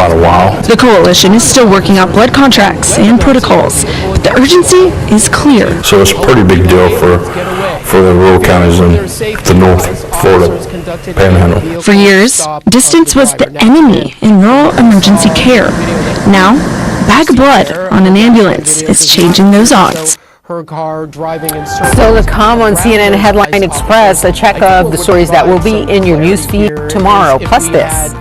quite a while. The coalition is still working out blood contracts and protocols. The urgency is clear. So it's a pretty big deal for the rural counties in the North Florida Panhandle. For years, distance was the enemy in rural emergency care. Now, a bag of blood on an ambulance is changing those odds. Her car driving in circles. Still to come on CNN Headline Express, a check of the stories that will be in your newsfeed tomorrow. Plus this.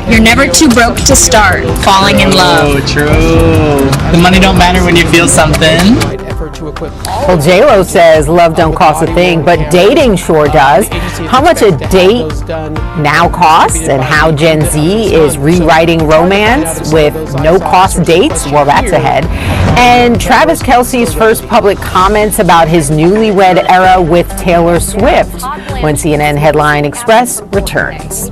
You're never too broke to start falling in love. Oh, true. The money don't matter when you feel something. Well, J-Lo says love don't cost a thing, but dating sure does. How much a date now costs and how Gen Z is rewriting romance with no-cost dates, well, that's ahead. And Travis Kelce's first public comments about his newlywed era with Taylor Swift when CNN Headline Express returns.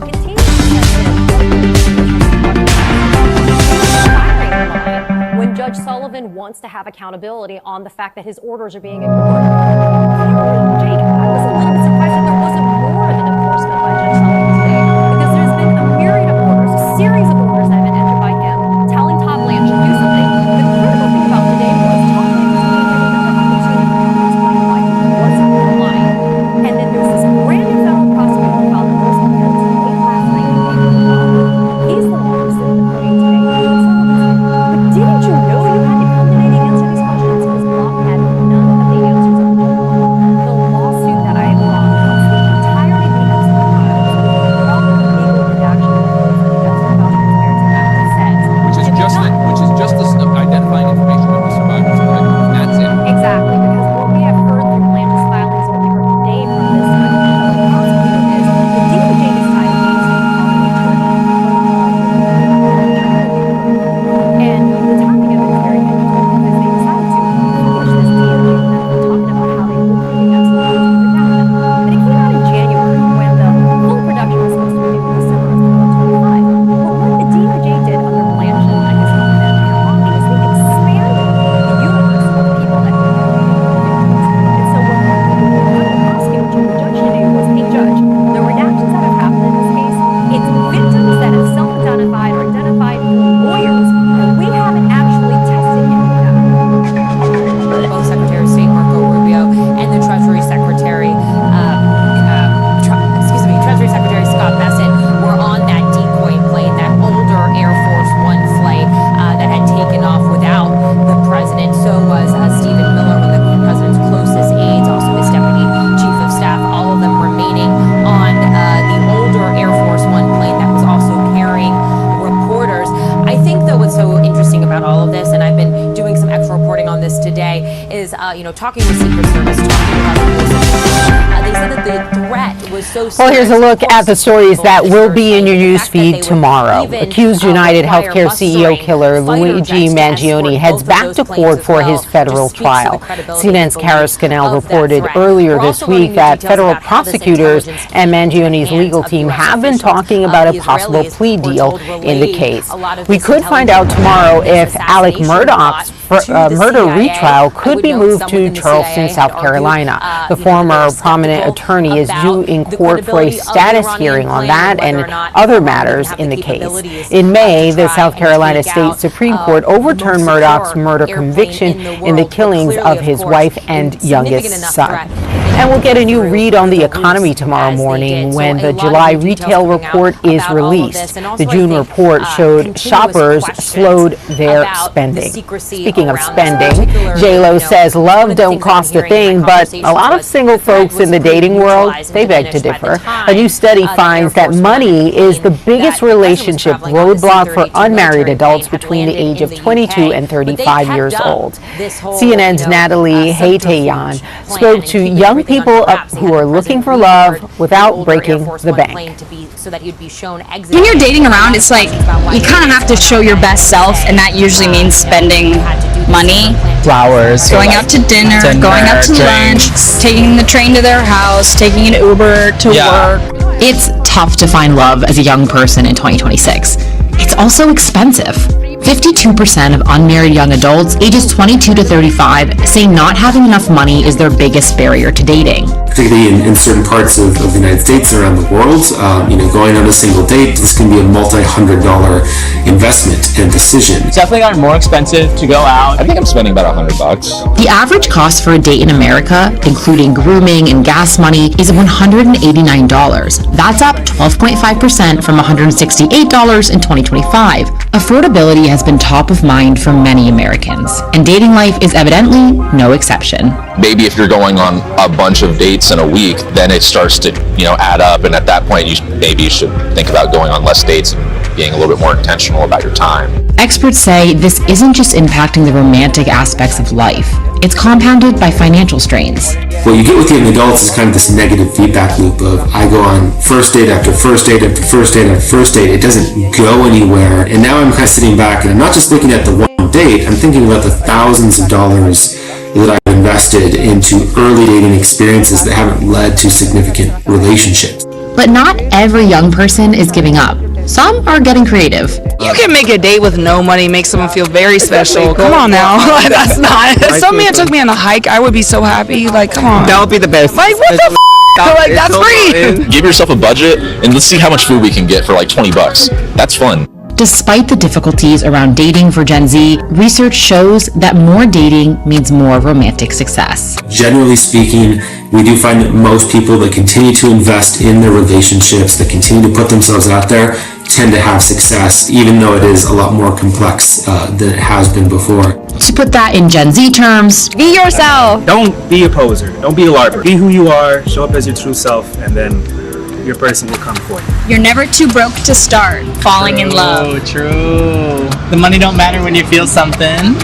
When Judge Sullivan wants to have accountability on the fact that his orders are being ignored. Jake, I was a little bit surprised that there wasn't more than enforcement by Judge Sullivan today, because there's been a myriad of orders, a series of orders that have been entered by him telling Todd Blanche to do something. The critical thing about today was Todd Blanche was being given another opportunity to explain why he wasn't lying. And then there's this brand new federal prosecutor filed the first appearance late last night. He's the one who's sitting at the podium today. But didn't you know you had to come today to answer these questions? Because Block had none of the answers at all. The lawsuit that I brought cuts the entirety of the evidence without the legal redaction of the transparency act says. Which is just the identifying information of the survivors. That's it. Exactly, because what we have heard through Blanche's filings, what we heard today from this prosecutor is the DOJ decided to use and the timing of it is very interesting because they decided to publish this DOJ memo talking about how they would bring absolute redaction. But it came out in January when the full production was supposed to be due in December of 2025. But what the DOJ did under Blanche and I guess even then Romney is they expanded the universe of people that could be victims. And so what the federal prosecutor told the judge to do was, hey judge, the redactions that have happened in this case, it's victims that have self-identified or identified lawyers, and we haven't actually tested any of them. Both Secretary of State Marco Rubio and the Treasury Secretary, Treasury Secretary Scott Bessent were on that decoy plane, that older Air Force One flight that had taken off without the president. So was Stephen Miller, one of the president's closest aides, also his deputy chief of staff, all of them remaining on the older Air Force One plane that was also carrying reporters. I think, though, what's so interesting about all of this, and I've been doing some extra reporting on this today, is talking to Secret Service, talking about the they said that the threat was so serious. Well, here's a look at the stories that will be in your newsfeed tomorrow. Accused United Healthcare CEO killer Luigi Mangione heads back to court for his federal trial. CNN's Kara Scannell reported earlier this week that federal prosecutors and Mangione's legal team have been talking about a possible plea deal in the case. We could find out tomorrow if Alec Murdaugh's murder retrial could be moved to Charleston, South Carolina. The former prominent attorney is due in court for a status hearing on that and other matters in the case. In May, the South Carolina State Supreme Court overturned Murdaugh's murder conviction in the killings of his wife and youngest son. And we'll get a new read on the economy tomorrow morning when the July retail report is released. The June report showed shoppers slowed their spending. Speaking of spending, J-Lo says love don't cost a thing, but a lot of single folks in the dating world, they beg to differ. A new study finds that money is the biggest relationship roadblock for unmarried adults between the age of 22 and 35 years old. CNN's Natalie Haytayan spoke to young people who are looking for love without breaking the bank. When you're dating around, it's like you kind of have to show your best self, and that usually means spending money, Flowers, going out to dinner, going out to lunch, taking the train to their house, taking an Uber to work. It's tough to find love as a young person in 2026. It's also expensive. 52% of unmarried young adults ages 22 to 35 say not having enough money is their biggest barrier to dating. Particularly in certain parts of the United States and around the world, going on a single date, this can be a multi-$100 investment and decision. It's definitely gotten more expensive to go out. I think I'm spending about $100. The average cost for a date in America, including grooming and gas money, is $189. That's up 12.5% from $168 in 2025. Affordability has been top of mind for many Americans, and dating life is evidently no exception. Maybe if you're going on a bunch of dates in a week, then it starts to, add up, and at that point, maybe you should think about going on less dates and being a little bit more intentional about your time. Experts say this isn't just impacting the romantic aspects of life. It's compounded by financial strains. What you get with young adults is kind of this negative feedback loop of I go on first date after first date after first date after first date. It doesn't go anywhere. And now I'm kind of sitting back and I'm not just looking at the one date. I'm thinking about the thousands of dollars that I've invested into early dating experiences that haven't led to significant relationships. But not every young person is giving up. Some are getting creative. You can make a date with no money, make someone feel very special. Come on now. That's not. If some man took me on a hike, I would be so happy. Like, come on. That would be the best. Like, what the Like, that's free. Give yourself a budget and let's see how much food we can get for like $20. That's fun. Despite the difficulties around dating for Gen Z, research shows that more dating means more romantic success. Generally speaking, we do find that most people that continue to invest in their relationships, that continue to put themselves out there, tend to have success, even though it is a lot more complex than it has been before. To put that in Gen Z terms, be yourself. Don't be a poser. Don't be a larper. Be who you are, show up as your true self, and then your person will come for you. You're never too broke to start falling in love. Oh, true. The money don't matter when you feel something.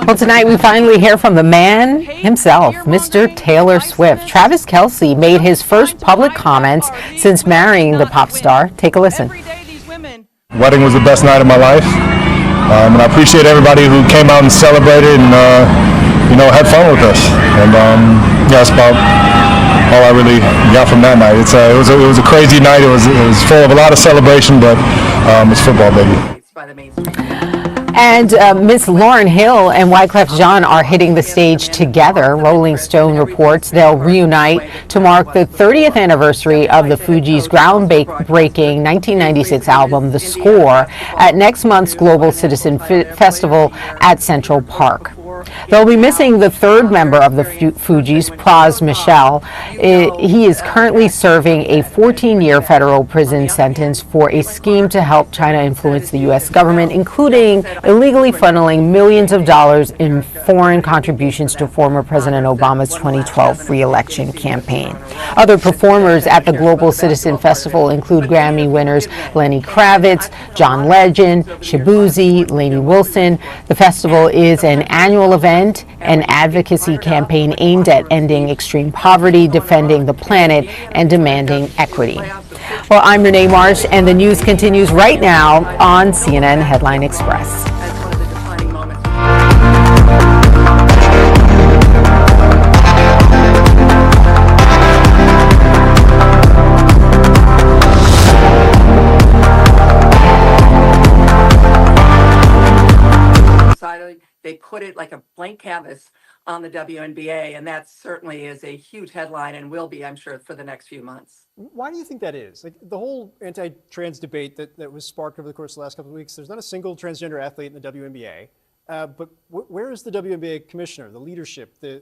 Well, tonight we finally hear from the man himself, Mr. Taylor Swift. Travis Kelce made his first public comments since marrying the pop star. Take a listen. Wedding was the best night of my life, and I appreciate everybody who came out and celebrated and had fun with us. And that's about all I really got from that night. It was a crazy night. It was full of a lot of celebration, but it's football, baby. And Miss Lauryn Hill and Wyclef Jean are hitting the stage together. Rolling Stone reports they'll reunite to mark the 30th anniversary of the Fugees' groundbreaking 1996 album, The Score, at next month's Global Citizen Festival at Central Park. They'll be missing the third member of the Fugees, Pras Michel. He is currently serving a 14-year federal prison sentence for a scheme to help China influence the U.S. government, including illegally funneling millions of dollars in foreign contributions to former President Obama's 2012 re-election campaign. Other performers at the Global Citizen Festival include Grammy winners Lenny Kravitz, John Legend, Shabuzi, Lainey Wilson. The festival is an annual event, an advocacy campaign aimed at ending extreme poverty, defending the planet, and demanding equity. Well, I'm Renee Marsh, and the news continues right now on CNN Headline Express. They put it like a blank canvas on the WNBA, and that certainly is a huge headline and will be, I'm sure, for the next few months. Why do you think that is? Like the whole anti-trans debate that was sparked over the course of the last couple of weeks, there's not a single transgender athlete in the WNBA, but where is the WNBA commissioner, the leadership, the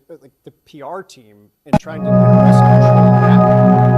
PR team in trying to rescue that?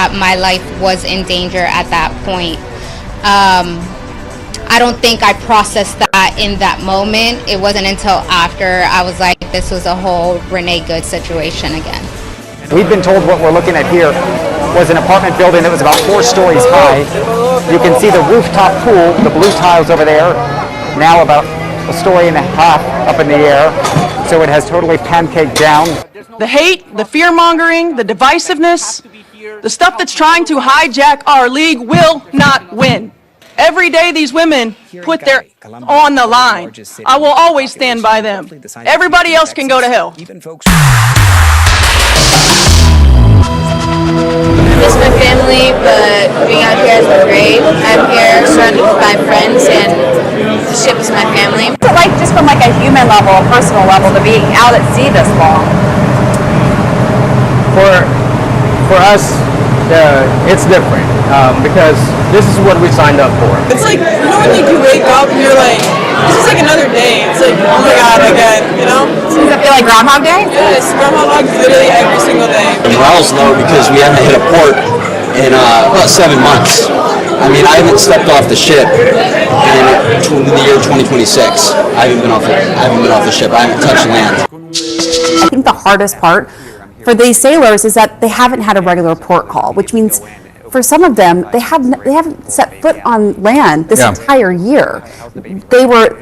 that my life was in danger at that point. I don't think I processed that in that moment. It wasn't until after I was like, this was a whole Renee Good situation again. We've been told what we're looking at here was an apartment building that was about 4 stories high. You can see the rooftop pool, the blue tiles over there, now about a story and a half up in the air. So it has totally pancaked down. The hate, the fear-mongering, the divisiveness, the stuff that's trying to hijack our league will not win. Every day these women put their on the line. I will always stand by them. Everybody else can go to hell. Miss my family, but being out here has been great. I'm here surrounded by friends, and the ship is my family. What's it like just from like a human level, a personal level, to be out at sea this long? For us, it's different because this is what we signed up for. It's like, you know, when you wake up and you're like, this is like another day. It's like, oh my God, again, you know? Does it feel like Groundhog Day? Yes, Groundhog literally every single day. Morale's low because we haven't hit a port in about 7 months. I mean, I haven't stepped off the ship in the year 2026. I haven't been off the ship. I haven't touched land. I think the hardest part for these sailors is that they haven't had a regular port call, which means for some of them, they haven't set foot on land this entire year. They were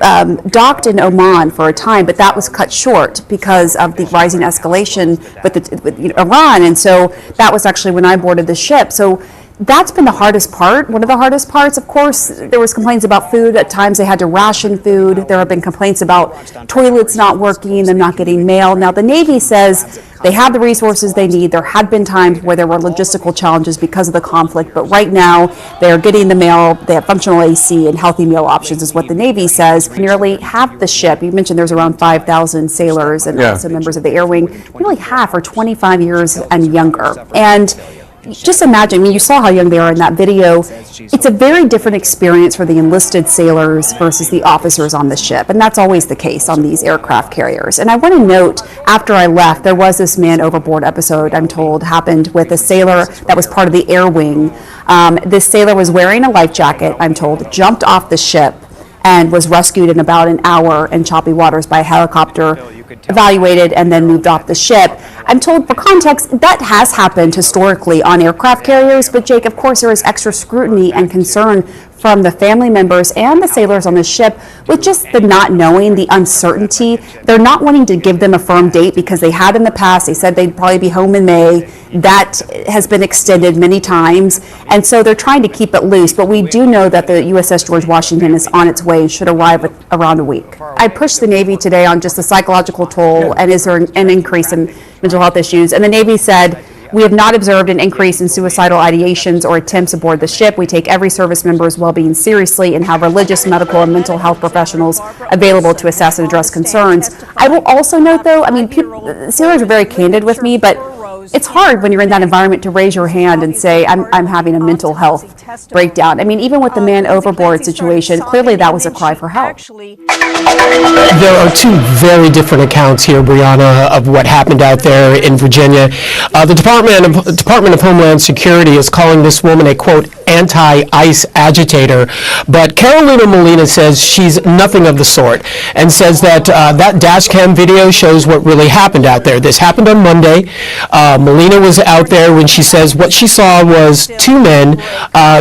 docked in Oman for a time, but that was cut short because of the rising escalation with Iran, and so that was actually when I boarded the ship. So that's been the hardest part. One of the hardest parts, of course, there was complaints about food. At times they had to ration food. There have been complaints about toilets not working, them not getting mail. Now the Navy says they have the resources they need. There had been times where there were logistical challenges because of the conflict, but right now they're getting the mail. They have functional AC and healthy meal options is what the Navy says. Nearly half the ship, you mentioned there's around 5,000 sailors and also members of the Air Wing, nearly half are 25 years and younger. And just imagine, I mean, you saw how young they are in that video. It's a very different experience for the enlisted sailors versus the officers on the ship, and that's always the case on these aircraft carriers. And I want to note, after I left, there was this man overboard episode, I'm told, happened with a sailor that was part of the Air Wing. This sailor was wearing a life jacket, I'm told, jumped off the ship, and was rescued in about an hour in choppy waters by a helicopter, evaluated, and then moved off the ship. I'm told, for context, that has happened historically on aircraft carriers, but Jake, of course, there is extra scrutiny and concern from the family members and the sailors on the ship with just the not knowing, the uncertainty. They're not wanting to give them a firm date because they had in the past, they said they'd probably be home in May. That has been extended many times, and so they're trying to keep it loose, but we do know that the USS George Washington is on its way and should arrive around a week. I pushed the Navy today on just the psychological toll and is there an increase in mental health issues, and the Navy said, we have not observed an increase in suicidal ideations or attempts aboard the ship. We take every service member's well-being seriously and have religious, medical, and mental health professionals available to assess and address concerns. I will also note, though, I mean, sailors are very candid with me, but it's hard when you're in that environment to raise your hand and say, I'm having a mental health breakdown. I mean, even with the man overboard situation, clearly that was a cry for help. There are two very different accounts here, Brianna, of what happened out there in Virginia. The Department of Homeland Security is calling this woman a, quote, anti-ICE agitator, but Carolina Molina says she's nothing of the sort and says that that dash cam video shows what really happened out there. This happened on Monday. Molina was out there when she says what she saw was two men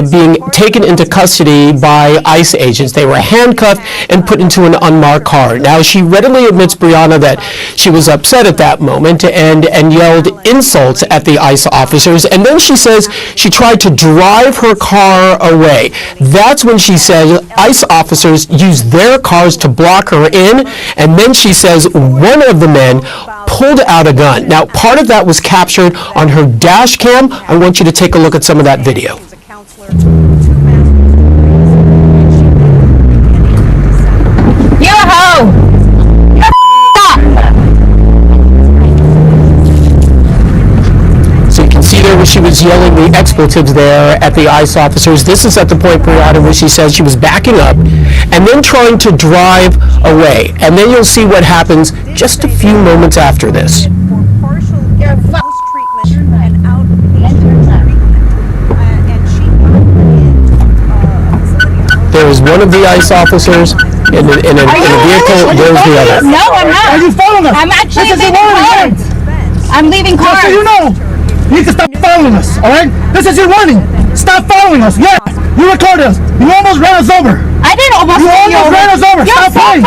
being taken into custody by ICE agents. They were handcuffed and put into an unmarked car. Now, she readily admits, Brianna, that she was upset at that moment and yelled insults at the ICE officers, and then she says she tried to drive her car away. That's when she says ICE officers used their cars to block her in, and then she says one of the men pulled out a gun. Now, part of that was captured on her dash cam. I want you to take a look at some of that video. Yo-ho! So you can see there where she was yelling the expletives there at the ICE officers. This is at the point, Brianna, where she says she was backing up and then trying to drive away. And then you'll see what happens just a few moments after this. There is one of the ICE officers in a vehicle. There's the other. No, I'm not. Are you following us? I'm actually leaving cards. I'm leaving cards. Just so you know, you need to stop following us, all right? This is your warning. Stop following us. Yeah, you recorded us. You almost ran us over. I didn't almost run you over. You almost ran us over. Stop praying.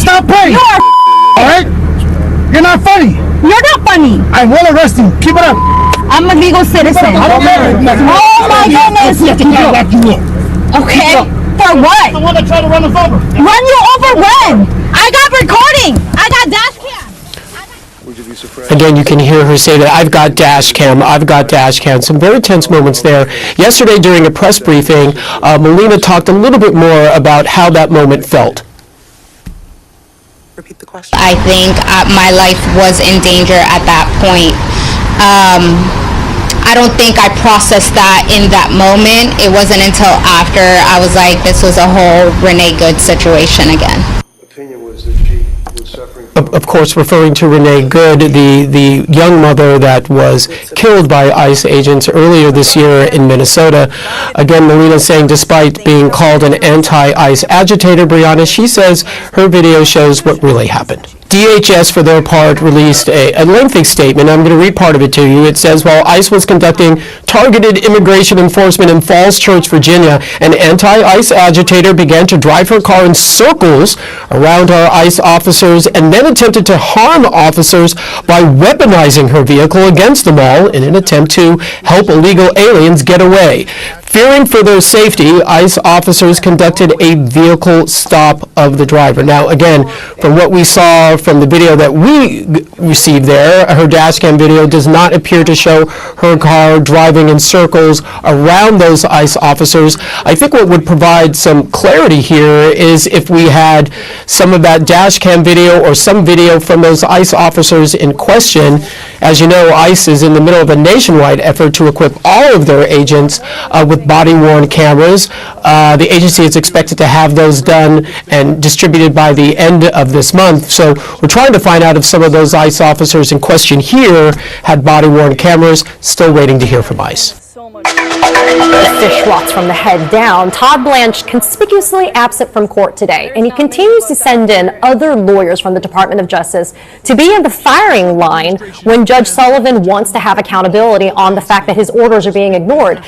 Stop praying. You are all right? You're not funny. You're not funny. I will arrest you. Keep it up. I'm a legal citizen. I don't matter. Oh my goodness. Okay. For what? The one that tried to run us over. Run you over when? I got recording. I got dash cam. Again, you can hear her say that, I've got dash cam, I've got dash cam. Some very tense moments there. Yesterday during a press briefing, Melina talked a little bit more about how that moment felt. I think my life was in danger at that point. I don't think I processed that in that moment. It wasn't until after I was like, this was a whole Renee Good situation again. Of course, referring to Renee Good, the young mother that was killed by ICE agents earlier this year in Minnesota. Again, Melina saying despite being called an anti-ICE agitator, Brianna, she says her video shows what really happened. DHS, for their part, released a lengthy statement. I'm going to read part of it to you. It says, while ICE was conducting targeted immigration enforcement in Falls Church, Virginia, an anti-ICE agitator began to drive her car in circles around our ICE officers and then attempted to harm officers by weaponizing her vehicle against them all in an attempt to help illegal aliens get away. Fearing for their safety, ICE officers conducted a vehicle stop of the driver. Now, again, from what we saw from the video that we received there, her dash cam video does not appear to show her car driving in circles around those ICE officers. I think what would provide some clarity here is if we had some of that dash cam video or some video from those ICE officers in question. As you know, ICE is in the middle of a nationwide effort to equip all of their agents with body-worn cameras. The agency is expected to have those done and distributed by the end of this month. So we're trying to find out if some of those ICE officers in question here had body-worn cameras. Still waiting to hear from ICE. Fish rots from the head down. Todd Blanche conspicuously absent from court today, and he continues to send in other lawyers from the Department of Justice to be in the firing line when Judge Sullivan wants to have accountability on the fact that his orders are being ignored.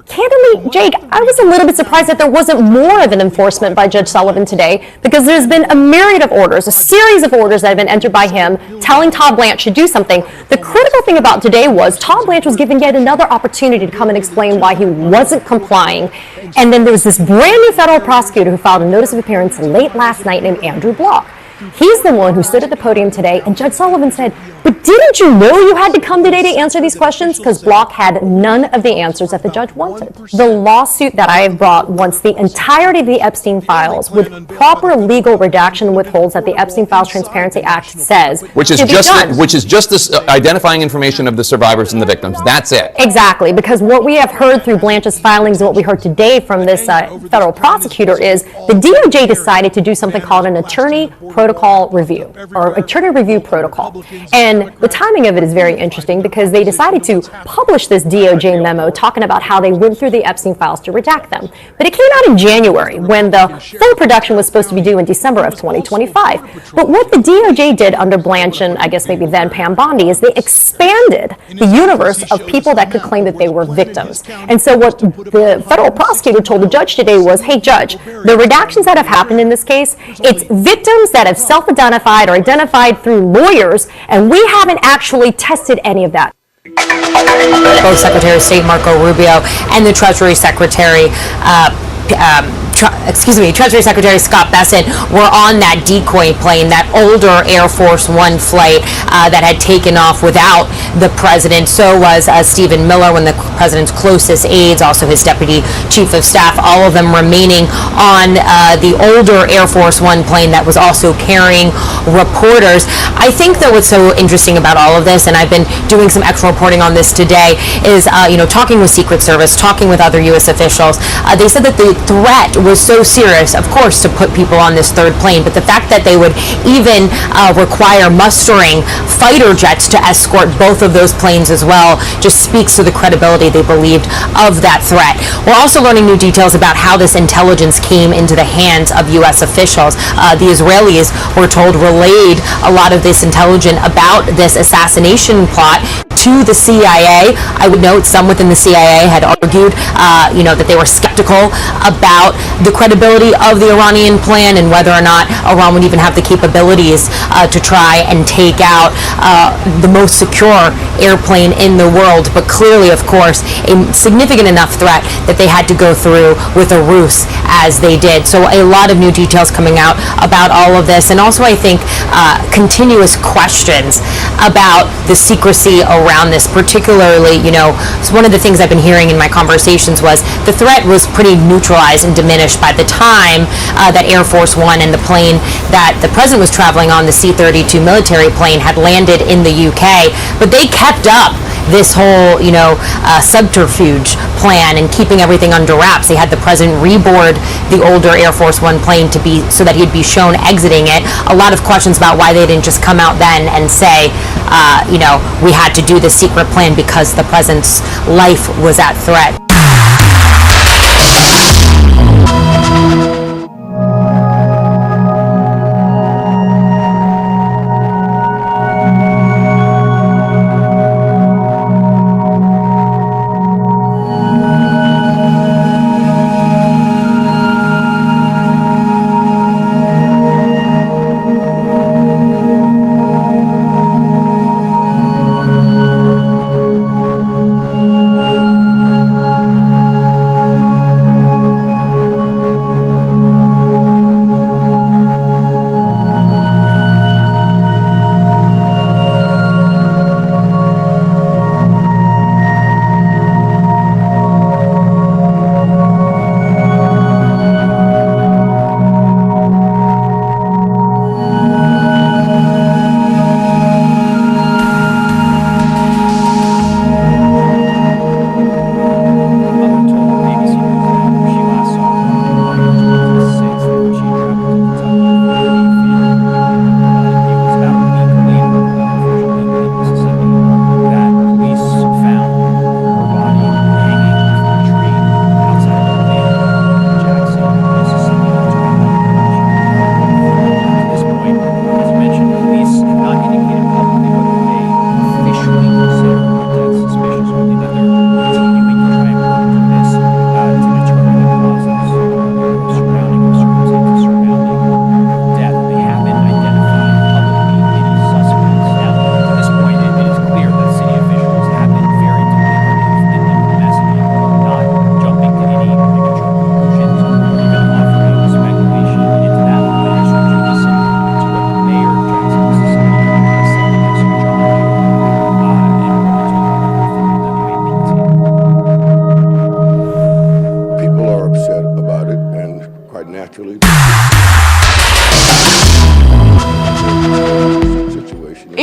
Candidly, Jake, I was a little bit surprised that there wasn't more of an enforcement by Judge Sullivan today, because there's been a myriad of orders, a series of orders that have been entered by him telling Todd Blanche to do something. The critical thing about today was Todd Blanche was given yet another opportunity to come and explain why he wasn't complying. And then there was this brand new federal prosecutor who filed a notice of appearance late last night named Andrew Block. He's the one who stood at the podium today, and Judge Sullivan said, but didn't you know you had to come today to answer these questions? Because Block had none of the answers that the judge wanted. The lawsuit that I have brought wants the entirety of the Epstein files with proper legal redaction withholds that the Epstein Files Transparency Act says which is just this identifying information of the survivors and the victims. That's it. Exactly, because what we have heard through Blanche's filings and what we heard today from this federal prosecutor is the DOJ decided to do something called an attorney protocol review, or attorney review protocol. And the timing of it is very interesting because they decided to publish this DOJ memo talking about how they went through the Epstein files to redact them. But it came out in January when the full production was supposed to be due in December of 2025. But what the DOJ did under Blanche and I guess maybe then Pam Bondi is they expanded the universe of people that could claim that they were victims. And so what the federal prosecutor told the judge today was, hey judge, the redactions that have happened in this case, it's victims that have self-identified or identified through lawyers, and we haven't actually tested any of that. Both Secretary of State Marco Rubio and the Treasury Secretary Treasury Secretary Scott Bessent were on that decoy plane, that older Air Force One flight that had taken off without the president. So was Stephen Miller, one of the president's closest aides, also his deputy chief of staff, all of them remaining on the older Air Force One plane that was also carrying reporters. I think that what's so interesting about all of this, and I've been doing some extra reporting on this today, is talking with Secret Service, talking with other U.S. officials. They said that the threat was so serious, of course, to put people on this third plane, but the fact that they would even require mustering fighter jets to escort both of those planes as well just speaks to the credibility they believed of that threat. We're also learning new details about how this intelligence came into the hands of U.S. officials. The Israelis, we're told, relayed a lot of this intelligence about this assassination plot to the CIA. I would note some within the CIA had argued, that they were skeptical about the credibility of the Iranian plan and whether or not Iran would even have the capabilities to try and take out the most secure airplane in the world. But clearly, of course, a significant enough threat that they had to go through with a ruse as they did. So a lot of new details coming out about all of this. And also, I think, continuous questions about the secrecy around this, particularly, so one of the things I've been hearing in my conversations was the threat was pretty neutralized and diminished by the time that Air Force One and the plane that the president was traveling on, the C-32 military plane, had landed in the UK. But they kept up this whole, subterfuge plan and keeping everything under wraps. They had the president reboard the older Air Force One plane so that he'd be shown exiting it. A lot of questions about why they didn't just come out then and say, we had to do the secret plan because the president's life was at threat.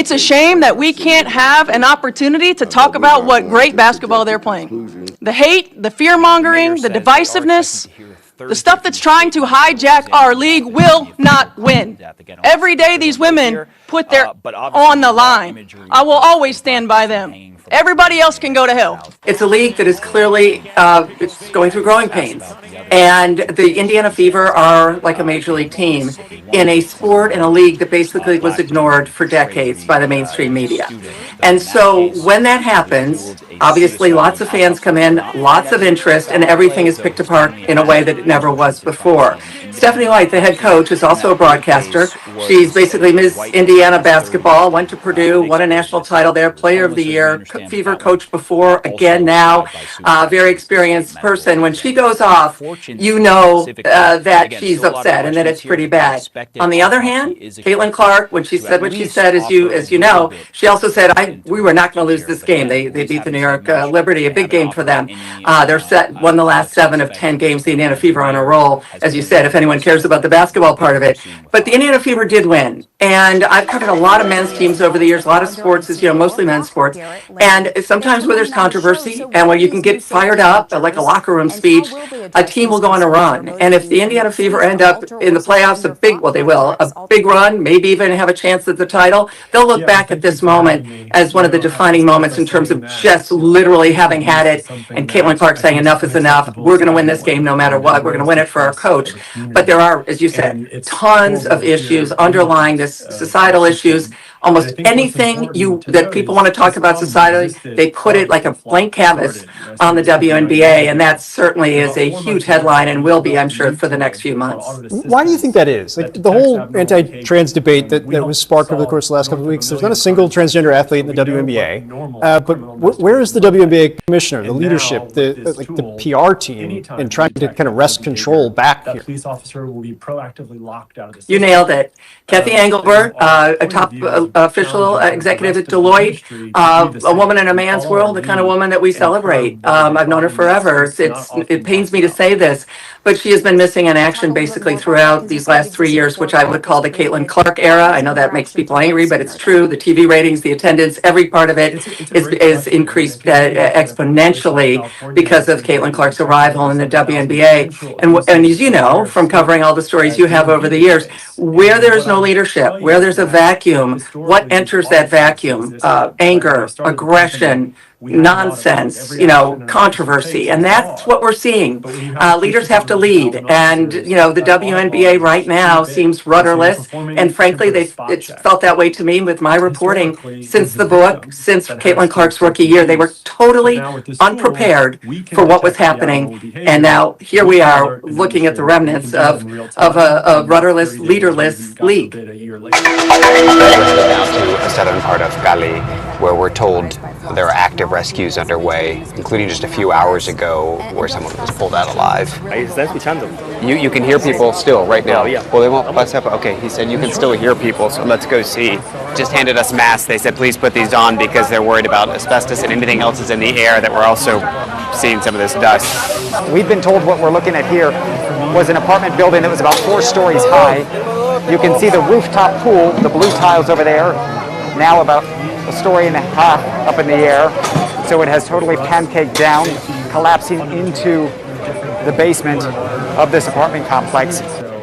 It's a shame that we can't have an opportunity to talk about what great basketball they're playing. The hate, the fear-mongering, the divisiveness, the stuff that's trying to hijack our league will not win. Every day these women put their on the line. I will always stand by them. Everybody else can go to hell. It's a league that is clearly it's going through growing pains. And the Indiana Fever are like a major league team in a sport and a league that basically was ignored for decades by the mainstream media. And so when that happens, obviously lots of fans come in, lots of interest, and everything is picked apart in a way that it never was before. Stephanie White, the head coach, is also a broadcaster. She's basically Miss Indiana basketball, went to Purdue, won a national title there, player of the year, Fever coach before, again now, very experienced person. When she goes off, you know that she's upset and that it's pretty bad. On the other hand, Caitlin Clark, when she said what she said, as you know, she also said, we were not going to lose this game. They beat the New York Liberty, a big game for them. They're won the last 7 of 10 games, the Indiana Fever on a roll, as you said, if anyone cares about the basketball part of it. But the Indiana Fever did win. And I've covered a lot of men's teams over the years, a lot of sports, mostly men's sports. And sometimes where there's controversy and where you can get fired up, like a locker room speech, a team will go on a run. And if the Indiana Fever end up in the playoffs, they will, a big run, maybe even have a chance at the title, they'll look back at this moment as one of the defining moments in terms of just literally having had it and Caitlin Clark saying enough is enough. We're going to win this game no matter what. We're going to win it for our coach. But there are, as you said, tons of issues underlying this, societal issues. Almost anything that people want to talk about societally, they put it like a blank canvas on the WNBA, and that certainly is a huge headline and will be, I'm sure, for the next few months. Why do you think that is? Like the whole anti-trans debate that was sparked over the course of the last couple of weeks, there's not a single transgender athlete in the WNBA, but where is the WNBA commissioner, the leadership, the PR team in trying to kind of wrest control back here? Police officer will be proactively locked out of the You nailed it. Kathy Engelbert, a top official executive at Deloitte, a woman in a man's world, the kind of woman that we celebrate. I've known her forever. It pains me to say this, but she has been missing in action basically throughout these last 3 years, which I would call the Caitlin Clark era. I know that makes people angry, but it's true. The TV ratings, the attendance, every part of it is increased exponentially because of Caitlin Clark's arrival in the WNBA. And as you know, from covering all the stories you have over the years, where there's no leadership, where there's a vacuum, what enters that vacuum? Anger, aggression, nonsense, controversy. And that's what we're seeing. Leaders have to lead. And, the WNBA right now seems rudderless. And frankly, it's felt that way to me with my reporting since the book, since Caitlin Clark's rookie year. They were totally unprepared for what was happening. And now here we are looking at the remnants of a rudderless, leaderless league. We're headed now to a southern part of Cali, where we're told there are active rescues underway, including just a few hours ago where someone was pulled out alive. You can hear people still right now. Well, they won't bust up. Okay, he said you can still hear people, so let's go see. Just handed us masks. They said please put these on because they're worried about asbestos and anything else is in the air that we're also seeing some of this dust. We've been told what we're looking at here was an apartment building that was about 4 stories high. You can see the rooftop pool, the blue tiles over there, now about 1.5 stories up in the air. So it has totally pancaked down, collapsing into the basement of this apartment complex.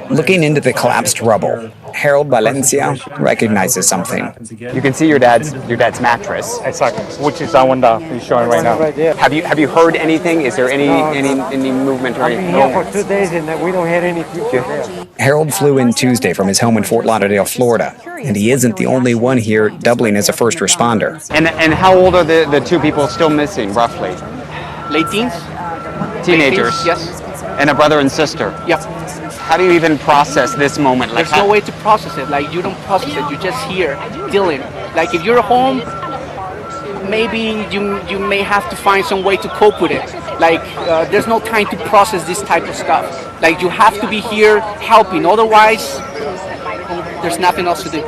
Looking into the collapsed rubble, Harold Valencia recognizes something. You can see your dad's mattress. Exactly, which is that one that he's showing right now. Have you heard anything? Is there any movement or anything? I've been here for 2 days and we don't hear any future there. Harold flew in Tuesday from his home in Fort Lauderdale, Florida, and he isn't the only one here doubling as a first responder. And how old are the 2 people still missing, roughly? Late teens. Teenagers? Late teens, yes. And a brother and sister? Yep. How do you even process this moment? There's no way to process it. Like, you don't process it. You're just here dealing. Like, if you're at home, maybe you may have to find some way to cope with it. Like, there's no time to process this type of stuff. Like, you have to be here helping. Otherwise, there's nothing else to do.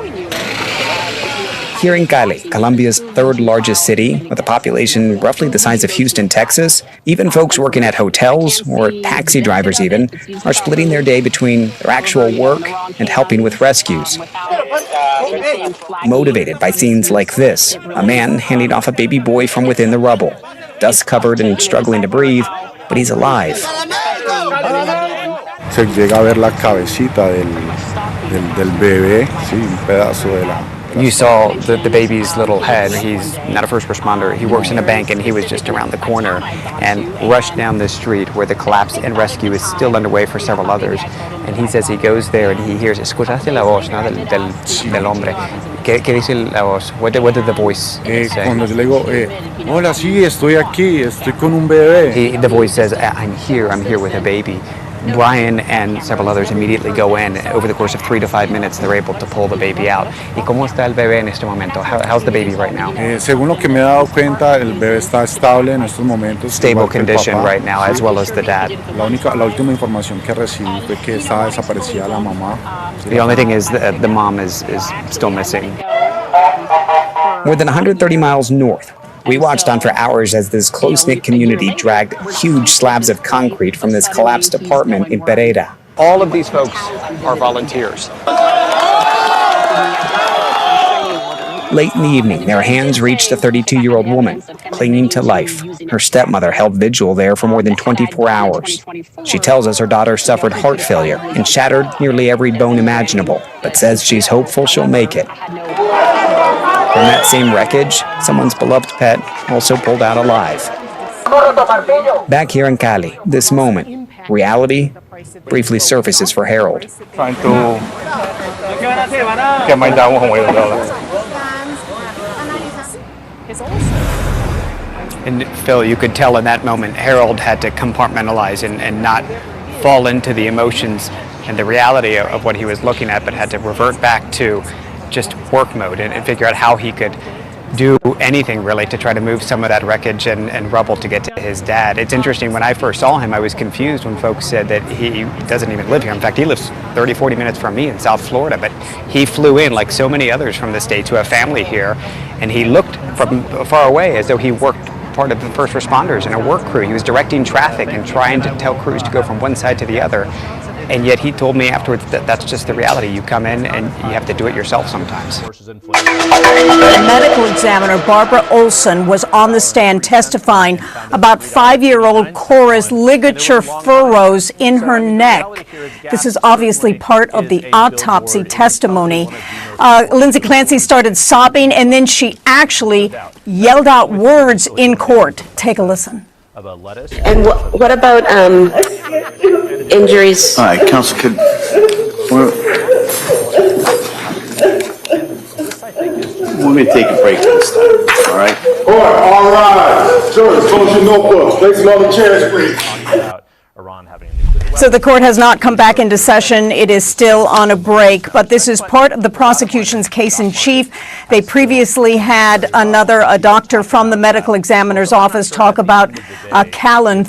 Here in Cali, Colombia's 3rd largest city, with a population roughly the size of Houston, Texas, even folks working at hotels, or taxi drivers even, are splitting their day between their actual work and helping with rescues. Motivated by scenes like this, a man handing off a baby boy from within the rubble, dust covered and struggling to breathe, but he's alive. Se llega a ver la cabecita del bebé, sí, un pedazo de la... You saw the baby's little head. He's not a first responder. He works in a bank, and he was just around the corner and rushed down the street where the collapse and rescue is still underway for several others. And he says he goes there and he hears, escuchaste la voz, ¿no? del hombre. ¿Qué dice la voz? What did the voice say? Cuando yo le digo, hola, sí, estoy aquí, estoy con un bebé. The voice says, I'm here with a baby. Brian and several others immediately go in. Over the course of 3 to 5 minutes, they're able to pull the baby out. ¿Y cómo está el bebé en este momento? How's the baby right now? Según lo que me he dado cuenta, el bebé está estable en estos momentos. Stable condition right now, as well as the dad. La última información que recibí fue que estaba desaparecida la mamá. The only thing is the mom is still missing. More than 130 miles north, we watched on for hours as this close-knit community dragged huge slabs of concrete from this collapsed apartment in Pereira. All of these folks are volunteers. Late in the evening, their hands reached a 32-year-old woman, clinging to life. Her stepmother held vigil there for more than 24 hours. She tells us her daughter suffered heart failure and shattered nearly every bone imaginable, but says she's hopeful she'll make it. From that same wreckage, someone's beloved pet also pulled out alive. Back here in Cali, this moment, reality briefly surfaces for Harold. Trying to get my dad one way or the other. And Phil, you could tell in that moment, Harold had to compartmentalize and not fall into the emotions and the reality of what he was looking at, but had to revert back to just work mode and figure out how he could do anything really to try to move some of that wreckage and rubble to get to his dad. It's interesting, when I first saw him, I was confused when folks said that he doesn't even live here. In fact, he lives 30, 40 minutes from me in South Florida, but he flew in like so many others from the States who have family here, and he looked from far away as though he worked part of the first responders in a work crew. He was directing traffic and trying to tell crews to go from one side to the other. And yet he told me afterwards that that's just the reality. You come in and you have to do it yourself sometimes. Medical examiner Barbara Olson was on the stand testifying about 5-year-old Cora's ligature furrows in her neck. This is obviously part of the autopsy testimony. Lindsay Clancy started sobbing, and then she actually yelled out words in court. Take a listen. And what about injuries? All right, Counsel, let me take a break this time, all right? All right. Sure, close your notebook. Place them on the chairs, please. So the court has not come back into session. It is still on a break, but this is part of the prosecution's case in chief. They previously had a doctor from the medical examiner's office talk about Callan,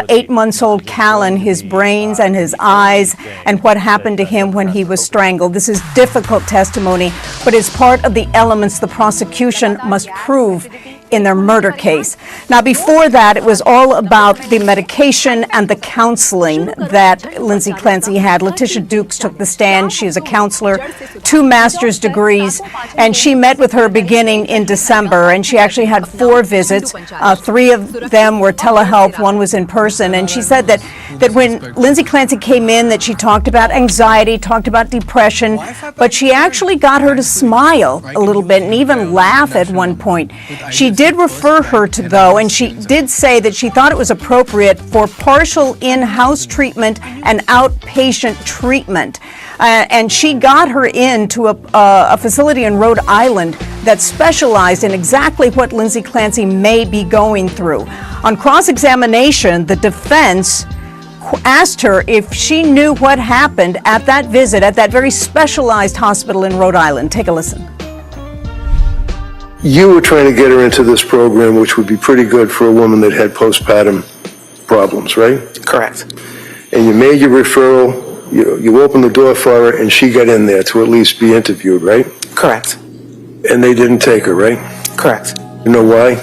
8 months old Callan, his brains and his eyes, and what happened to him when he was strangled. This is difficult testimony, but it's part of the elements the prosecution must prove in their murder case. Now, before that, it was all about the medication and the counseling that Lindsay Clancy had. Letitia Dukes took the stand. She is a counselor, 2 master's degrees, and she met with her beginning in December, and she actually had 4 visits. 3 of them were telehealth, 1 was in person, and she said that when Lindsay Clancy came in, that she talked about anxiety, talked about depression, but she actually got her to smile a little bit and even laugh at one point. She did refer her to, though, and she did say that she thought it was appropriate for partial in-house treatment and outpatient treatment. And she got her into a facility in Rhode Island that specialized in exactly what Lindsay Clancy may be going through. On cross-examination, the defense asked her if she knew what happened at that visit at that very specialized hospital in Rhode Island. Take a listen. You were trying to get her into this program, which would be pretty good for a woman that had postpartum problems, right? Correct. And you made your referral, you opened the door for her, and she got in there to at least be interviewed, right? Correct. And they didn't take her, right? Correct. You know why?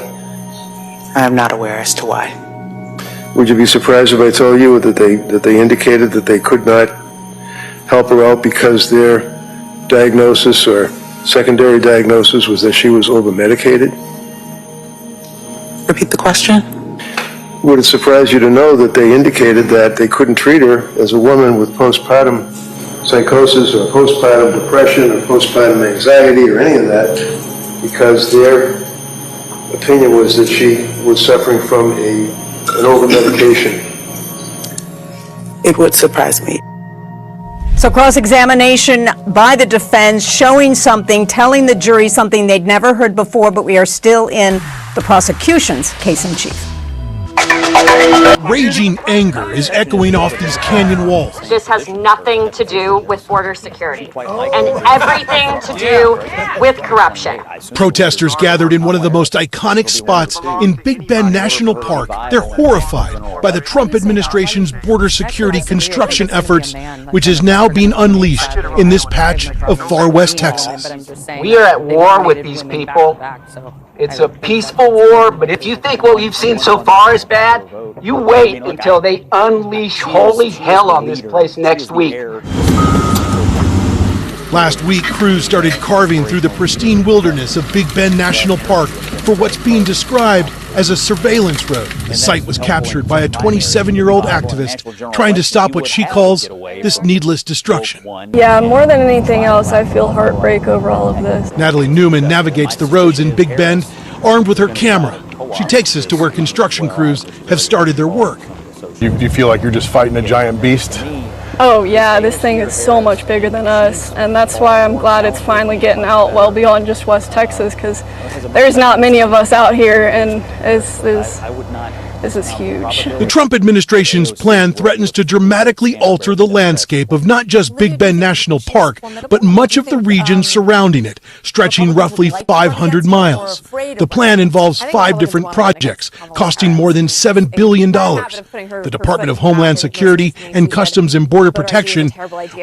I am not aware as to why. Would you be surprised if I told you that they indicated that they could not help her out because their diagnosis or secondary diagnosis was that she was over-medicated? Repeat the question. Would it surprise you to know that they indicated that they couldn't treat her as a woman with postpartum psychosis or postpartum depression or postpartum anxiety or any of that because their opinion was that she was suffering from an over-medication? It would surprise me. So cross-examination by the defense showing something, telling the jury something they'd never heard before, but we are still in the prosecution's case in chief. Raging anger is echoing off these canyon walls. This has nothing to do with border security and everything to do with corruption. Protesters gathered in one of the most iconic spots in Big Bend National Park. They're horrified by the Trump administration's border security construction efforts, which is now being unleashed in this patch of far west Texas. We are at war with these people. It's a peaceful war, but if you think what we've seen so far is bad, you wait until they unleash holy hell on this place next week. Last week, crews started carving through the pristine wilderness of Big Bend National Park for what's being described as a surveillance road. The site was captured by a 27-year-old activist trying to stop what she calls this needless destruction. Yeah, more than anything else, I feel heartbreak over all of this. Natalie Newman navigates the roads in Big Bend, armed with her camera. She takes us to where construction crews have started their work. You feel like you're just fighting a giant beast? Oh yeah, this thing is so much bigger than us, and that's why I'm glad it's finally getting out well beyond just West Texas, because there's not many of us out here, and this is huge. The Trump administration's plan threatens to dramatically alter the landscape of not just Big Bend National Park, but much of the region surrounding it, stretching roughly 500 miles. The plan involves 5 different projects, costing more than $7 billion. The Department of Homeland Security and Customs and Border Protection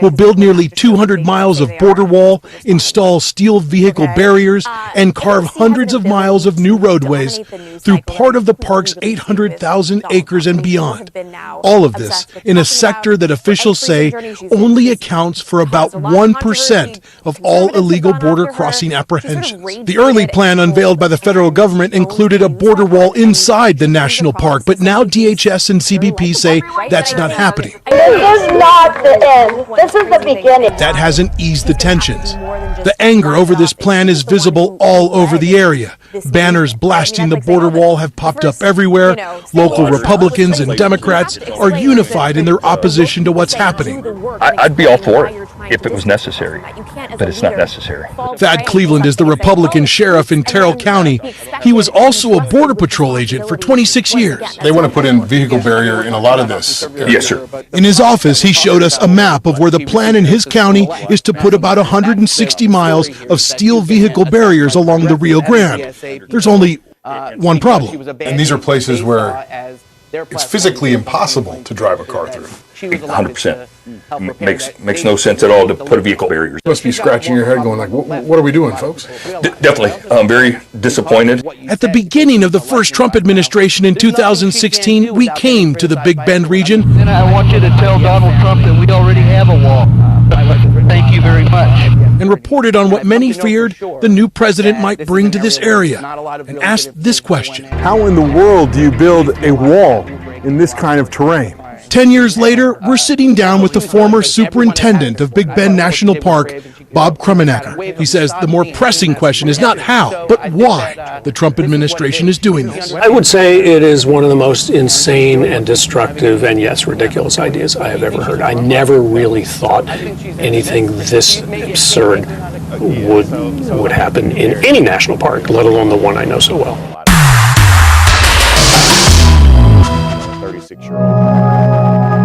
will build nearly 200 miles of border wall, install steel vehicle barriers, and carve hundreds of miles of new roadways through part of the park's 800,000 acres and beyond. All of this in a sector that officials say only accounts for about 1% of all illegal border crossing apprehensions. The early plan unveiled by the federal government included a border wall inside the national park, but now DHS and CBP say that's not happening. This is not the end. This is the beginning. That hasn't eased the tensions. The anger over this plan is visible all over the area. Banners blasting the border wall have popped up everywhere. Local Republicans and Democrats are unified in their opposition to what's happening. I'd be all for it if it was necessary, but it's not necessary. Thad Cleveland is the Republican sheriff in Terrell County. He was also a Border Patrol agent for 26 years. They want to put in vehicle barrier in a lot of this area. Yes, sir. In his office, he showed us a map of where the plan in his county is to put about 160 miles of steel vehicle barriers along the Rio Grande. There's only one problem. And these are places where it's physically impossible to drive a car through. 100%. Makes no sense at all to put a vehicle barrier. You must be scratching your head going like, what are we doing, folks? Definitely. I'm very disappointed. At the beginning of the first Trump administration in 2016, we came to the Big Bend region. And I want you to tell Donald Trump that we already have a wall. Thank you very much. And reported on what many feared the new president might bring to this area, and asked this question. How in the world do you build a wall in this kind of terrain? 10 years later, we're sitting down with the former superintendent of Big Bend National Park, Bob Krummenacher. He says the more pressing question is not how, but why the Trump administration is doing this. I would say it is one of the most insane and destructive and, yes, ridiculous ideas I have ever heard. I never really thought anything this absurd would happen in any national park, let alone the one I know so well. 36-year-old.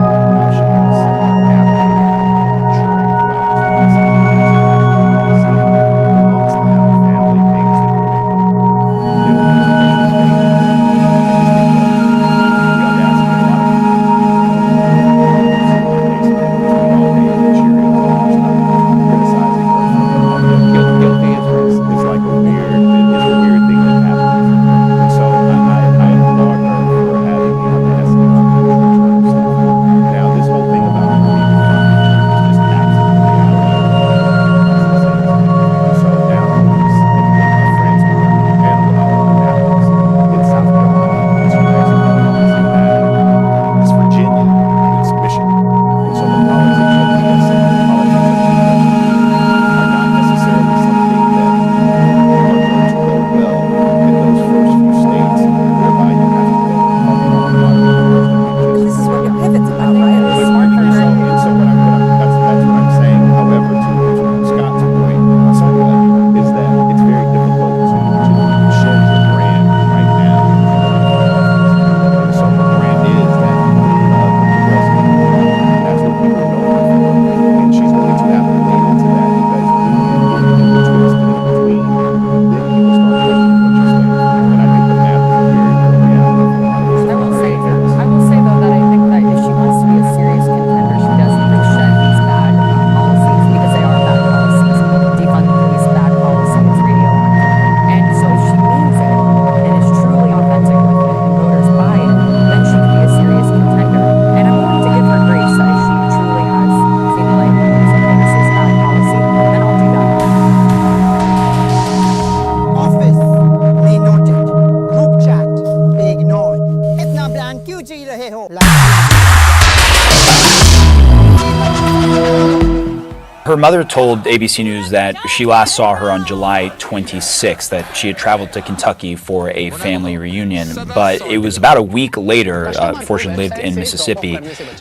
Her mother told ABC News that she last saw her on July 26th, that she had traveled to Kentucky for a family reunion. But it was about a week later, before she lived in Mississippi,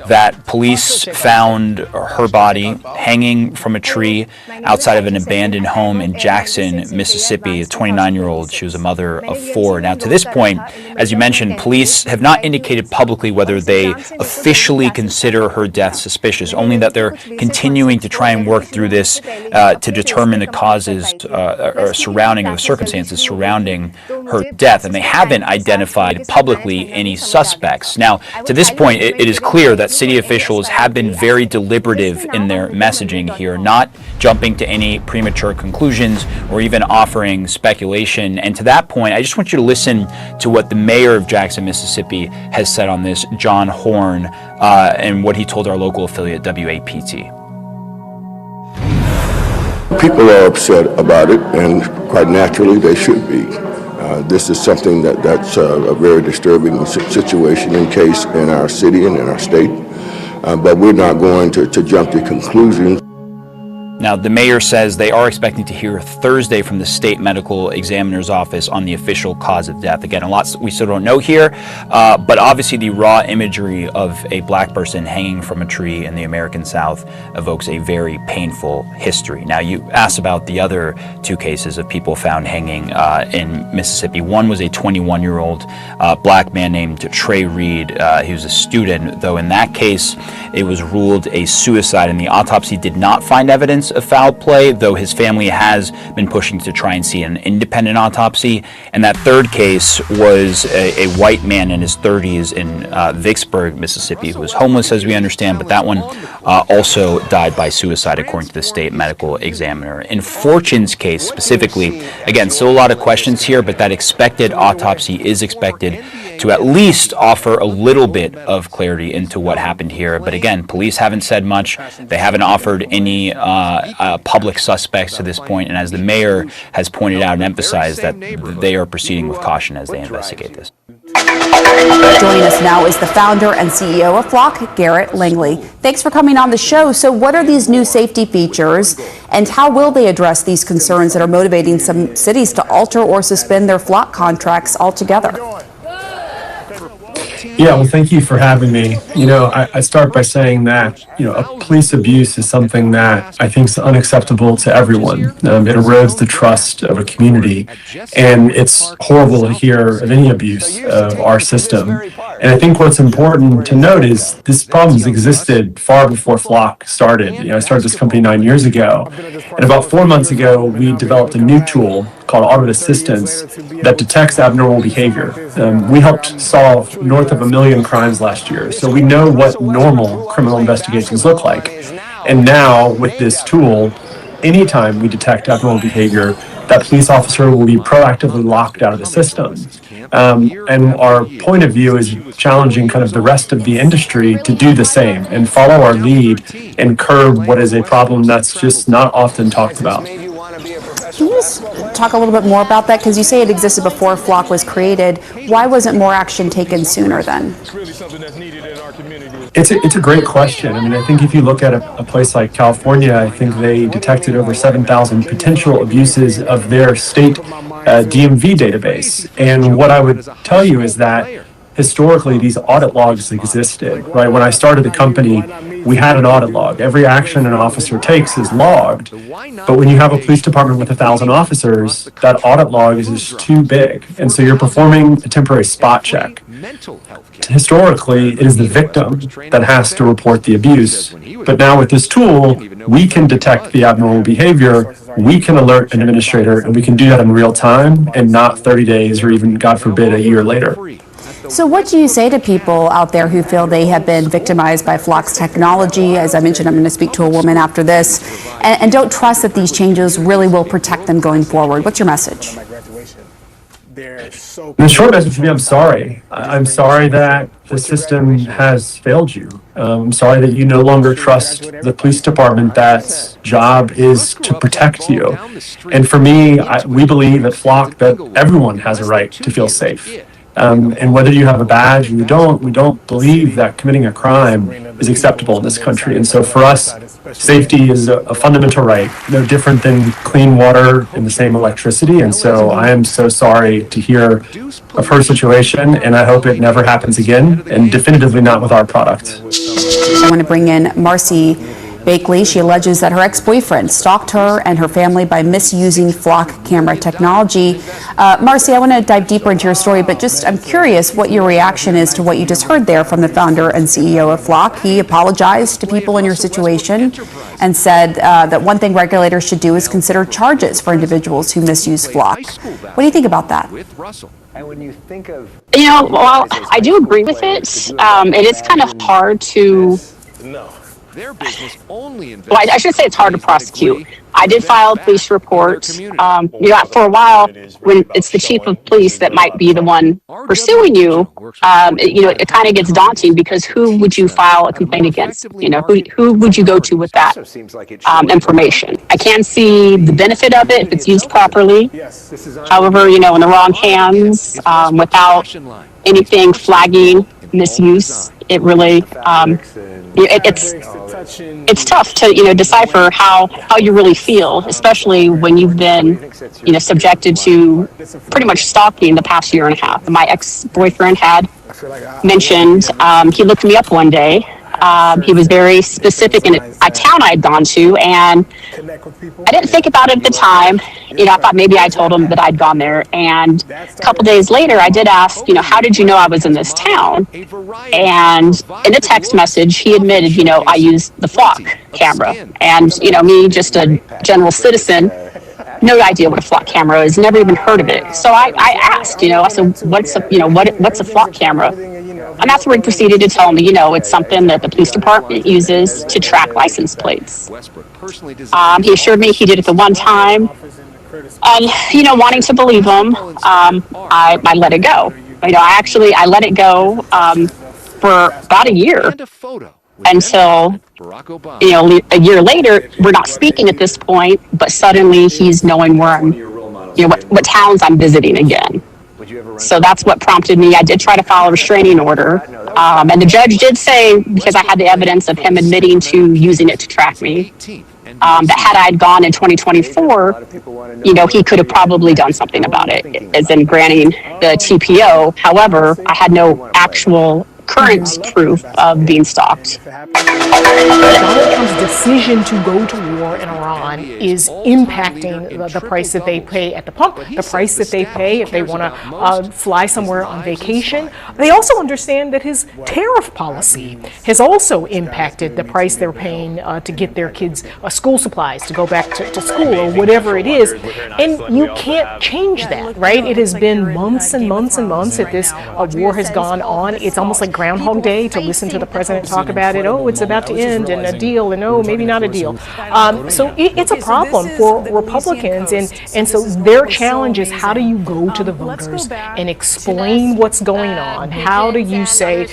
that police found her body hanging from a tree outside of an abandoned home in Jackson, Mississippi, a 29-year-old. She was a mother of 4. Now, to this point, as you mentioned, police have not indicated publicly whether they officially consider her death suspicious, only that they're continuing to try and work through this to determine the causes surrounding or the circumstances surrounding her death, and they haven't identified publicly any suspects. Now, to this point, it is clear that city officials have been very deliberative in their messaging here, not jumping to any premature conclusions or even offering speculation. And to that point, I just want you to listen to what the mayor of Jackson, Mississippi has said on this, John Horn, and what he told our local affiliate WAPT. People are upset about it, and quite naturally they should be. This is something that's a very disturbing situation and case in our city and in our state, but we're not going to jump to conclusions. Now, the mayor says they are expecting to hear Thursday from the state medical examiner's office on the official cause of death. Again, a lot we still don't know here, but obviously the raw imagery of a black person hanging from a tree in the American South evokes a very painful history. Now, you asked about the other 2 cases of people found hanging in Mississippi. One was a 21-year-old black man named Trey Reed. He was a student, though in that case, it was ruled a suicide, and the autopsy did not find evidence of foul play, though his family has been pushing to try and see an independent autopsy. And that third case was a white man in his 30s in Vicksburg, Mississippi, who was homeless, as we understand, but that one also died by suicide, according to the state medical examiner. In Fortune's case specifically, again, still a lot of questions here, but that expected autopsy is expected to at least offer a little bit of clarity into what happened here. But again, police haven't said much. They haven't offered any public suspects to this point, and as the mayor has pointed out and emphasized, that they are proceeding with caution as they investigate this. Joining us now is the founder and CEO of Flock, Garrett Langley. Thanks for coming on the show. So what are these new safety features, and how will they address these concerns that are motivating some cities to alter or suspend their Flock contracts altogether? Yeah, well, thank you for having me. You know, I start by saying that, police abuse is something that I think is unacceptable to everyone. It erodes the trust of a community, and it's horrible to hear of any abuse of our system. And I think what's important to note is this problem has existed far before Flock started. I started this company 9 years ago, and about 4 months ago, we developed a new tool called Audit Assistance that detects abnormal behavior. We helped solve north of 1 million crimes last year, so we know what normal criminal investigations look like. And now, with this tool, anytime we detect abnormal behavior, that police officer will be proactively locked out of the system. And our point of view is challenging kind of the rest of the industry to do the same and follow our lead and curb what is a problem that's just not often talked about. Can you just talk a little bit more about that? Because you say it existed before Flock was created. Why wasn't more action taken sooner then? It's a great question. I mean, I think if you look at a place like California, I think they detected over 7,000 potential abuses of their state DMV database. And what I would tell you is that historically these audit logs existed, right? When I started the company, we had an audit log. Every action an officer takes is logged. But when you have a police department with 1,000 officers, that audit log is just too big. And so you're performing a temporary spot check. Historically, it is the victim that has to report the abuse. But now with this tool, we can detect the abnormal behavior, we can alert an administrator, and we can do that in real time and not 30 days or even, God forbid, a year later. So what do you say to people out there who feel they have been victimized by Flock's technology? As I mentioned, I'm going to speak to a woman after this, and don't trust that these changes really will protect them going forward. What's your message? The short message would be, I'm sorry. I'm sorry that the system has failed you. I'm sorry that you no longer trust the police department that's job is to protect you. And for me, we believe at Flock that everyone has a right to feel safe. And whether you have a badge or you don't, we don't believe that committing a crime is acceptable in this country. And so for us, safety is a fundamental right, no different than clean water and the same electricity. And so I am so sorry to hear of her situation, and I hope it never happens again, and definitively not with our product. I want to bring in Marcy Bakley. She alleges that her ex-boyfriend stalked her and her family by misusing flock camera technology. Marcy, I want to dive deeper into your story, but I'm curious what your reaction is to what you just heard there from the founder and CEO of Flock. He apologized to people in your situation and said that one thing regulators should do is consider charges for individuals who misuse Flock. What do you think about that? And when you think of, well, I do agree with it. It is kind of hard to. Their business only Well, I should say it's hard to prosecute. I did file a police report. For a while, when it's the chief of police that might be the one pursuing you, it kind of gets daunting because who would you file a complaint against? Who would you go to with that information? I can see the benefit of it if it's used properly. However, in the wrong hands, without anything flagging misuse, it really it's tough to decipher how you really feel, especially when you've been subjected to pretty much stalking the past year and a half. My ex-boyfriend had mentioned he looked me up one day. He was very specific in a town I had gone to, and I didn't think about it at the time. I thought maybe I told him that I'd gone there. And a couple days later, I did ask, how did you know I was in this town? And in a text message, he admitted, I used the flock camera. And, me, just a general citizen, no idea what a flock camera is, never even heard of it. So I asked, I said, what's a flock camera? And that's where he proceeded to tell me, it's something that the police department uses to track license plates. He assured me he did it the one time. And, wanting to believe him, I let it go. I let it go for about a year until, a year later, we're not speaking at this point, but suddenly he's knowing where I'm, what towns I'm visiting again. So that's what prompted me. I did try to file a restraining order. And the judge did say, because I had the evidence of him admitting to using it to track me, that had I gone in 2024, he could have probably done something about it, as in granting the TPO. However, I had no actual current proof of being stalked. Donald Trump's decision to go to war in Iran is impacting the price that they pay at the pump, the price that they pay if they want to fly somewhere on vacation. They also understand that his tariff policy has also impacted the price they're paying to get their kids school supplies, to go back to school or whatever it is. And you can't change that, right? It has been months and months and months that this war has gone on. It's almost like Groundhog Day to listen to the president talk about it. Oh, it's about to end, and a deal, and oh, maybe not a deal. So it's a problem for Republicans, and so their challenge is, how do you go to the voters and explain what's going on? How do you say,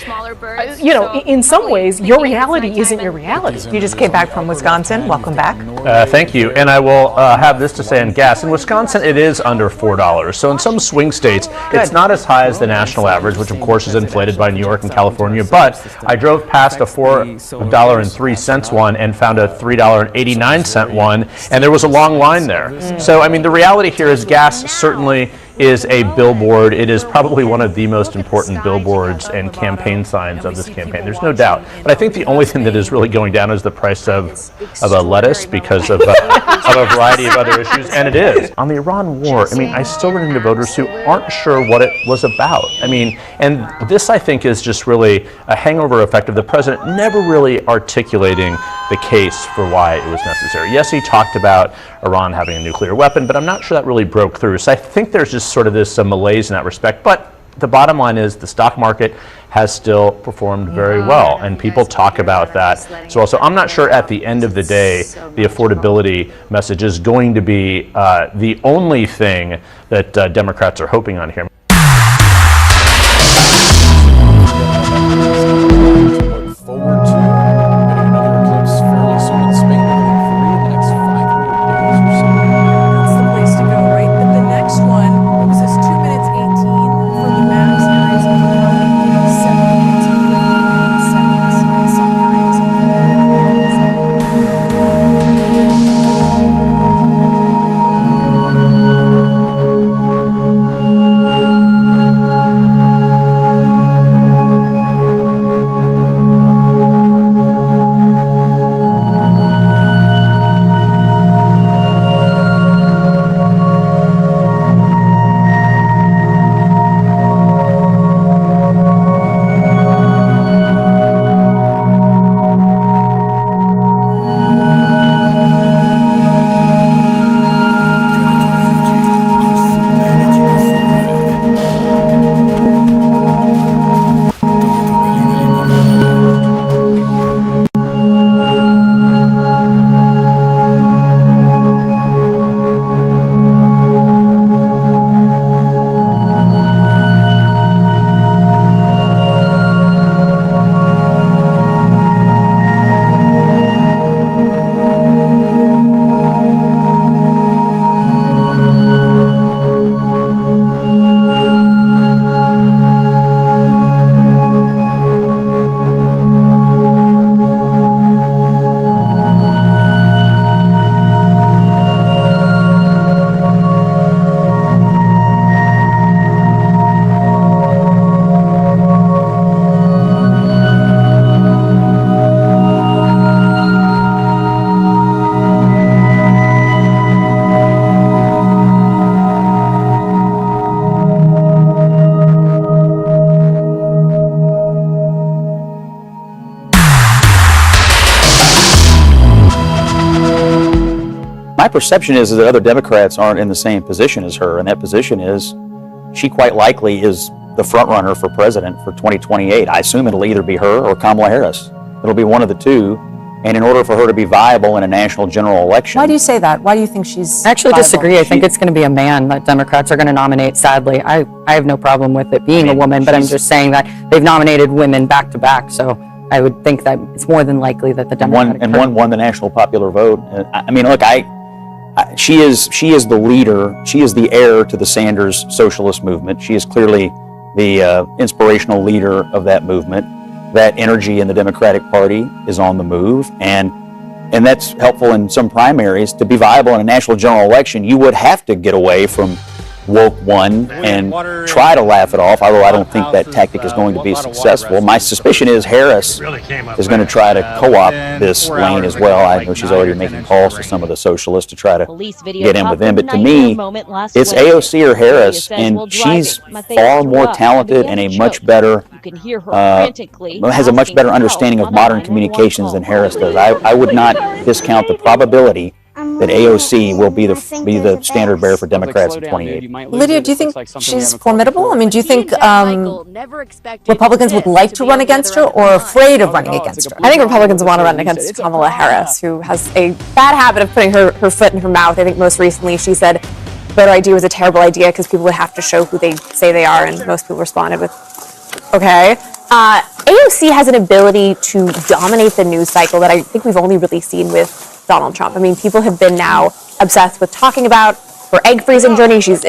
in some ways, your reality isn't your reality. You just came back from Wisconsin. Welcome back. Thank you. And I will have this to say on gas. In Wisconsin, it is under $4. So in some swing states, it's not as high as the national average, which of course is inflated by New York and California. But I drove past a $4.03 one and found a $3.89 one, and there was a long line there. So, I mean, the reality here is gas certainly is a billboard. It is probably one of the most important billboards and campaign signs of this campaign. There's no doubt. But I think the only thing that is really going down is the price of a lettuce because of a variety of other issues, and it is. On the Iran war, I mean, I still run into voters who aren't sure what it was about. I mean, and this, I think, is just really a hangover effect of the president never really articulating the case for why it was necessary. Yes, he talked about Iran having a nuclear weapon, but I'm not sure that really broke through. So I think there's just sort of this malaise in that respect. But the bottom line is the stock market has still performed very well, and people talk about that as well. So I'm not sure at the end of the day the affordability message is going to be the only thing that Democrats are hoping on here. Forward to getting another eclipse fairly soon in Spain within 3 of the next 500 days or so. That's the place to go, right? But the next one, what was this, 2 minutes 18 for the max? perception is that other Democrats aren't in the same position as her, and that position is she quite likely is the front runner for president for 2028. I assume it'll either be her or Kamala Harris. It'll be one of the two. And in order for her to be viable in a national general election. Why do you say that? Why do you think she's I actually viable? disagree. I think it's going to be a man that Democrats are going to nominate, sadly. I have no problem with it being a woman, but I'm just saying that they've nominated women back to back, so I would think that it's more than likely that the Democratic Party. One won the national popular vote. I mean, look, she is the leader. She is the heir to the Sanders socialist movement. She is clearly the inspirational leader of that movement. That energy in the Democratic Party is on the move, and that's helpful in some primaries. To be viable in a national general election, you would have to get away from woke one and try to laugh it off, although I don't think that tactic is going to be successful. My suspicion is Harris is going to try to co-opt this lane as well. I know she's already making calls to some of the socialists to try to get in with them, but to me, it's AOC or Harris, and she's far more talented and a much better, has a much better understanding of modern communications than Harris does. I would not discount the probability that AOC will be the standard bearer for Democrats in 2028. Lydia, do you think she's formidable? I mean, do you think Republicans would like to run against her or are afraid of running against her? I think Republicans want to run against Kamala Harris, who has a bad habit of putting her foot in her mouth. I think most recently she said voter ID was a terrible idea because people would have to show who they say they are, and most people responded with, okay. AOC has an ability to dominate the news cycle that I think we've only really seen with Donald Trump. I mean, people have been now obsessed with talking about her egg freezing journey. She's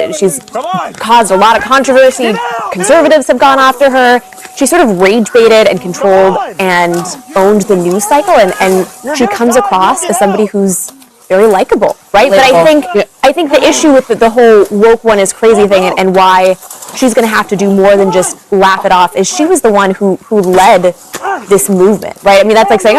caused a lot of controversy. Conservatives have gone after her. She sort of rage baited and controlled and owned the news cycle, and she comes across as somebody who's very likable, right? But I think the issue with the whole woke one is crazy thing and why she's going to have to do more than just laugh it off is she was the one who led this movement, right? I mean, that's like saying,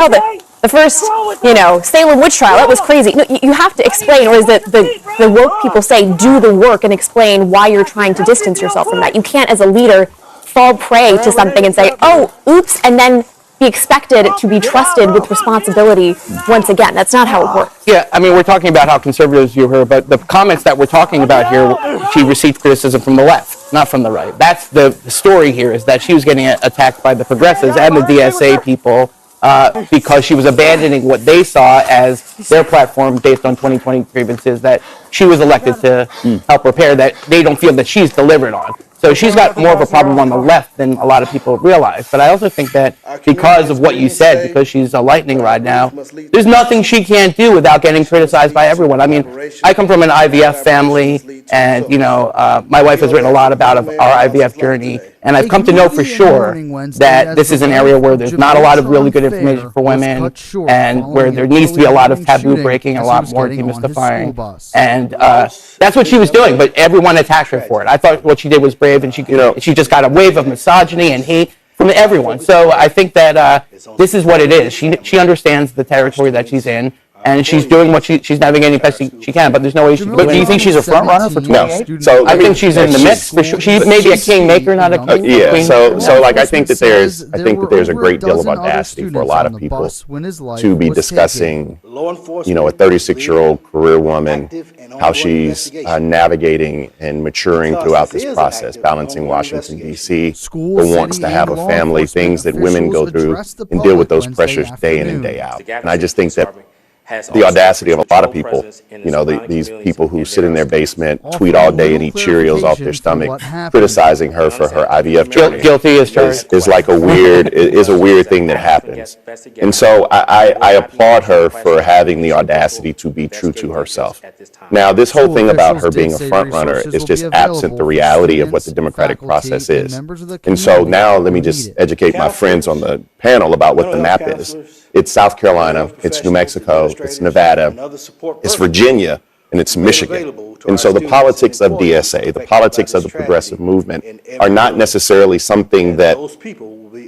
the first, Salem witch trial, that was crazy. No, you have to explain, or is it the woke people say, do the work and explain why you're trying to distance yourself from that. You can't, as a leader, fall prey to something and say, oh, oops, and then be expected to be trusted with responsibility once again. That's not how it works. Yeah, I mean, we're talking about how conservatives view her, but the comments that we're talking about here, she received criticism from the left, not from the right. That's the story here, is that she was getting attacked by the progressives and the DSA people because she was abandoning what they saw as their platform based on 2020 grievances that she was elected to help repair, that they don't feel that she's delivered on. So she's got more of a problem on the left than a lot of people realize. But I also think that because of what you said, because she's a lightning rod now, there's nothing she can't do without getting criticized by everyone. I mean, I come from an IVF family, and, my wife has written a lot about our IVF journey. And I've come to know for sure that this is an area where there's not a lot of really good information for women, and where there needs to be a lot of taboo breaking, a lot more demystifying. And that's what she was doing, but everyone attacked her for it. I thought what she did was brave, and she just got a wave of misogyny and hate from everyone. So I think that this is what it is. She understands the territory that she's in. And she's doing what she's navigating best she can, but there's no way she can. But do you think she's a front runner for 28? No. So I think she's in the mix for sure. She may be a kingmaker, not a queen. Yeah. So like I think that there's a great deal of audacity for a lot of people to be discussing, a 36-year-old career woman, how she's navigating and maturing throughout this process, balancing Washington D.C., who wants to have a family, things that women go through, and deal with those pressures day in and day out. And I just think that the audacity of a lot of people, these people who sit in their basement, tweet all day and eat Cheerios off their stomach, criticizing her for her IVF journey. Guilty as charged. Is like a weird thing that happens. And so I applaud her for having the audacity to be true to herself. Now, this whole thing about her being a front runner is just absent the reality of what the democratic process is. And so now let me just educate my friends on the panel about what the map is. It's South Carolina, it's New Mexico, it's Nevada, it's Virginia, and it's Michigan. And so the politics of DSA, the politics of the progressive movement are not necessarily something that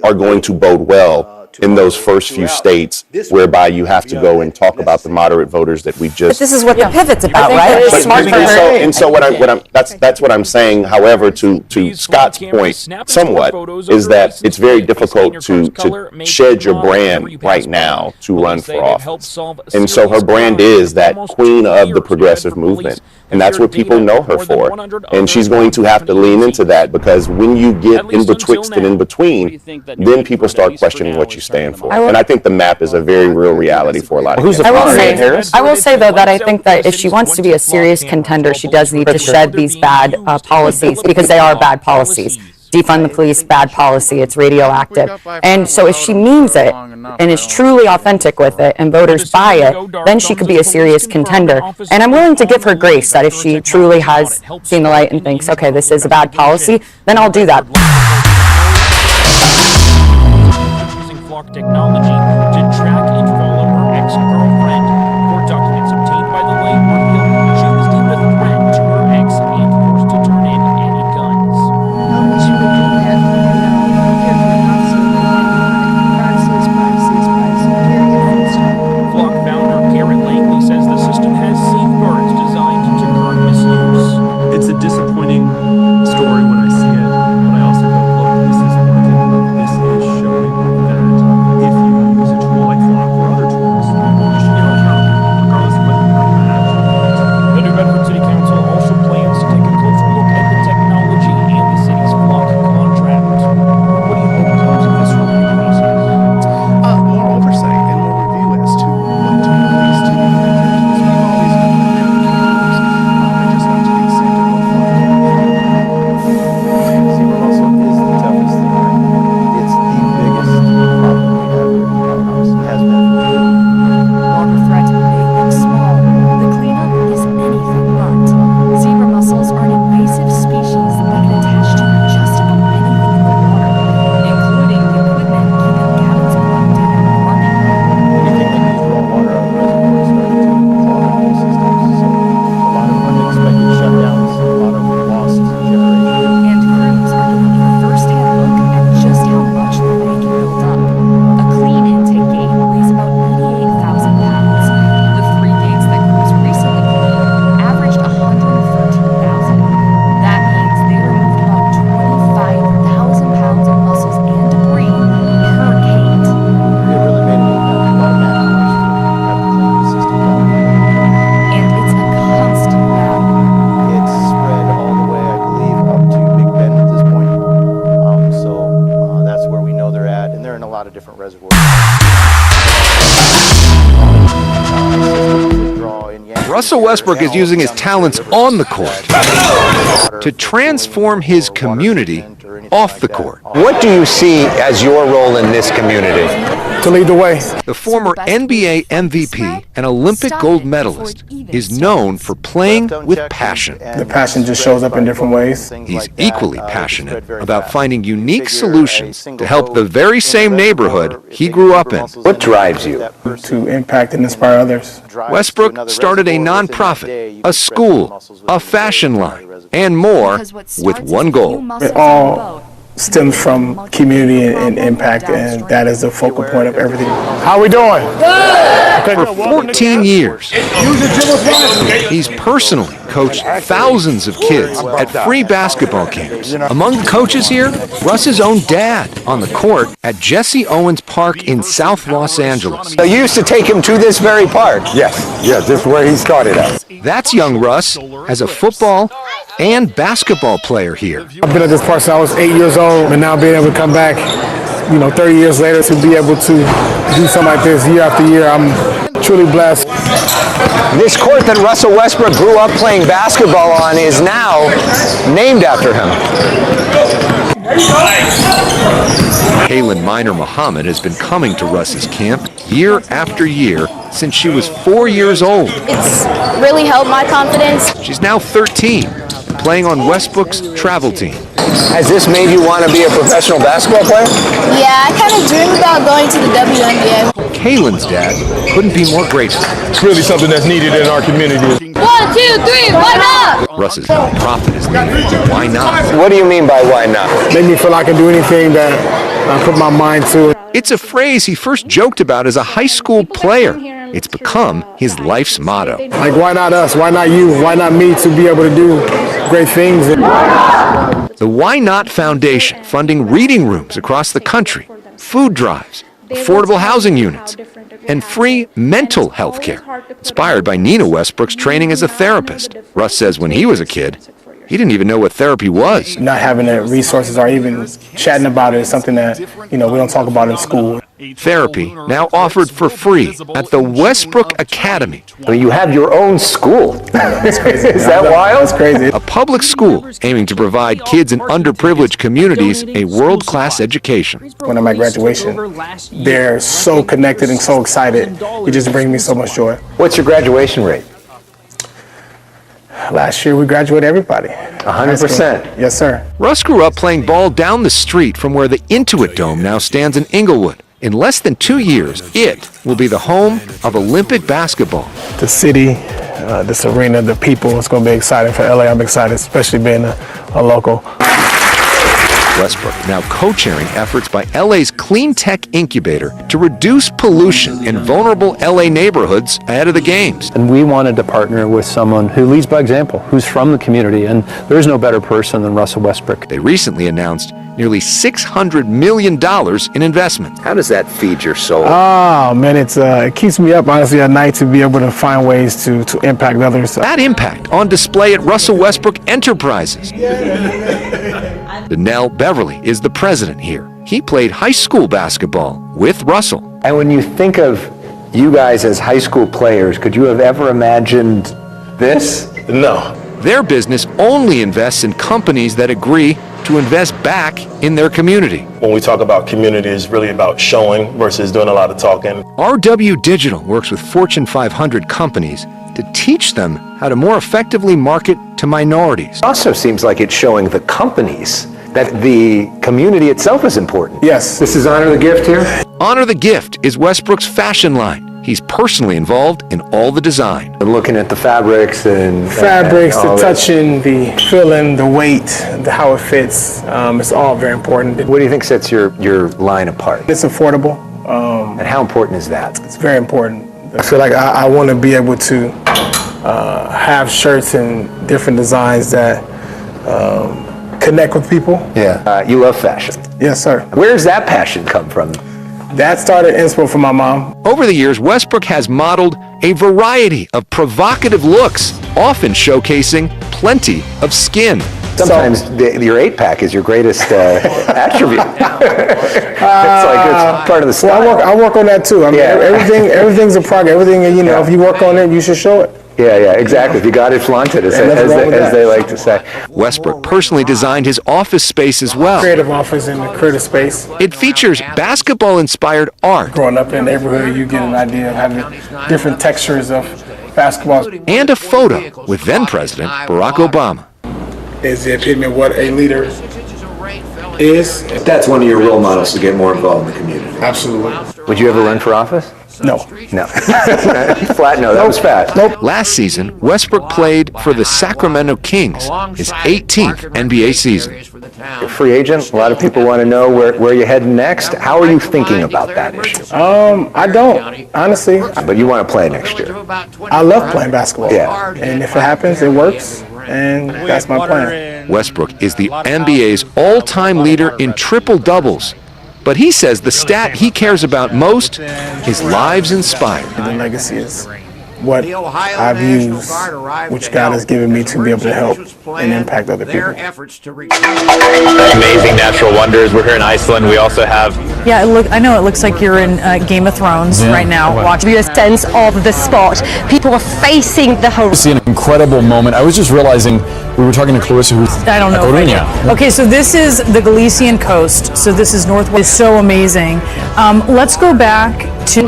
are going to bode well in those first few states, whereby you have to go and talk about the moderate voters that we just. But this is what the pivot's about, right? But, Smart for and so that's what I'm saying. However, to Scott's point, somewhat is that it's very difficult to shed your brand right now to run for office. And so her brand is that queen of the progressive movement, and that's what people know her for. And she's going to have to lean into that, because when you get in betwixt and in between, then people start questioning what you stand for. And I think the map is a very real reality for a lot of people. I will say though that I think that if she wants to be a serious contender, she does need to shed these bad policies, because they are bad policies. Defund the police, bad policy, it's radioactive. And so if she means it and is truly authentic with it and voters buy it, then she could be a serious contender. And I'm willing to give her grace that if she truly has seen the light and thinks, okay, this is a bad policy, then I'll do that. Using Flock technology to track and follow her ex-girlfriend. Court documents obtained by the late reveal she was deemed a threat to her ex and forced to turn in any guns. Flock founder Garrett Langley says the system has safeguards designed to curb misuse. It's a disappointing story when I see it, but I also go, look, this is working. This is showing that if you use a tool like Flock or other tools, you should be held accountable, regardless of whether you're The New Bedford City Council also plans to take a closer look at the technology and the city's Flock contract. What do you hope comes of this review process? More oversight and more review as to what took place to we've always just not to the extent of what Zebra Mussel is the toughest thing right now. It's the biggest problem we have here in Ballroom. It has been for Longer threat, big and small. The cleanup is anything but. Zebra mussels are an invasive species that can attach to just about anything in the water, including the equipment keeping cabins plugged in and running. anything that needs raw water out of the reservoir started to clog up those systems. So a lot of unexpected shutdowns, a lot of lost generation. And crews are getting a first-hand look at just how much the lake can build up. A clean intake gate weighs about 88,000 pounds. The 3 gates that crews recently cleaned averaged 113,000. That means they removed about 25,000 pounds of mussels and debris per gate. It really made an impact. A lot of man hours to have the cleaning system going. And it's a constant battle. It's spread all the way, I believe, up to Big Bend at this point. So that's where we know they're at, and they're in a lot of different reservoirs. Russell Westbrook is using his talents on the court to transform his community off the court. What do you see as your role in this community? To lead the way. The former NBA MVP and Olympic gold medalist is known for playing with passion. The passion just shows up in different ways. He's equally passionate about finding unique solutions to help the very same neighborhood he grew up in. What drives you? To impact and inspire others. Westbrook started a nonprofit, a school, a fashion line, and more with one goal. It all stems from community and impact, and that is the focal point of everything. How we doing? For 14 years, he's personally coached thousands of kids at free basketball camps. Among the coaches here, Russ's own dad on the court at Jesse Owens Park in South Los Angeles. So you used to take him to this very park? Yes, this is where he started at. That's young Russ as a football and basketball player here. I've been at this park since I was 8 years old, and now being able to come back, 30 years later, to be able to do something like this year after year, I'm truly blessed. This court that Russell Westbrook grew up playing basketball on is now named after him. Kaylin Minor Muhammad has been coming to Russ's camp year after year since she was 4 years old. It's really helped my confidence. She's now 13, playing on Westbrook's travel team. Has this made you want to be a professional basketball player? Yeah, I kind of dream about going to the WNBA. Kaylin's dad couldn't be more grateful. It's really something that's needed in our community. 1, 2, 3, why not? Russ's nonprofit is named Why Not? What do you mean by why not? Made me feel I can do anything that put my mind to it. It's a phrase he first joked about as a high school player. It's become his life's motto. Like, why not us? Why not you? Why not me to be able to do great things? The Why Not Foundation funding reading rooms across the country, food drives, affordable housing units, and free mental health care, inspired by Nina Westbrook's training as a therapist. Russ says when he was a kid, he didn't even know what therapy was. Not having the resources or even chatting about it is something that, we don't talk about in school. Therapy now offered for free at the Westbrook Academy. So you have your own school. Is that wild? That's crazy. A public school aiming to provide kids in underprivileged communities a world-class education. When I'm at graduation, they're so connected and so excited. It just brings me so much joy. What's your graduation rate? Last year we graduated everybody. 100%. Yes, sir. Russ grew up playing ball down the street from where the Intuit Dome now stands in Inglewood. In less than 2 years, it will be the home of Olympic basketball. The city, this arena, the people, it's going to be exciting for LA. I'm excited, especially being a local. Westbrook now co-chairing efforts by LA's Clean Tech Incubator to reduce pollution in vulnerable LA neighborhoods ahead of the games. And we wanted to partner with someone who leads by example, who's from the community, and there is no better person than Russell Westbrook. They recently announced nearly $600 million in investment. How does that feed your soul? Oh, man, it keeps me up, honestly, at night to be able to find ways to impact others. That impact on display at Russell Westbrook Enterprises. Danelle Beverly is the president here. He played high school basketball with Russell. And when you think of you guys as high school players, could you have ever imagined this? No. Their business only invests in companies that agree to invest back in their community. When we talk about community, it's really about showing versus doing a lot of talking. RW Digital works with Fortune 500 companies to teach them how to more effectively market to minorities. It also seems like it's showing the companies that the community itself is important. Yes. This is Honor the Gift here? Honor the Gift is Westbrook's fashion line. He's personally involved in all the design. And looking at the fabrics and... the touching, the feeling, the weight, how it fits, it's all very important. What do you think sets your line apart? It's affordable. And how important is that? It's very important. I feel like I want to be able to have shirts and different designs that connect with people. Yeah. You love fashion. Yes, sir. Where does that passion come from? That started inspo from my mom. Over the years, Westbrook has modeled a variety of provocative looks, often showcasing plenty of skin. Sometimes your 8-pack is your greatest attribute. It's part of the style. Well, I work on that too. I mean, everything's a progress. Everything, if you work on it, you should show it. Yeah, exactly. If you got it, flaunt it, as they like to say. Westbrook personally designed his office space as well. Creative office and the creative space. It features basketball-inspired art. Growing up in the neighborhood, you get an idea of having different textures of basketball. And a photo with then-President Barack Obama. Is the epitome of what a leader is. That's one of your role models to get more involved in the community. Absolutely. Would you ever run for office? No. Flat no, that was fast. Nope. Last season, Westbrook played for the Sacramento Kings, his 18th NBA season. You're a free agent. A lot of people want to know where you're heading next. How are you thinking about that issue? I don't, honestly. But you want to play next year. I love playing basketball. Yeah. And if it happens, it works. And that's my plan. Westbrook is the NBA's all-time leader in triple-doubles. But he says the stat he cares about most is lives inspired. The legacy is what I've used, which God has given me to be able to help and impact other people. Amazing natural wonders. We're here in Iceland. We also have... Yeah, I know it looks like you're in Game of Thrones right now. Watching a sense of the spot. People are facing the horizon. See an incredible moment. I was just realizing, we were talking to Clarissa, who's... I don't know. Okay, so this is the Galician coast. So this is northwest. It's so amazing. Let's go back to...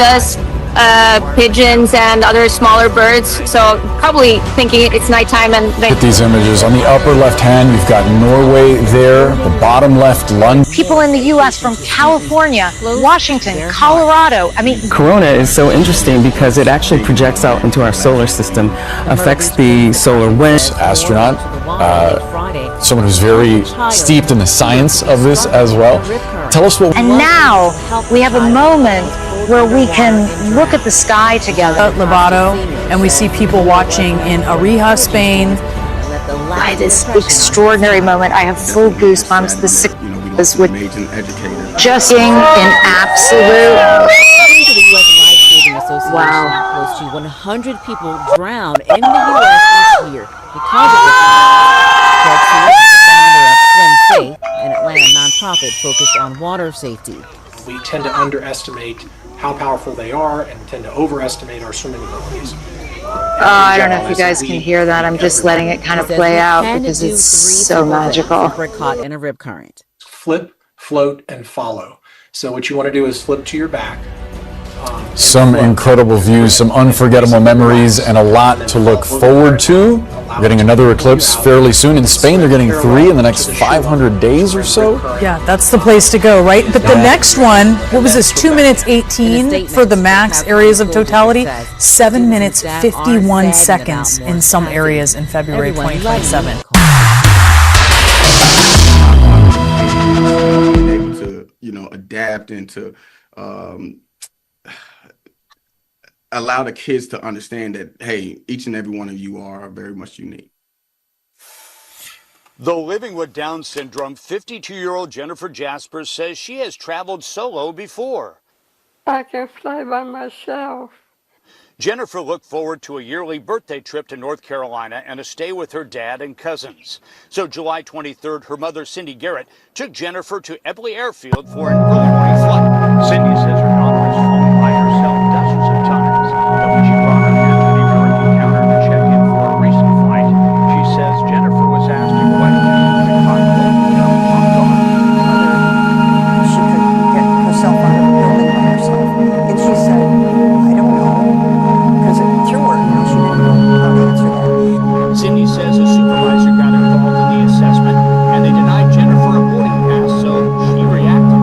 pigeons and other smaller birds, so probably thinking it's nighttime and they... Look at these images. On the upper left hand, you've got Norway there. The bottom left, London. People in the U.S. from California, Washington, Colorado. I mean... Corona is so interesting because it actually projects out into our solar system, affects the solar wind. Astronaut someone who's very steeped in the science of this as well. Tell us what. And now we have a moment where we can look at the sky together. Lovato, and we see people watching in Arija, Spain. By this extraordinary moment, I have full goosebumps. This is with just in absolute. According to the U.S. Life-Saving Association, close to 100 people drowned in the U.S. each year because of this. Craig Stewart is the founder of Swim Safe, an Atlanta nonprofit focused on water safety. We tend to underestimate how powerful they are and tend to overestimate our swimming abilities. I don't know if you guys can hear that. I'm just letting it kind of play out because it's so magical. Caught in a rip current. Flip, float, and follow. So what you want to do is flip to your back. Some incredible views, some unforgettable memories, and a lot to look forward to. We're getting another eclipse fairly soon. In Spain, they're getting 3 in the next 500 days or so. Yeah, that's the place to go, right? But the next one, what was this, 2 minutes 18 for the max areas of totality? 7 minutes 51 seconds in some areas in February 2027. Being able to, adapt and to allow the kids to understand that, hey, each and every one of you are very much unique. Though living with Down syndrome, 52-year-old Jennifer Jaspers says she has traveled solo before. I can fly by myself. Jennifer looked forward to a yearly birthday trip to North Carolina and a stay with her dad and cousins. So July 23rd, her mother, Cindy Garrett, took Jennifer to Epley Airfield for an early morning flight. Cindy says her daughter has flown by herself dozens of times. But when she brought her here to the American counter to check in for a recent flight, she says Jennifer was asked a question that caused both of them to talk. She could get herself out of the building by herself. And she said, I don't know. Because it threw her. She didn't know how to answer that. Cindy says a supervisor got involved in the assessment and they denied Jennifer a boarding pass, so she reacted.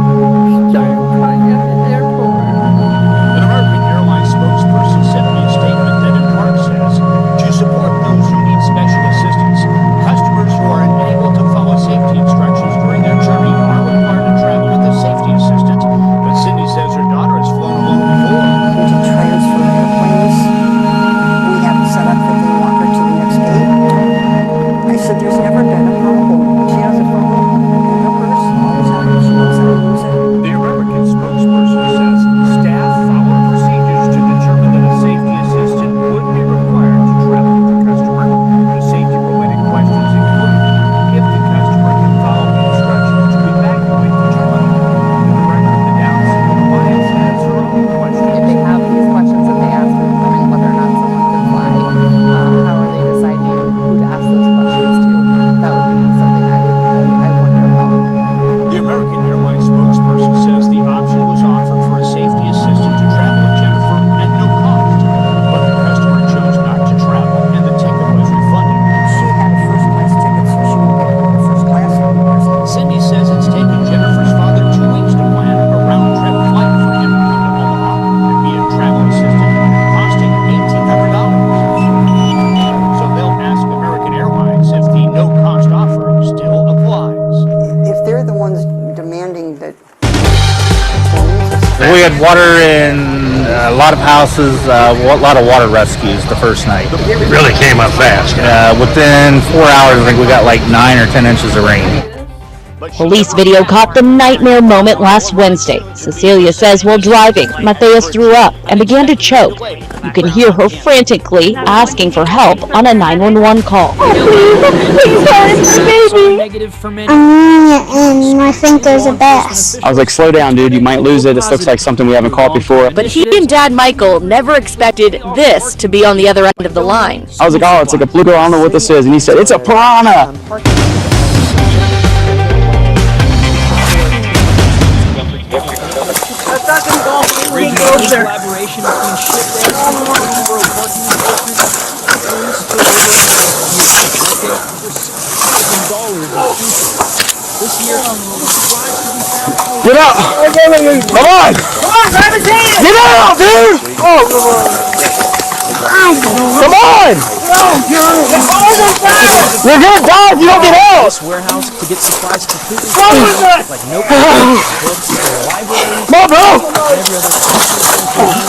An American Airlines spokesperson sent me a statement that in part says, to support those who need special assistance, customers who are unable to follow safety instructions during their journey are required to travel with a safety assistant. But Cindy says her daughter has flown alone before. To transfer airplanes, we have it set up that they walk her to the next gate. I said, there's never been a problem. She has a phone in her purse all the time. She knows how to use it. The American spokesperson says staff follow procedures to determine that a safety assistant would be required to travel with the customer. The safety-related questions include if the customer can follow the instructions to evacuate the terminal. The director of the Down Syndrome Alliance has her own question. If they have these questions that they ask to determine whether or not someone can fly, how are they deciding who to ask those questions to? That would be something I wonder about. The American Airlines spokesperson says the option was offered for a safety assistant to travel with Jennifer at no cost, but the customer chose not to travel and the ticket was refunded. She had a first-class ticket, so she would get a first-class anywhere. Cindy says it's taken Jennifer's father 2 weeks to plan a round-trip flight for him to come to Omaha and be a travel assistant, costing $1,800. So they'll ask American Airlines if the no-cost offer still applies. If they're the ones demanding that. We had water in a lot of houses, a lot of water rescues the first night. It really came up fast. Within 4 hours, I think we got like 9 or 10 inches of rain. Police video caught the nightmare moment last Wednesday. Cecilia says while driving, Matthias threw up and began to choke. You can hear her frantically asking for help on a 911 call. And I think there's a bass. I was like, slow down, dude. You might lose it. This looks like something we haven't caught before. But he and Dad Michael never expected this to be on the other end of the line. I was like, oh, it's like a bluegill. I don't know what this is. And he said, it's a piranha. Collaboration between shipwrecks and world parking this year. Get up! Come on! Come on, grab his hand! Get out, dude! Oh, Come on! You're gonna die if you don't get out! Warehouse to get supplies completely like no books, library. Come on, bro!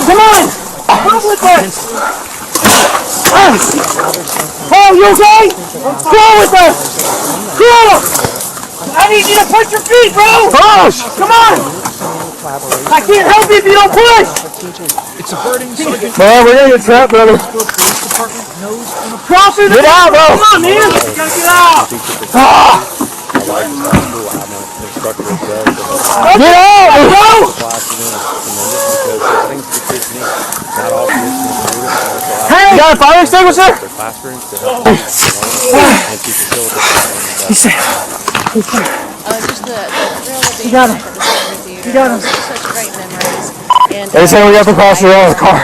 Come on! Come with us! Oh, you okay? Come on with us! Cool! I need you to push your feet, bro! Push! Come on! I can't help you if you don't push! It's a burden. Man, we're gonna get trapped, brother. Cross it! Get out, bro! Come on, man! You gotta get out! Get out, bro! Hey! You got a fire extinguisher? He's safe. He's safe. You got him. You got him. They say we have to cross the road in the car.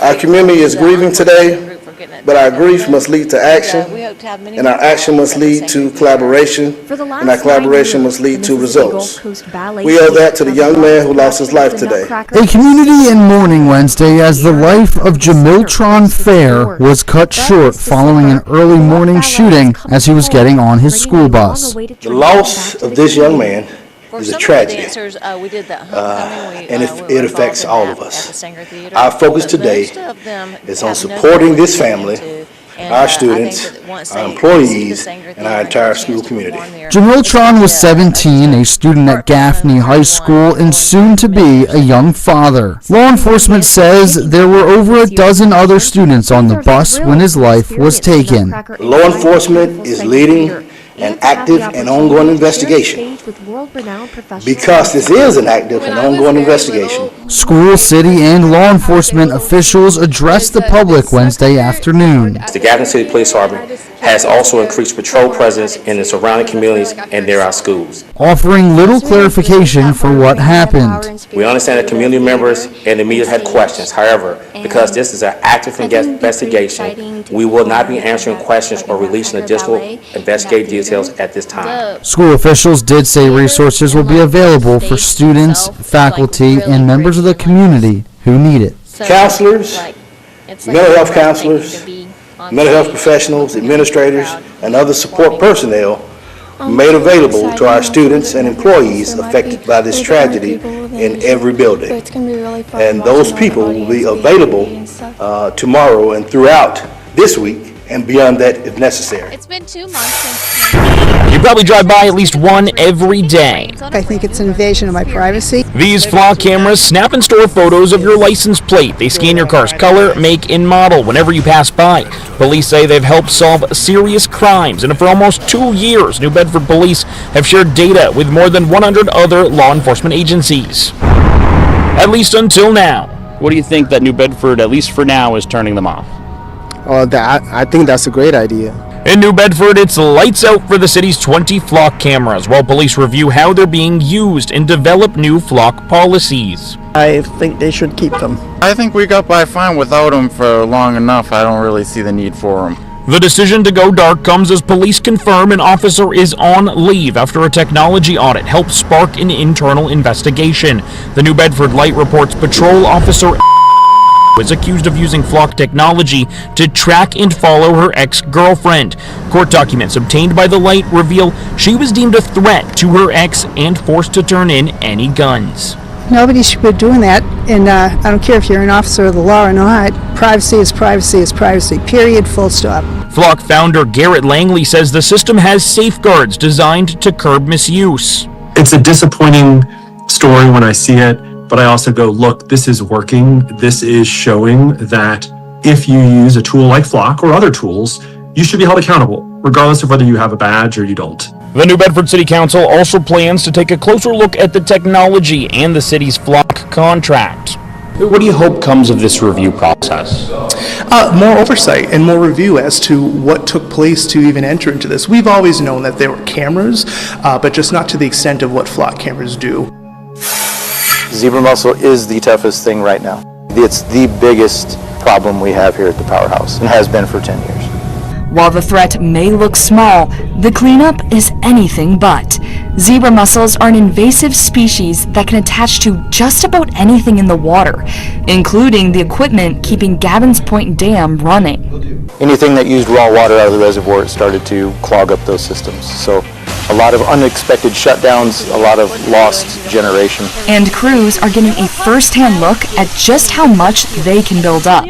Our community is grieving today, but our grief must lead to action, and our action must lead to collaboration, and our collaboration must lead to results. We owe that to the young man who lost his life today. A community in mourning Wednesday as the life of Jamiltron Fair was cut short following an early morning shooting as he was getting on his school bus. The loss of this young man is a tragedy, and it affects all of us. Our focus today is on supporting this family, our students, our employees, and our entire school community. Jamiltron was 17, a student at Gaffney High School, and soon to be a young father. Law enforcement says there were over a dozen other students on the bus when his life was taken. Law enforcement is leading an active and ongoing investigation. Because this is an active and ongoing investigation. School, city, and law enforcement officials addressed the public Wednesday afternoon. The Gaffney City Police Department has also increased patrol presence in the surrounding communities and near our schools, offering little clarification for what happened. We understand that community members and the media had questions. However, because this is an active investigation, we will not be answering questions or releasing additional investigative details at this time. School officials did say resources will be available for students, faculty, and members of the community who need it. Counselors, mental health counselors, mental health professionals, administrators, and other support personnel made available to our students and employees affected by this tragedy in every building. And those people will be available tomorrow and throughout this week and beyond that if necessary. It's been 2 months since... You probably drive by at least one every day. I think it's an invasion of my privacy. These flock cameras snap and store photos of your license plate. They scan your car's color, make, and model whenever you pass by. Police say they've helped solve serious crimes, and for almost 2 years, New Bedford police have shared data with more than 100 other law enforcement agencies. At least until now. What do you think that New Bedford, at least for now, is turning them off? I think that's a great idea. In New Bedford, it's lights out for the city's 20 flock cameras, while police review how they're being used and develop new flock policies. I think they should keep them. I think we got by fine without them for long enough. I don't really see the need for them. The decision to go dark comes as police confirm an officer is on leave after a technology audit helped spark an internal investigation. The New Bedford Light reports patrol officer was accused of using flock technology to track and follow her ex-girlfriend. Court documents obtained by the Light reveal she was deemed a threat to her ex and forced to turn in any guns. Nobody should be doing that, and I don't care if you're an officer of the law or not. Privacy is privacy is privacy, period, full stop. Flock founder Garrett Langley says the system has safeguards designed to curb misuse. It's a disappointing story when I see it, but I also go, look, this is working. This is showing that if you use a tool like Flock or other tools, you should be held accountable, regardless of whether you have a badge or you don't. The New Bedford City Council also plans to take a closer look at the technology and the city's Flock contract. What do you hope comes of this review process? More oversight and more review as to what took place to even enter into this. We've always known that there were cameras, but just not to the extent of what Flock cameras do. Zebra mussel is the toughest thing right now. It's the biggest problem we have here at the powerhouse and has been for 10 years. While the threat may look small, the cleanup is anything but. Zebra mussels are an invasive species that can attach to just about anything in the water, including the equipment keeping Gavin's Point Dam running. Anything that used raw water out of the reservoir started to clog up those systems. So a lot of unexpected shutdowns, a lot of lost generation. And crews are getting a first-hand look at just how much they can build up.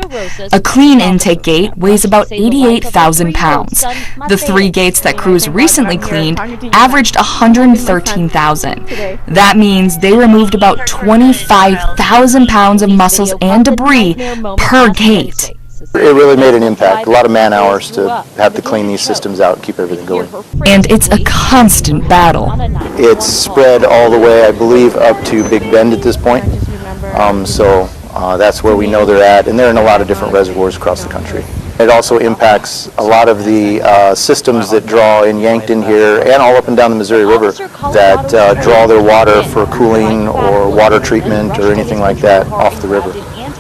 A clean intake gate weighs about 88,000 pounds. The 3 gates that crews recently cleaned averaged 113,000. That means they removed about 25,000 pounds of mussels and debris per gate. It really made an impact. A lot of man hours to have to clean these systems out and keep everything going. And it's a constant battle. It's spread all the way, I believe, up to Big Bend at this point. So that's where we know they're at, and they're in a lot of different reservoirs across the country. It also impacts a lot of the systems that draw in Yankton here and all up and down the Missouri River that draw their water for cooling or water treatment or anything like that off the river.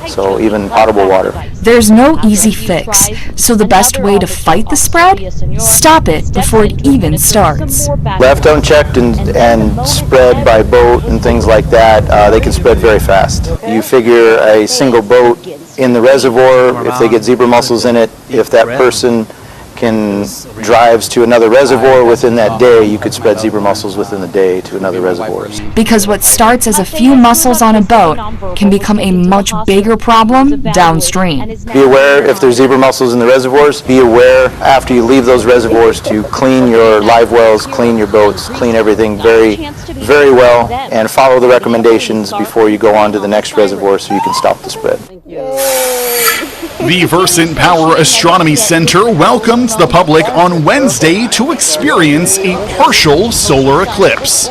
So even potable water. There's no easy fix, so the best way to fight the spread? Stop it before it even starts. Left unchecked and spread by boat and things like that, they can spread very fast. You figure a single boat in the reservoir, if they get zebra mussels in it, if that person drives to another reservoir within that day, you could spread zebra mussels within the day to another reservoir. Because what starts as a few mussels on a boat can become a much bigger problem downstream. Be aware if there's zebra mussels in the reservoirs. Be aware after you leave those reservoirs to clean your live wells, clean your boats, clean everything very, very well, and follow the recommendations before you go on to the next reservoir so you can stop the spread. The Versant Power Astronomy Center welcomed the public on Wednesday to experience a partial solar eclipse.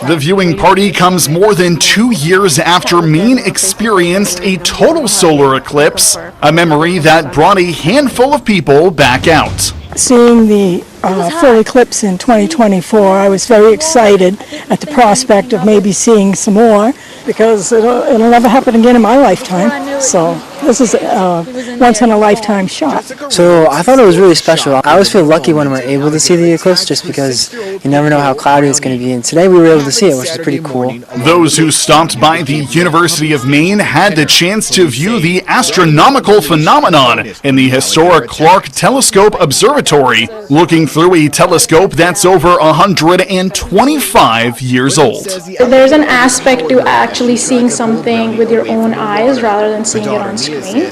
The viewing party comes more than 2 years after Maine experienced a total solar eclipse, a memory that brought a handful of people back out. Seeing the full eclipse in 2024, I was very excited at the prospect of maybe seeing some more, because it'll never happen again in my lifetime. So this is a once-in-a-lifetime shot. So I thought it was really special. I always feel lucky when we're able to see the eclipse, just because you never know how cloudy it's going to be. And today we were able to see it, which is pretty cool. Those who stopped by the University of Maine had the chance to view the astronomical phenomenon in the historic Clark Telescope Observatory, looking through a telescope that's over 125 years old. There's an aspect to actually seeing something with your own eyes rather than seeing it on screen.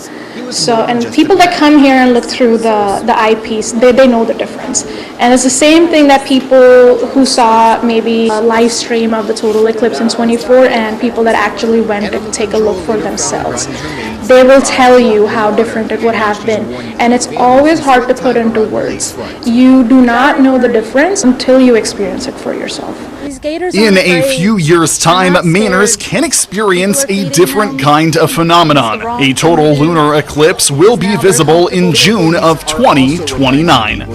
So, and people that come here and look through the eyepiece, they know the difference. And it's the same thing that people who saw maybe a live stream of the total eclipse in 24 and people that actually went to take a look for themselves. They will tell you how different it would have been. And it's always hard to put into words. You do not know the difference until you experience it for yourself. In a few years' time, Mainers can experience a different kind of phenomenon. A total lunar eclipse will be visible in June of 2029.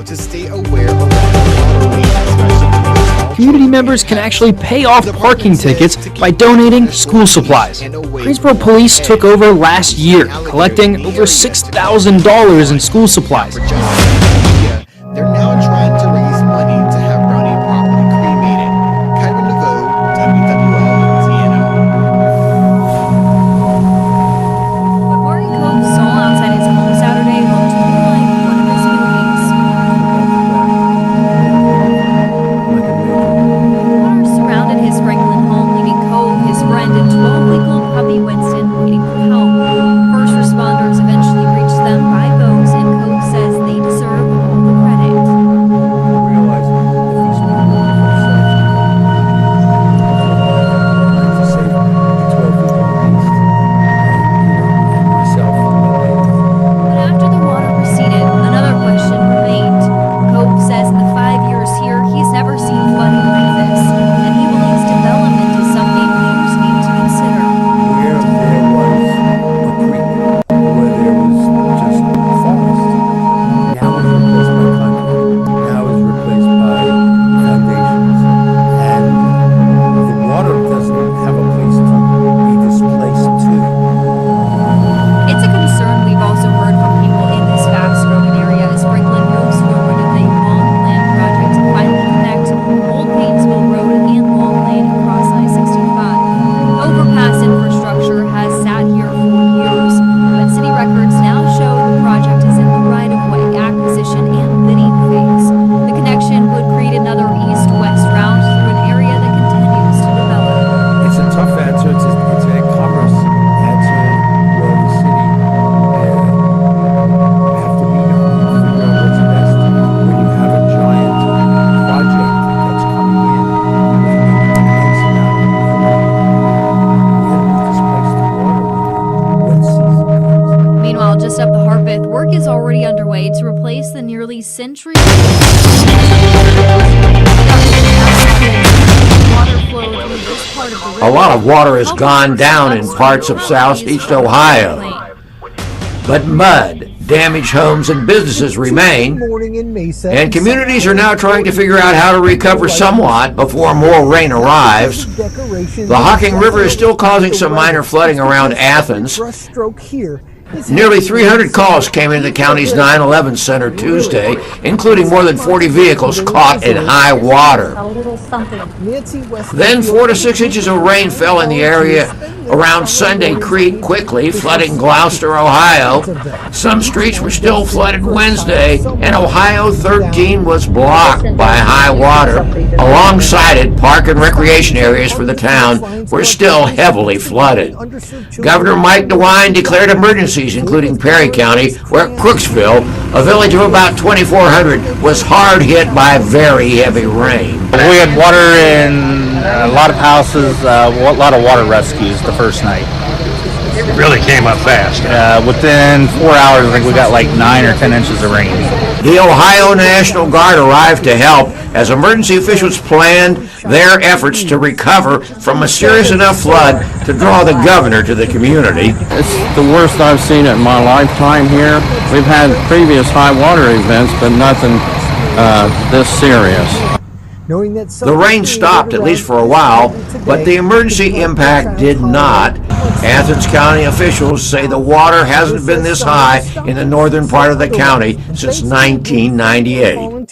Community members can actually pay off parking tickets by donating school supplies. Greensboro Police took over last year, collecting over $6,000 in school supplies. They're now trying to raise money to have Brownie properly cremated. Kyron Laveau, WWL, Louisiana. What Martin Cope saw outside his home Saturday looked more like one of his movies. Water surrounded his Franklin home, leaving Cope, his friend, and 12-week-old puppy Winston waiting for help. First responders eventually reached them by boats, and Cope says they deserve just up the Harpeth, work is already underway to replace the nearly century. A lot of water has gone down in parts of southeast Ohio, but mud, damaged homes, and businesses remain, and communities are now trying to figure out how to recover somewhat before more rain arrives. The Hocking River is still causing some minor flooding around Athens. Nearly 300 calls came into the county's 911 center Tuesday, including more than 40 vehicles caught in high water. Then 4 to 6 inches of rain fell in the area around Sunday Creek quickly, flooding Gloucester, Ohio. Some streets were still flooded Wednesday, and Ohio 13 was blocked by high water. Alongside it, park and recreation areas for the town were still heavily flooded. Governor Mike DeWine declared emergencies, including Perry County, where Crooksville, a village of about 2,400, was hard hit by very heavy rain. We had water in a lot of houses, a lot of water rescues the first night. It really came up fast. Within 4 hours, I think we got like 9 or 10 inches of rain. The Ohio National Guard arrived to help as emergency officials planned their efforts to recover from a serious enough flood to draw the governor to the community. It's the worst I've seen it in my lifetime here. We've had previous high water events, but nothing this serious. The rain stopped, at least for a while, but the emergency impact did not. Athens County officials say the water hasn't been this high in the northern part of the county since 1998.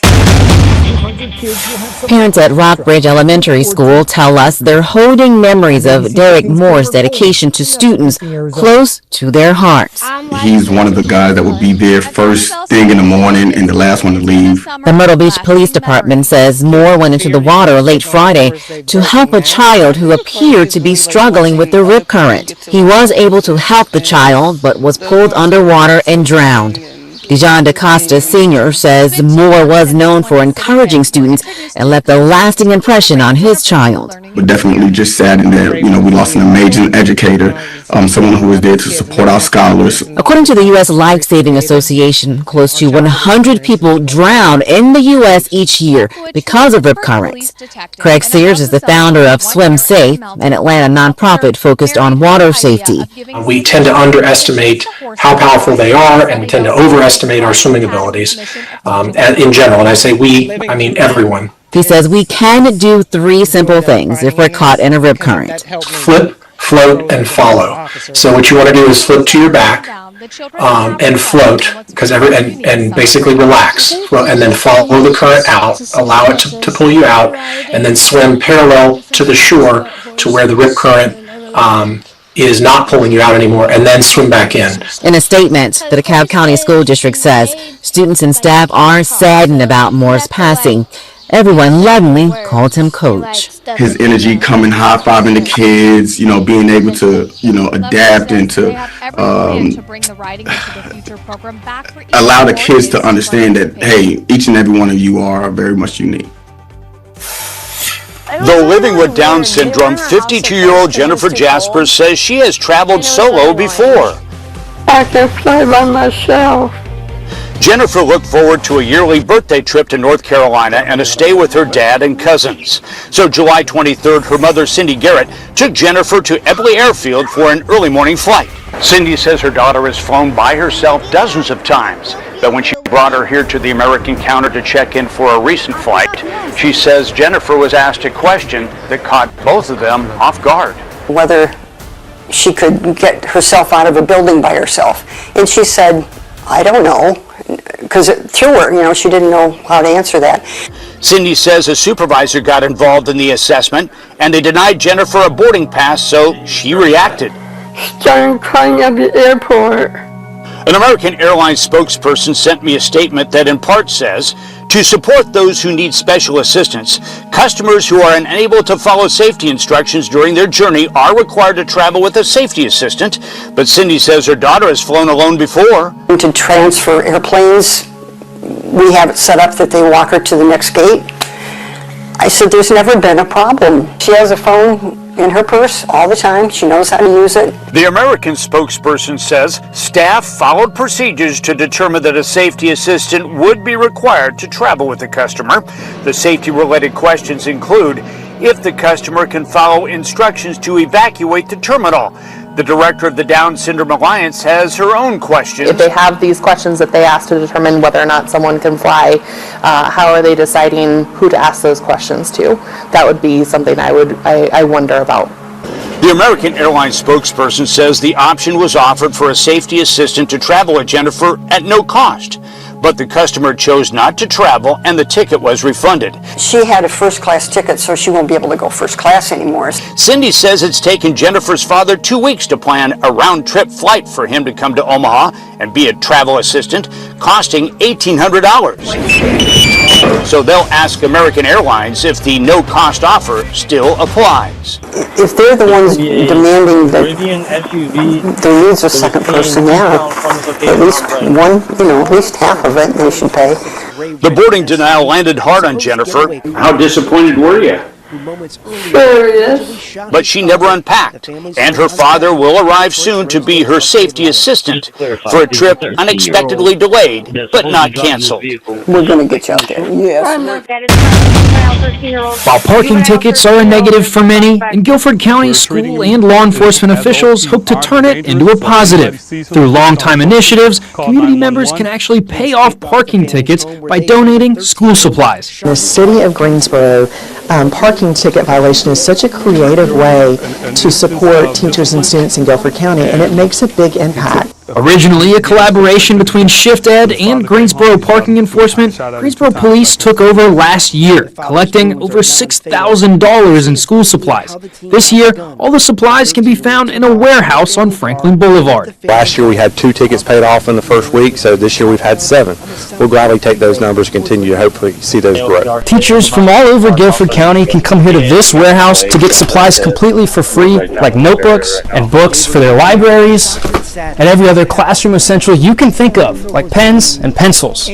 Parents at Rockbridge Elementary School tell us they're holding memories of Derek Moore's dedication to students close to their hearts. He's one of the guys that would be there first thing in the morning and the last one to leave. The Myrtle Beach Police Department says Moore went into the water late Friday to help a child who appeared to be struggling with the rip current. He was able to help the child, but was pulled underwater and drowned. Dijon DaCosta Sr. says Moore was known for encouraging students and left a lasting impression on his child. But definitely just saddened that, we lost an amazing educator, someone who was there to support our scholars. According to the U.S. Life-Saving Association, close to 100 people drown in the U.S. each year because of rip currents. Craig Sears is the founder of Swim Safe, an Atlanta nonprofit focused on water safety. We tend to underestimate how powerful they are, and we tend to overestimate our swimming abilities in general. And I say we, I mean everyone. He says we can do 3 simple things if we're caught in a rip current. Flip, float, and follow. So what you want to do is flip to your back and float, and basically relax, and then follow the current out, allow it to pull you out, and then swim parallel to the shore to where the rip current is not pulling you out anymore, and then swim back in. In a statement, the DeKalb County School District says students and staff are saddened about Moore's passing. Everyone lovingly called him Coach. His energy coming, high-fiving the kids, being able to, adapt and to allow the kids to understand that, hey, each and every one of you are very much unique. Though living with Down syndrome, 52-year-old Jennifer Jaspers says she has traveled solo before. I can fly by myself. Jennifer looked forward to a yearly birthday trip to North Carolina and a stay with her dad and cousins. So July 23rd, her mother, Cindy Garrett, took Jennifer to Ebley Airfield for an early morning flight. Cindy says her daughter has flown by herself dozens of times, but when she brought her here to the American counter to check in for a recent flight, she says Jennifer was asked a question that caught both of them off guard. Whether she could get herself out of a building by herself. And she said, I don't know, because it threw her, she didn't know how to answer that. Cindy says a supervisor got involved in the assessment and they denied Jennifer a boarding pass, so she reacted. Started crying at the airport. An American Airlines spokesperson sent me a statement that in part says, to support those who need special assistance, customers who are unable to follow safety instructions during their journey are required to travel with a safety assistant. But Cindy says her daughter has flown alone before. To transfer airplanes, we have it set up that they walk her to the next gate. I said, there's never been a problem. She has a phone in her purse all the time. She knows how to use it. The American spokesperson says staff followed procedures to determine that a safety assistant would be required to travel with the customer. The safety-related questions include if the customer can follow instructions to evacuate the terminal. The director of the Down Syndrome Alliance has her own questions. If they have these questions that they ask to determine whether or not someone can fly, how are they deciding who to ask those questions to? That would be something I wonder about. The American Airlines spokesperson says the option was offered for a safety assistant to travel with Jennifer at no cost. But the customer chose not to travel and the ticket was refunded. She had a first-class ticket, so she won't be able to go first class anymore. Cindy says it's taken Jennifer's father 2 weeks to plan a round-trip flight for him to come to Omaha and be a travel assistant, costing $1,800. So they'll ask American Airlines if the no-cost offer still applies. If they're the ones demanding that there needs a second person, yeah, at least one, at least half of it they should pay. The boarding denial landed hard on Jennifer. How disappointed were you? Furious. But she never unpacked, and her father will arrive soon to be her safety assistant for a trip unexpectedly delayed, but not canceled. We're going to get you out there, yes. While parking tickets are a negative for many, in Guilford County, school and law enforcement officials hope to turn it into a positive. Through long-time initiatives, community members can actually pay off parking tickets by donating school supplies. The city of Greensboro parking ticket violation is such a creative way to support teachers and students in Guilford County, and it makes a big impact. Originally a collaboration between Shift Ed and Greensboro Parking Enforcement, Greensboro Police took over last year, collecting over $6,000 in school supplies. This year, all the supplies can be found in a warehouse on Franklin Boulevard. Last year we had 2 tickets paid off in the first week, so this year we've had 7. We'll gladly take those numbers and continue to hopefully see those grow. Teachers from all over Guilford County can come here to this warehouse to get supplies completely for free, like notebooks and books for their libraries, and every other classroom essential you can think of, like pens and pencils.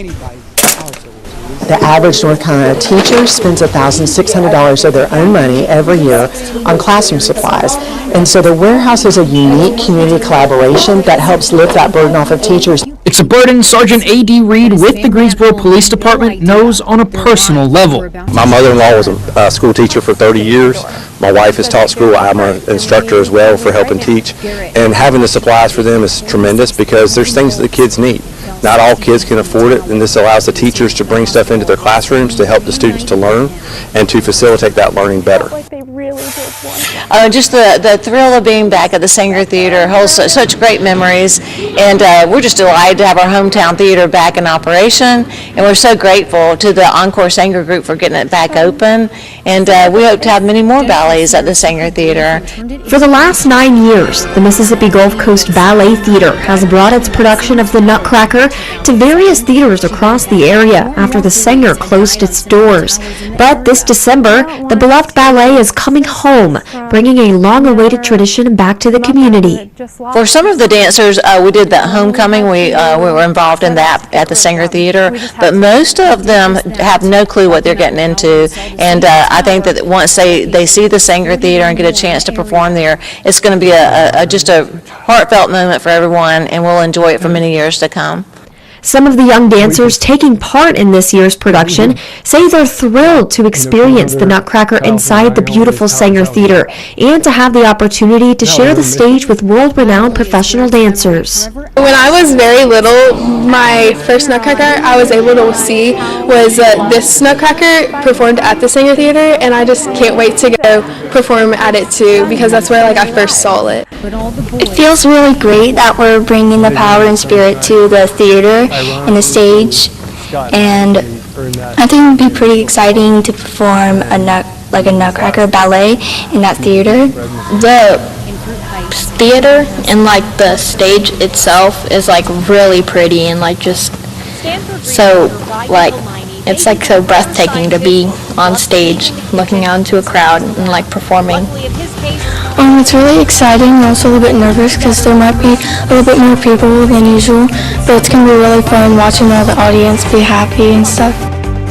The average North Carolina teacher spends $1,600 of their own money every year on classroom supplies. And so the warehouse is a unique community collaboration that helps lift that burden off of teachers. It's a burden Sergeant A.D. Reed with the Greensboro Police Department knows on a personal level. My mother-in-law was a school teacher for 30 years. My wife has taught school. I'm an instructor as well for helping teach. And having the supplies for them is tremendous because there's things that the kids need. Not all kids can afford it, and this allows the teachers to bring stuff into their classrooms to help the students to learn and to facilitate that learning better. Just the thrill of being back at the Sanger Theater holds such great memories, and we're just delighted to have our hometown theater back in operation, and we're so grateful to the Encore Sanger Group for getting it back open, and we hope to have many more ballets at the Sanger Theater. For the last 9 years, the Mississippi Gulf Coast Ballet Theater has brought its production of The Nutcracker to various theaters across the area after the Sanger closed its doors. But this December, the beloved ballet is coming home, bringing a long-awaited tradition back to the community. For some of the dancers, we did that homecoming. We were involved in that at the Sanger Theater, but most of them have no clue what they're getting into, and I think that once they see the Sanger Theater and get a chance to perform there, it's going to be just a heartfelt moment for everyone, and we'll enjoy it for many years to come. Some of the young dancers taking part in this year's production say they're thrilled to experience the Nutcracker inside the beautiful Sanger Theater and to have the opportunity to share the stage with world-renowned professional dancers. When I was very little, my first Nutcracker I was able to see was this Nutcracker performed at the Sanger Theater, and I just can't wait to go perform at it too, because that's where I first saw it. It feels really great that we're bringing the power and spirit to the theater and the stage, and I think it would be pretty exciting to perform a Nutcracker ballet in that theater. The theater and the stage itself is really pretty and just so it's so breathtaking to be on stage looking out into a crowd and performing. It's really exciting. I'm also a little bit nervous because there might be a little bit more people than usual, but it's going to be really fun watching all the audience be happy and stuff.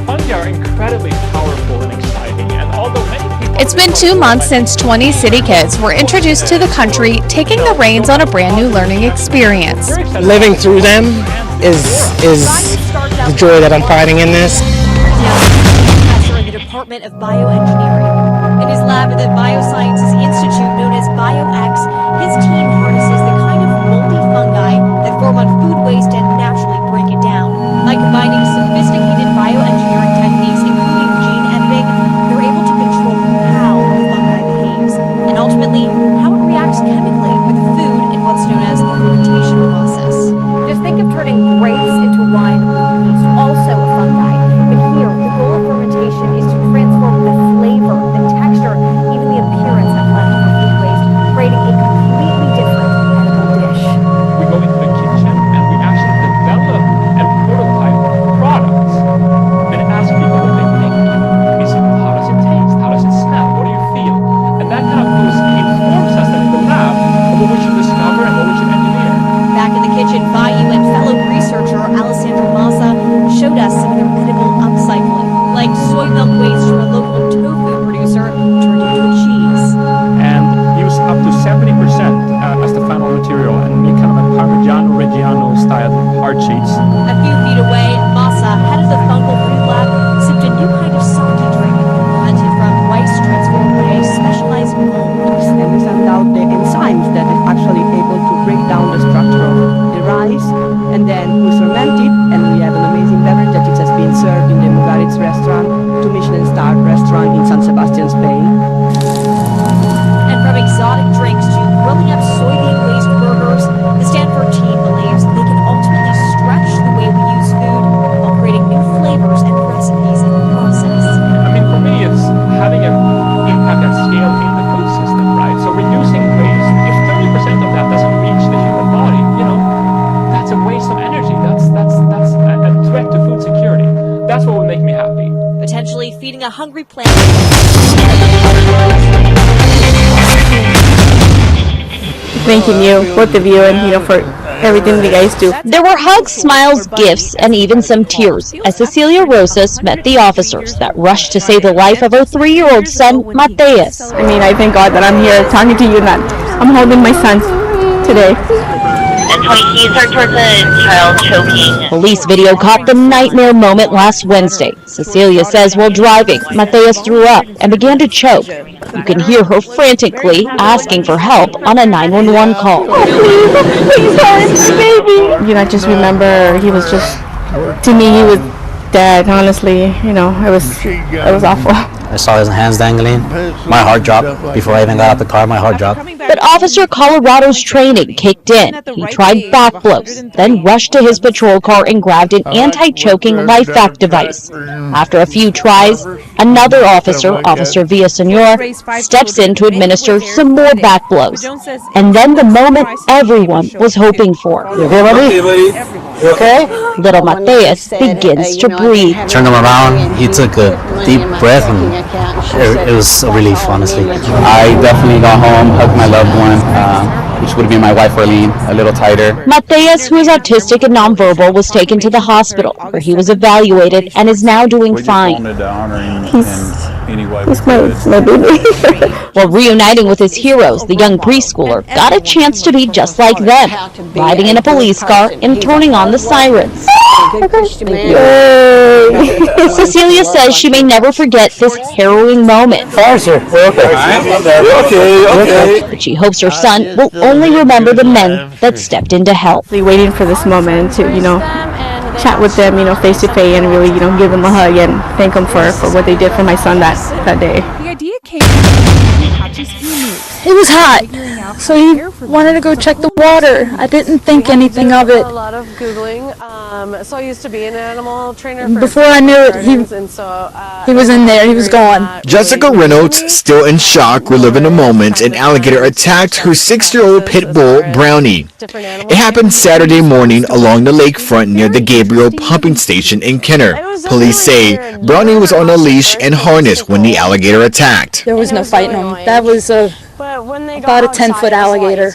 Puns are incredibly powerful and exciting, and although many people It's been 2 months since 20 city kids were introduced to the country, taking the reins on a brand new learning experience. Living through them is the joy that I'm finding in this. Professor in the Department of Bioengineering. In his lab at the Biosciences Institute known as BioX, his team harnesses the kind of moldy fungi that form on food waste and naturally break it down. By combining sophisticated bioengineering techniques, including gene editing, they're able to control how the fungi behaves, and ultimately how it reacts chemically with food in what's known as the fermentation process. Just think of turning grapes into wine with yeast, also a fungi. But here, the goal of fermentation is to transform the flavor, the texture, even the appearance of leftover food waste, creating a completely different edible dish. We go into the kitchen and we actually develop and prototype products and ask people what they think. How does it taste? How does it smell? What do you feel? And that kind of informs us in the lab of what we should discover and what we should engineer. Back in the kitchen, Bayou and fellow researcher Alessandro Massa showed us some of their edible upcycling, like soy milk waste from a local tofu producer turned into a cheese. And use up to 70% as the final material and make kind of a Parmigiano Reggiano style hard cheese. A few feet away, Massa, head of the fungal food lab, sipped a new kind of salty drink fermented from rice transformed by a specialized mold. And we send out the enzymes that is actually able to break down the structure of the rice, and then we ferment it, and we have an amazing beverage that it has been served in the Mugaritz restaurant, to Michelin-starred restaurant in San Sebastian, Spain. And from exotic drinks to grilling up soybean waste burgers, the Stanford team believes they can ultimately stretch the way we use food while creating new flavors and recipes in the process. I mean, for me, it's having an impact at scale in the food system, right? So reducing waste, if 30% of that doesn't reach the human body, that's a waste of energy. That's a threat to food security. That's what would make me happy. Potentially feeding a hungry planet. Thanking you, both of you, and for everything you guys do. There were hugs, smiles, gifts, and even some tears as Cecilia Rosas met the officers that rushed to save the life of her 3-year-old son, Mateus. I mean, I thank God that I'm here talking to you and that I'm holding my son today. And he turned towards the child choking. Police video caught the nightmare moment last Wednesday. Cecilia says while driving, Mateus threw up and began to choke. You can hear her frantically asking for help on a 911 call. Please help me, baby. I just remember he was just, to me, he was dead, honestly. It was awful. I saw his hands dangling. My heart dropped. Before I even got out the car, my heart dropped. But Officer Colorado's training kicked in. He tried back blows, then rushed to his patrol car and grabbed an anti-choking life-vac device. After a few tries, another officer, Officer Villasenor, steps in to administer some more back blows. And then the moment everyone was hoping for. You okay, buddy? You okay? Little Mateus begins to breathe. Turned him around. He took a deep breath and it was a relief, honestly. I definitely got home, hugged my loved one, which would be my wife, Arlene, a little tighter. Mateus, who is autistic and nonverbal, was taken to the hospital, where he was evaluated and is now doing fine. He's my baby. While reuniting with his heroes, the young preschooler got a chance to be just like them, riding in a police car and turning on the sirens. Cecilia says she may never forget this harrowing moment. But she hopes her son will only remember the men that stepped in to help. Waiting for this moment to, chat with them, face to face, and really, give them a hug and thank them for what they did for my son that day. The idea came from Hachi's moves. It was hot, so he wanted to go check the water. I didn't think anything of it. A lot of Googling. So I used to be an animal trainer. Before I knew it, he was in there. He was gone. Jessica Reynolds, still in shock, reliving a moment an alligator attacked her 6-year-old pit bull, Brownie. It happened Saturday morning along the lakefront near the Gabriel pumping station in Kenner. Police say Brownie was on a leash and harness when the alligator attacked. There was no fighting him. That was a About a 10-foot alligator.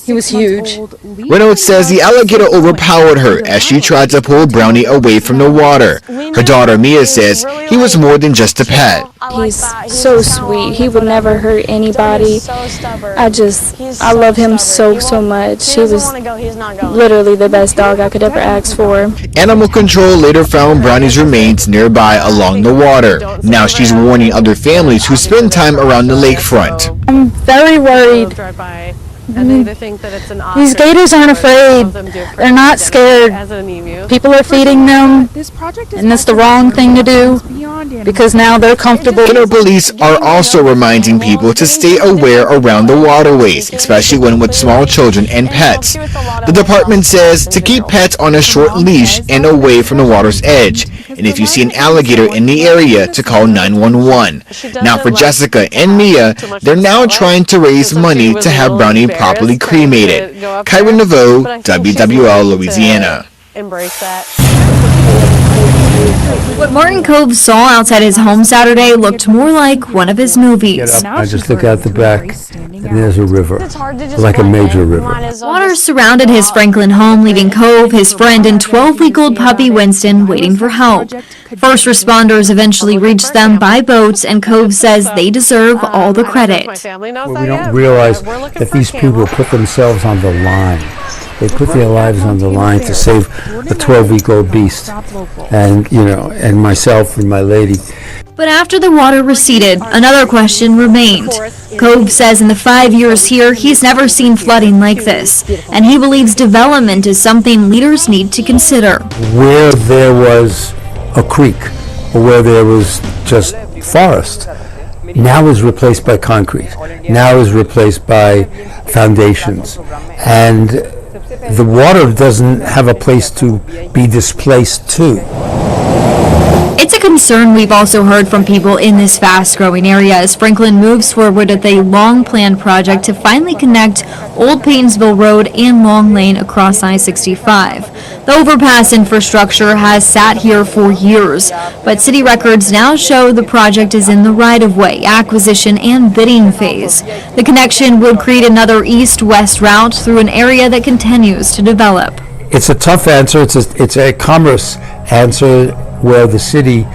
He was huge. Reynolds says the alligator overpowered her as she tried to pull Brownie away from the water. Her daughter Mia says he was more than just a pet. He's so sweet. He would never hurt anybody. I love him so much. He was literally the best dog I could ever ask for. Animal control later found Brownie's remains nearby along the water. Now she's warning other families who spend time around the lakefront. I'm very worried. These gators aren't afraid. They're not scared. People are feeding them, and it's the wrong thing to do because now they're comfortable. Kenner police are also reminding people to stay aware around the waterways, especially when with small children and pets. The department says to keep pets on a short leash and away from the water's edge. And if you see an alligator in the area, to call 911. Now for Jessica and Mia, they're now trying to raise money to have Brownie properly cremated. Kyron Naveau, WWL, Louisiana. What Martin Cove saw outside his home Saturday looked more like one of his movies. I just look out the back, and there's a river, like a major river. Water surrounded his Franklin home, leaving Cove, his friend, and 12-week-old puppy Winston waiting for help. First responders eventually reached them by boats, and Cove says they deserve all the credit. Well, we don't realize that these people put themselves on the line. They put their lives on the line to save a 12-week-old beast, and and myself and my lady. But after the water receded, another question remained. Cove says in the 5 years here, he's never seen flooding like this, and he believes development is something leaders need to consider. Where there was a creek, or where there was just forest, now is replaced by concrete, now is replaced by foundations, and the water doesn't have a place to be displaced to. It's a concern we've also heard from people in this fast-growing area as Franklin moves forward with a long-planned project to finally connect Old Paynesville Road and Long Lane across I-65. The overpass infrastructure has sat here for years, but city records now show the project is in the right-of-way, acquisition, and bidding phase. The connection would create another east-west route through an area that continues to develop. It's a tough answer. It's a commerce answer where the city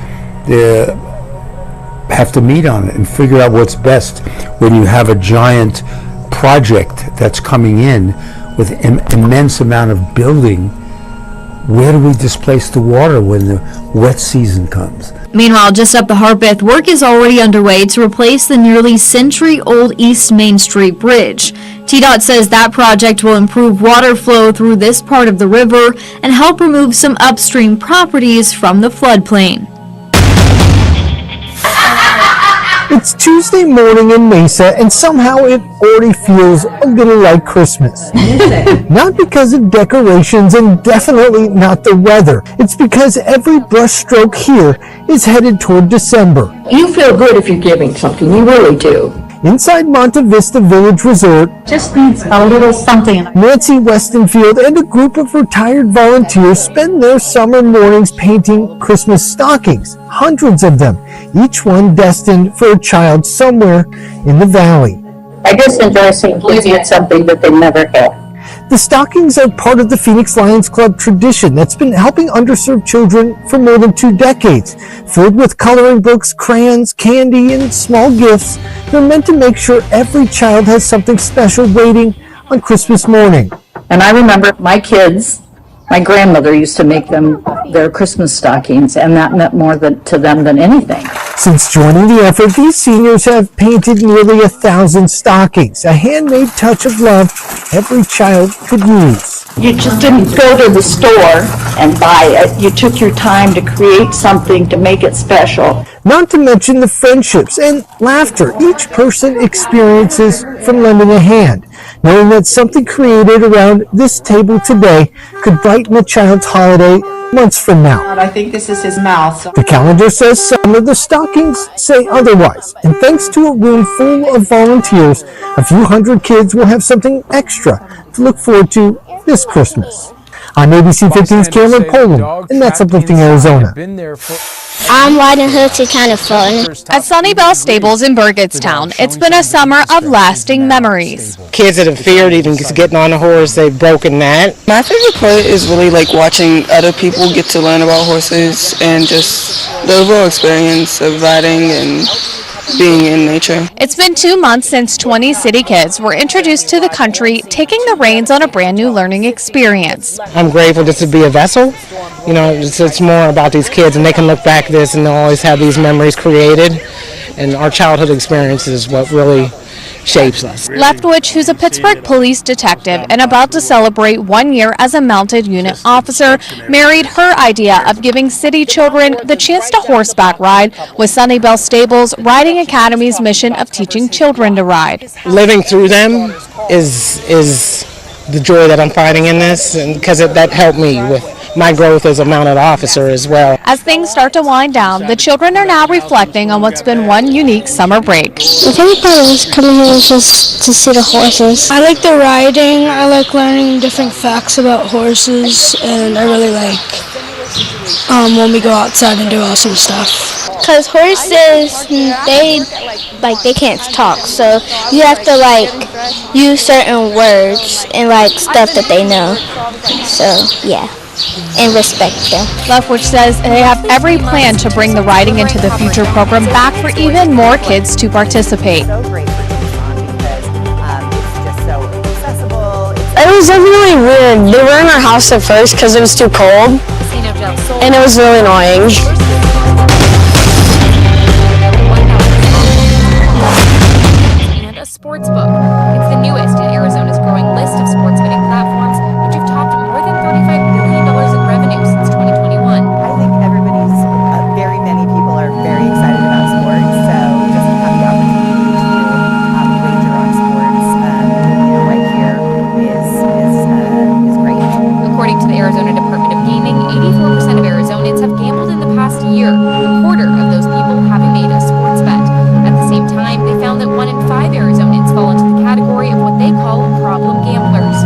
have to meet on it and figure out what's best when you have a giant project that's coming in with an immense amount of building. Where do we displace the water when the wet season comes? Meanwhile, just up the Harpeth, work is already underway to replace the nearly century-old East Main Street Bridge. TDOT says that project will improve water flow through this part of the river and help remove some upstream properties from the floodplain. It's Tuesday morning in Mesa, and somehow it already feels a little like Christmas. Not because of decorations, and definitely not the weather. It's because every brushstroke here is headed toward December. You feel good if you're giving something, you really do. Inside Monte Vista Village Resort, Just needs a little something. Nancy Westenfield and a group of retired volunteers spend their summer mornings painting Christmas stockings, hundreds of them, each one destined for a child somewhere in the valley. I just enjoy seeing kids get something that they never had. The stockings are part of the Phoenix Lions Club tradition that's been helping underserved children for more than 2 decades. Filled with coloring books, crayons, candy, and small gifts, they're meant to make sure every child has something special waiting on Christmas morning. And I remember my kids, my grandmother used to make them their Christmas stockings, and that meant more to them than anything. Since joining the effort, these seniors have painted nearly 1,000 stockings, a handmade touch of love every child could use. You just didn't go to the store and buy it. You took your time to create something to make it special. Not to mention the friendships and laughter each person experiences from lending a hand, knowing that something created around this table today could brighten a child's holiday months from now. I think this is his mouth. The calendar says some of the stockings say otherwise, and thanks to a room full of volunteers, a few hundred kids will have something extra to look forward to this Christmas. I'm ABC 15's Cameron Poland, and that's Uplifting Arizona. Riding hooks is kind of fun. At Sunnyvale Stables in Burgettstown, it's been a summer of lasting memories. Kids that have feared even getting on a horse, they've broken that. My favorite part is really like watching other people get to learn about horses and just the overall experience of riding and being in nature. It's been 2 months since 20 city kids were introduced to the country, taking the reins on a brand new learning experience. I'm grateful just to be a vessel. You know, it's more about these kids, and they can look back at this and they'll always have these memories created. And our childhood experience is what really shapes us. Leftwich, who's a Pittsburgh police detective and about to celebrate 1 year as a mounted unit officer, married her idea of giving city children the chance to horseback ride with Sunnyvale Stables Riding Academy's mission of teaching children to ride. Living through them is the joy that I'm finding in this, and because that helped me with my growth as a mounted officer as well. As things start to wind down, the children are now reflecting on what's been one unique summer break. The favorite part is coming here is just to see the horses. I like the riding, I like learning different facts about horses, and I really like when we go outside and do awesome stuff. Because horses, they can't talk, so you have to use certain words and stuff that they know. So yeah. And respect them. Leftwich says they have every plan to bring the riding into the future program back for even more kids to participate. It was definitely weird. They were in our house at first because it was too cold, and it was really annoying. And a sports book. It's the newest in Arizona's growing list of sports betting platforms, which have topped more than $35 billion in revenue since 2021. I think very many people are very excited about sports, so just to have the opportunity to wager on sports right here is great. According to the Arizona Department of Gaming, 84% of Arizonans have gambled in the past year, a quarter of those people having made a sports bet. At the same time, they found that 1 in 5 Arizonans fall into the category of what they call problem gamblers.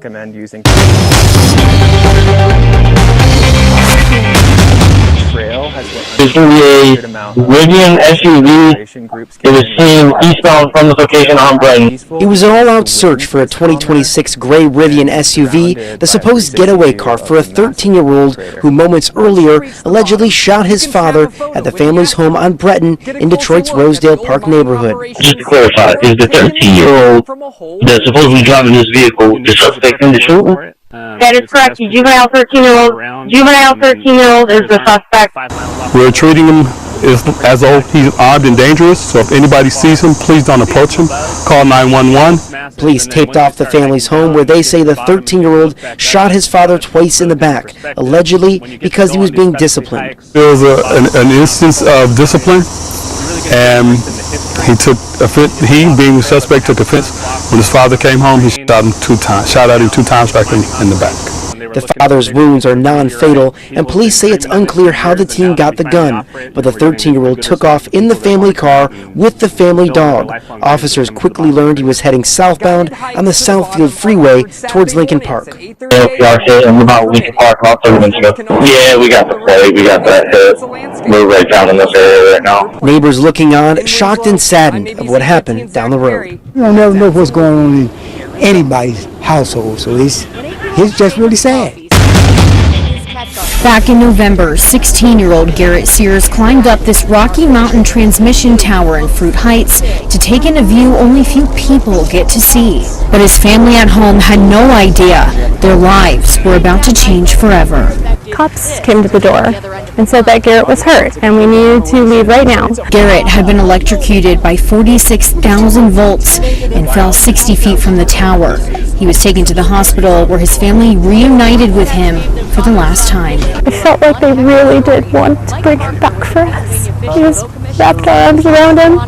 recommend using trail has This will be a Rivian SUV. It was seen eastbound from the location on Brighton. It was an all-out search for a 2026 gray Rivian SUV, the supposed getaway car for a 13-year-old who moments earlier allegedly shot his father at the family's home on Breton in Detroit's Rosedale Park neighborhood. Just to clarify, is the 13-year-old that's supposedly driving this vehicle the suspect in the shooting? That is correct. The juvenile 13-year-old is the suspect. We're treating him as though he's armed and dangerous, so if anybody sees him, please don't approach him. Call 911. Police taped off the family's home where they say the 13-year-old shot his father twice in the back, allegedly because he was being disciplined. There was an instance of discipline, and he being the suspect took offense. When his father came home, he shot at him 2 times back in the back. The father's wounds are non-fatal, and police say it's unclear how the teen got the gun, but the 13-year-old took off in the family car with the family dog. Officers quickly learned he was heading southbound on the Southfield Freeway towards Lincoln Park. LPR hit and about Lincoln Park about 30 minutes ago. Yeah, we got the plate. We got that hit. We're right down in this area right now. Neighbors looking on, shocked and saddened of what happened down the road. You don't never know what's going on in anybody's household, so it's just really sad. Back in November, 16-year-old Garrett Sears climbed up this Rocky Mountain transmission tower in Fruit Heights to take in a view only few people get to see. But his family at home had no idea their lives were about to change forever. Cops came to the door and said that Garrett was hurt and we needed to leave right now. Garrett had been electrocuted by 46,000 volts and fell 60 feet from the tower. He was taken to the hospital where his family reunited with him for the last time. I felt like they really did want to bring him back for us. We just wrapped our arms around him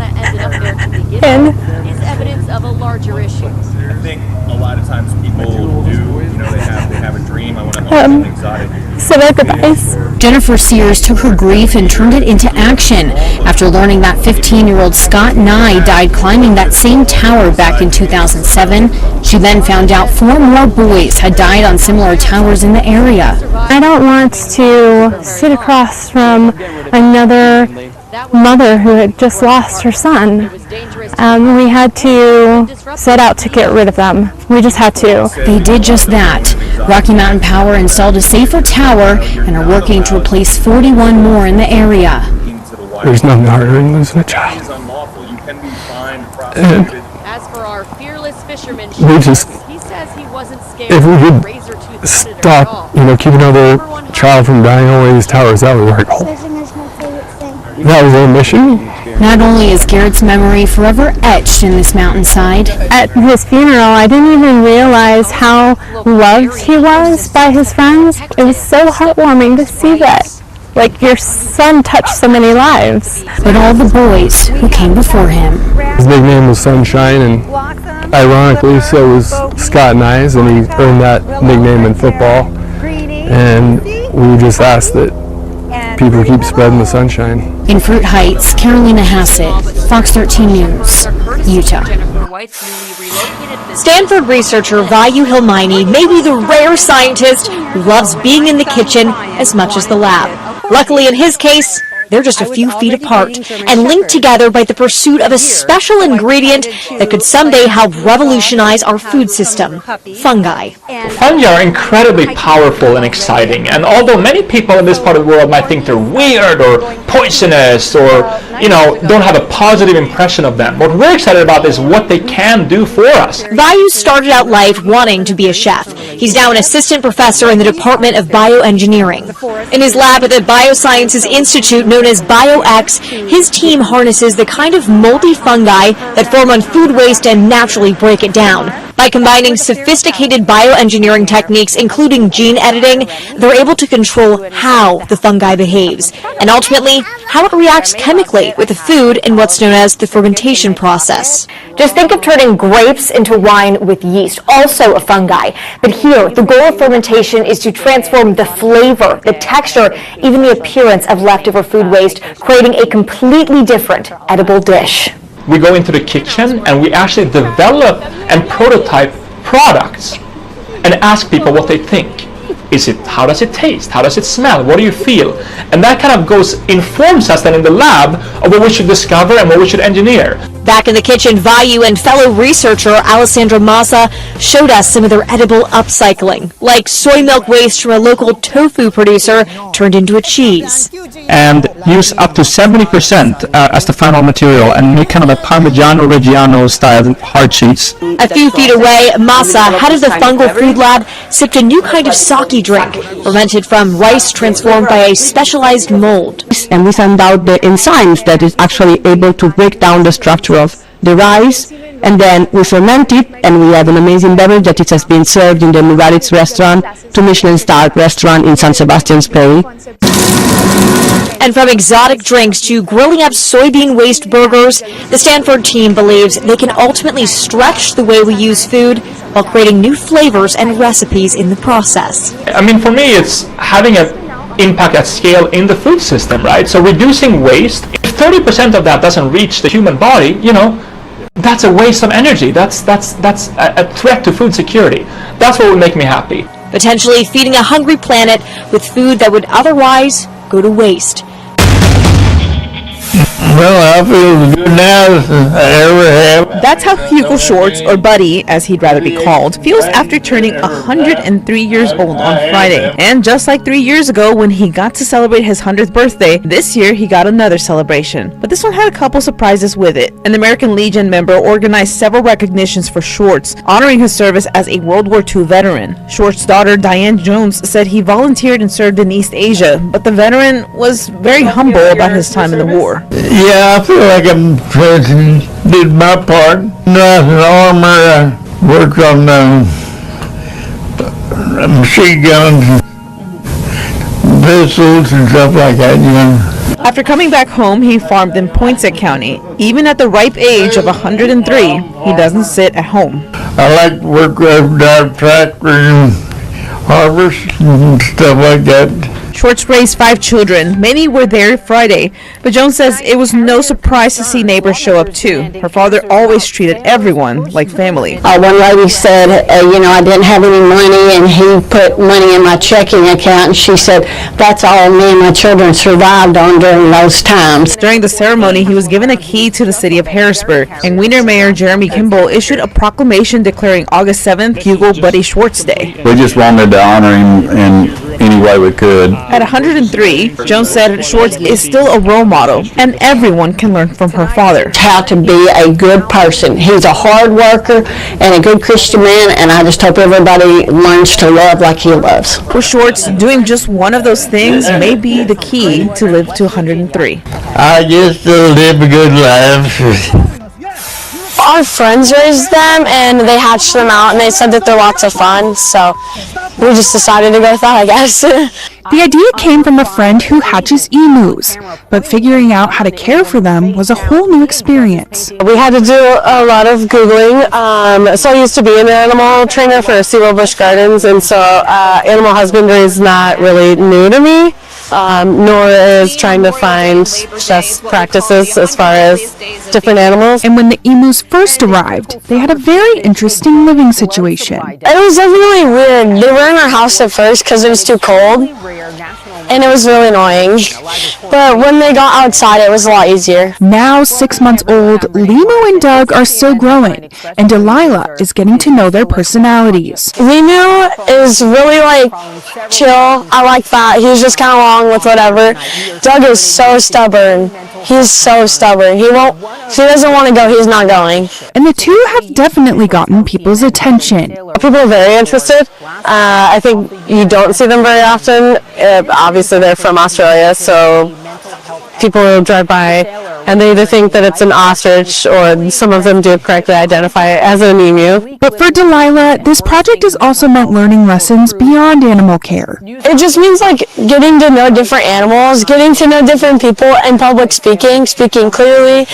and is evidence of a larger issue. I think a lot of times people do, they have a dream. I want to help something exotic. said our goodbyes. Jennifer Sears took her grief and turned it into action after learning that 15-year-old Scott Nye died climbing that same tower back in 2007. She then found out 4 more boys had died on similar towers in the area. I don't want to sit across from another mother who had just lost her son. We had to set out to get rid of them. We just had to. They did just that. Rocky Mountain Power installed a safer tower and are working to replace 41 more in the area. There's nothing harder than losing a child. And As for our fearless fisherman, we just, he says he wasn't scared if we of a could razor-toothed predator stop, at all. keep another child from dying on one of these towers, that was our goal. That was our mission. Not only is Garrett's memory forever etched in this mountainside. At his funeral, I didn't even realize how loved he was by his friends. It was so heartwarming to see that. Like, your son touched so many lives. But all the boys who came before him. His nickname was Sunshine, and ironically, so was Scott Nyes, and he earned that nickname in football. And we just asked that people keep spreading the sunshine. In Fruit Heights, Carolina Hassett, Fox 13 News, Utah. Stanford researcher Vayu Hilmaini may be the rare scientist who loves being in the kitchen as much as the lab. Luckily, in his case, they're just a few feet apart and linked together by the pursuit of a special ingredient that could someday help revolutionize our food system, fungi. Fungi are incredibly powerful and exciting, and although many people in this part of the world might think they're weird or poisonous or, don't have a positive impression of them, what we're excited about is what they can do for us. Vayu started out life wanting to be a chef. He's now an assistant professor in the Department of Bioengineering. In his lab at the Biosciences Institute known as BioX, his team harnesses the kind of moldy fungi that form on food waste and naturally break it down. By combining sophisticated bioengineering techniques, including gene editing, they're able to control how the fungi behaves, and ultimately, how it reacts chemically with the food in what's known as the fermentation process. Just think of turning grapes into wine with yeast, also a fungi. But here, the goal of fermentation is to transform the flavor, the texture, even the appearance of leftover food waste, creating a completely different edible dish. We go into the kitchen and we actually develop and prototype products and ask people what they think. How does it taste? How does it smell? What do you feel? And that kind of informs us then in the lab of what we should discover and what we should engineer. Back in the kitchen, Vayu and fellow researcher Alessandra Massa showed us some of their edible upcycling, like soy milk waste from a local tofu producer turned into a cheese. And use up to 70% as the final material and make kind of a Parmigiano Reggiano style hard cheese. A few feet away, Massa, head of the fungal food lab, sipped a new kind of sake drink, fermented from rice transformed by a specialized mold. And we found out the enzymes that is actually able to break down the structure of the rice, and then we ferment it, and we have an amazing beverage that it has been served in the Muralitz restaurant, 2 Michelin-starred restaurant in San Sebastian, Spain. And from exotic drinks to grilling up soybean waste burgers, the Stanford team believes they can ultimately stretch the way we use food while creating new flavors and recipes in the process. I mean, for me, it's having an impact at scale in the food system, right? So reducing waste. If 30% of that doesn't reach the human body, that's a waste of energy. That's a threat to food security. That's what would make me happy. Potentially feeding a hungry planet with food that would otherwise go to waste. Well, I feel good now as I ever have. That's how Hugo Shorts, or Buddy, as he'd rather be called, feels after turning 103 years old on Friday. And just like 3 years ago when he got to celebrate his 100th birthday, this year he got another celebration. But this one had a couple surprises with it. An American Legion member organized several recognitions for Shorts, honoring his service as a World War II veteran. Shorts' daughter, Diane Jones, said he volunteered and served in East Asia, but the veteran was very humble about his time in the war. Yeah, I feel like I'm did my part. As an armor, I worked on machine guns, pistols, and stuff like that, After coming back home, he farmed in Poinsett County. Even at the ripe age of 103, he doesn't sit at home. I like to work with drive tractors and harvest and stuff like that. Shorts raised 5 children. Many were there Friday, but Jones says it was no surprise to see neighbors show up too. Her father always treated everyone like family. One lady said, I didn't have any money, and he put money in my checking account, and she said, that's all me and my children survived on during those times. During the ceremony, he was given a key to the city of Harrisburg, and Wiener Mayor Jeremy Kimball issued a proclamation declaring August 7th Hugo Buddy Schwartz Day. We just wanted to honor him in any way we could. At 103, Jones said Schwartz is still a role model, and everyone can learn from her father. How to be a good person. He's a hard worker and a good Christian man, and I just hope everybody learns to love like he loves. For Schwartz, doing just one of those things may be the key to live to 103. I just live a good life. Our friends raised them, and they hatched them out, and they said that they're lots of fun, so we just decided to go with that, I guess. The idea came from a friend who hatches emus, but figuring out how to care for them was a whole new experience. We had to do a lot of Googling. So I used to be an animal trainer for SeaWorld Busch Gardens, and so animal husbandry is not really new to me. Nor is trying to find best practices as far as different animals. And when the emus first arrived, they had a very interesting living situation. It was definitely weird. They were in our house at first because it was too cold, and it was really annoying. But when they got outside, it was a lot easier. Now 6 months old, Limu and Doug are still growing, and Delilah is getting to know their personalities. Limu is really chill. I like that. He's just kind of along with whatever. Doug is so stubborn. He's so stubborn. If he doesn't want to go, he's not going. And the two have definitely gotten people's attention. People are very interested. I think you don't see them very often. Obviously, they're from Australia, so people will drive by and they either think that it's an ostrich, or some of them do correctly identify it as an emu. But for Delilah, this project has also meant learning lessons beyond animal care. It just means getting to know different animals, getting to know different people, and public speaking clearly,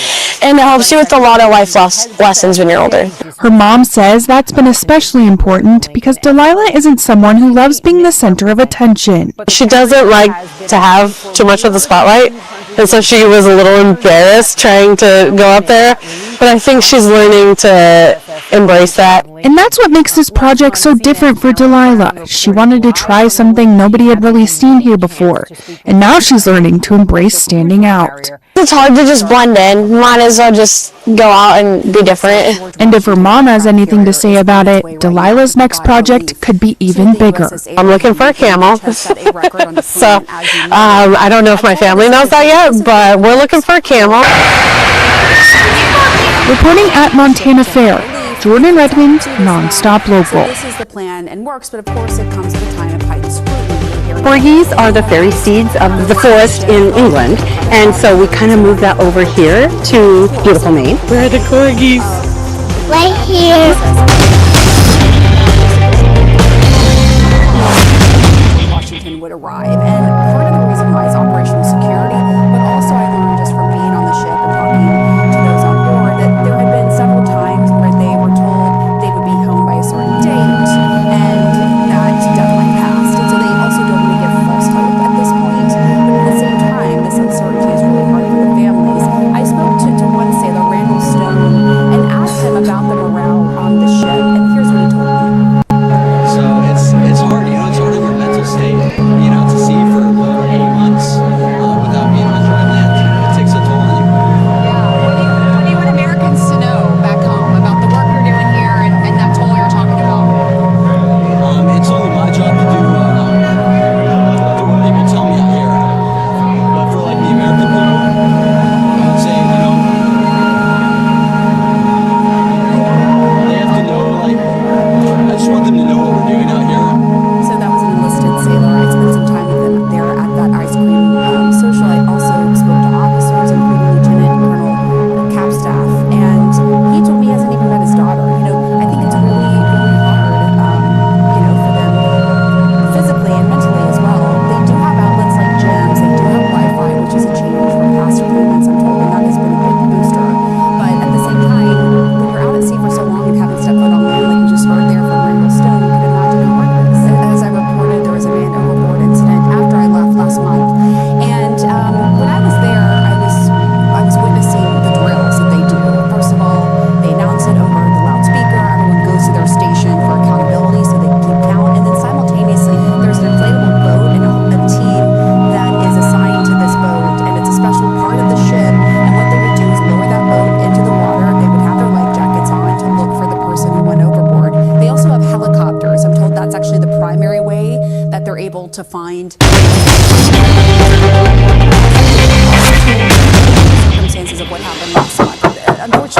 and it helps you with a lot of life lessons when you're older. Her mom says that's been especially important because Delilah isn't someone who loves being the center of attention. She doesn't like to have too much of the spotlight, and so she was a little embarrassed trying to go up there, but I think she's learning to embrace that. And that's what makes this project so different for Delilah. She wanted to try something nobody had really seen here before, and now she's learning to embrace standing out. It's hard to just blend in. Might as well just go out and be different. And if her mom has anything to say about it, Delilah's next project could be even bigger. I'm looking for a camel. So I don't know if my family knows that yet, but we're looking for a camel. Reporting at Montana Fair, Jordan Redmond, Nonstop Local. This is the plan and works, but of course it comes at a time of heightened scrutiny. Corgis are the fairy seeds of the forest in England, and so we kind of moved that over here to beautiful Maine. Where are the corgis? Right here. Washington would arrive, and part of the reason why is operational security.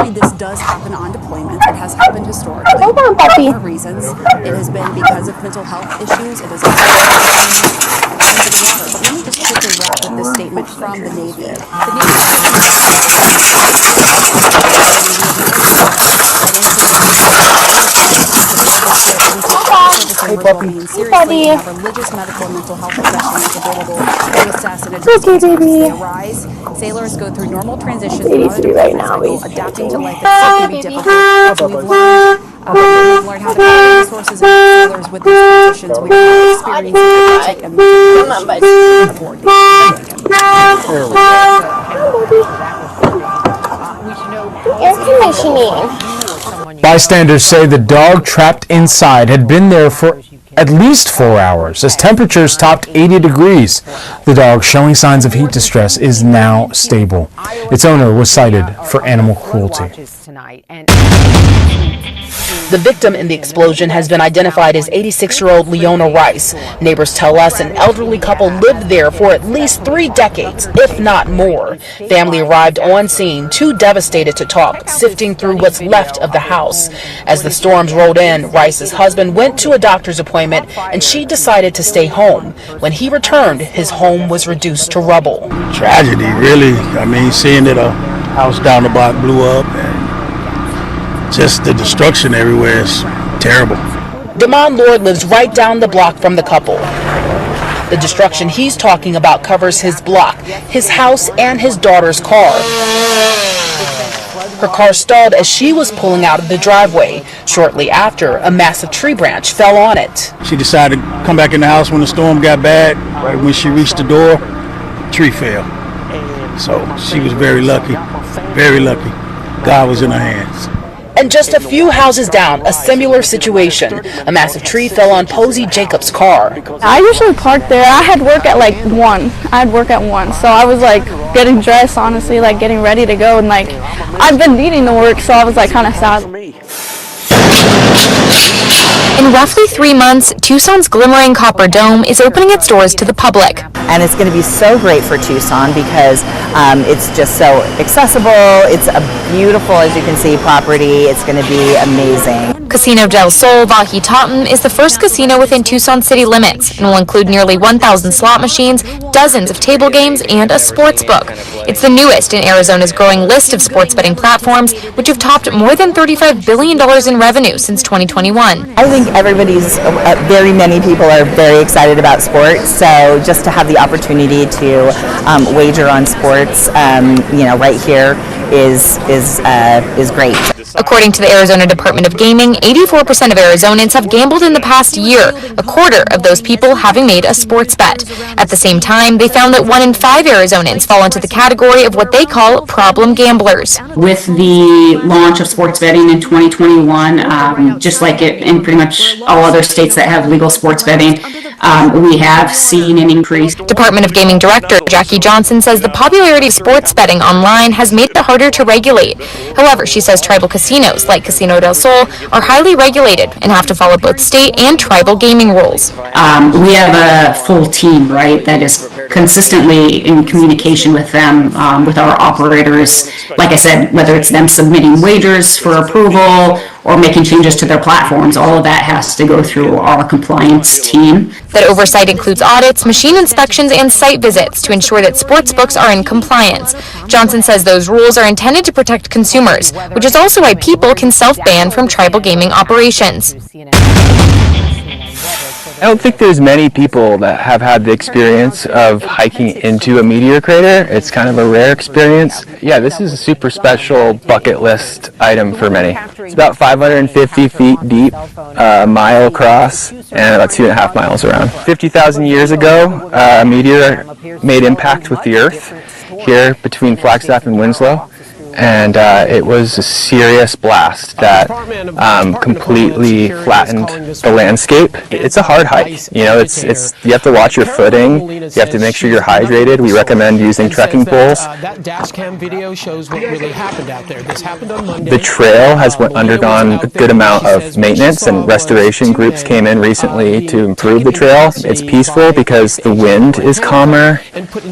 Actually, this does happen on deployments. It has happened historically. For other reasons. It has been because of mental health issues. It has also been into the water. But let me just quickly wrap with this statement from the Navy. The Navy religious, medical, and mental health professionals available to assess and address they arise. Sailors go through normal transitions right now, adapting to life that can be difficult. We've learned how to find resources and sailors with these conditions. We've experienced air conditioning. Bystanders say the dog trapped inside had been there for at least 4 hours as temperatures topped 80 degrees. The dog, showing signs of heat distress, is now stable. Its owner was cited for animal cruelty. The victim in the explosion has been identified as 86-year-old Leona Rice. Neighbors tell us an elderly couple lived there for at least 3 decades, if not more. Family arrived on scene, too devastated to talk, sifting through what's left of the house. As the storms rolled in, Rice's husband went to a doctor's appointment and she decided to stay home. When he returned, his home was reduced to rubble. Tragedy, really. I mean, seeing that a house down the block blew up and just the destruction everywhere is terrible. Damon Lord lives right down the block from the couple. The destruction he's talking about covers his block, his house, and his daughter's car. Her car stalled as she was pulling out of the driveway. Shortly after, a massive tree branch fell on it. She decided to come back in the house when the storm got bad. Right when she reached the door, the tree fell. So she was very lucky, very lucky. God was in her hands. And just a few houses down, a similar situation. A massive tree fell on Posey Jacobs' car. I usually park there. I had work at like 1. So I was like getting dressed, honestly, like getting ready to go. And like I've been needing to work, so I was like kind of sad. In roughly 3 months, Tucson's glimmering copper dome is opening its doors to the public. And it's going to be so great for Tucson because it's just so accessible. It's a beautiful, as you can see, property. It's going to be amazing. Casino del Sol Vahitaten is the first casino within Tucson city limits and will include nearly 1,000 slot machines, dozens of table games, and a sports book. It's the newest in Arizona's growing list of sports betting platforms, which have topped more than $35 billion in revenue since 2021. I think very many people are very excited about sports, so just to have the opportunity to wager on sports, right here is great. According to the Arizona Department of Gaming, 84% of Arizonans have gambled in the past year, a quarter of those people having made a sports bet. At the same time, they found that 1 in 5 Arizonans fall into the category of what they call problem gamblers. With the launch of sports betting in 2021, just like it in pretty much all other states that have legal sports betting, we have seen an increase. Department of Gaming Director Jackie Johnson says the popularity of sports betting online has made it harder to regulate. However, she says tribal casinos like Casino del Sol are highly regulated and have to follow both state and tribal gaming rules. We have a full team, right, that is consistently in communication with them, with our operators. Like I said, whether it's them submitting wagers for approval or making changes to their platforms, all of that has to go through our compliance team. That oversight includes audits, machine inspections, and site visits to ensure that sports books are in compliance. Johnson says those rules are intended to protect consumers, which is also why people can self-ban from tribal gaming operations. I don't think there's many people that have had the experience of hiking into a meteor crater. It's kind of a rare experience. Yeah, this is a super special bucket list item for many. It's about 550 feet deep, a mile across, and about 2.5 miles around. 50,000 years ago, a meteor made impact with the Earth here between Flagstaff and Winslow. And it was a serious blast that completely flattened the landscape. It's a hard hike, you have to watch your footing, you have to make sure you're hydrated. We recommend using trekking poles. That dash cam video shows what really happened out there. This happened on Monday. The trail has undergone a good amount of maintenance, and restoration groups came in recently to improve the trail. It's peaceful because the wind is calmer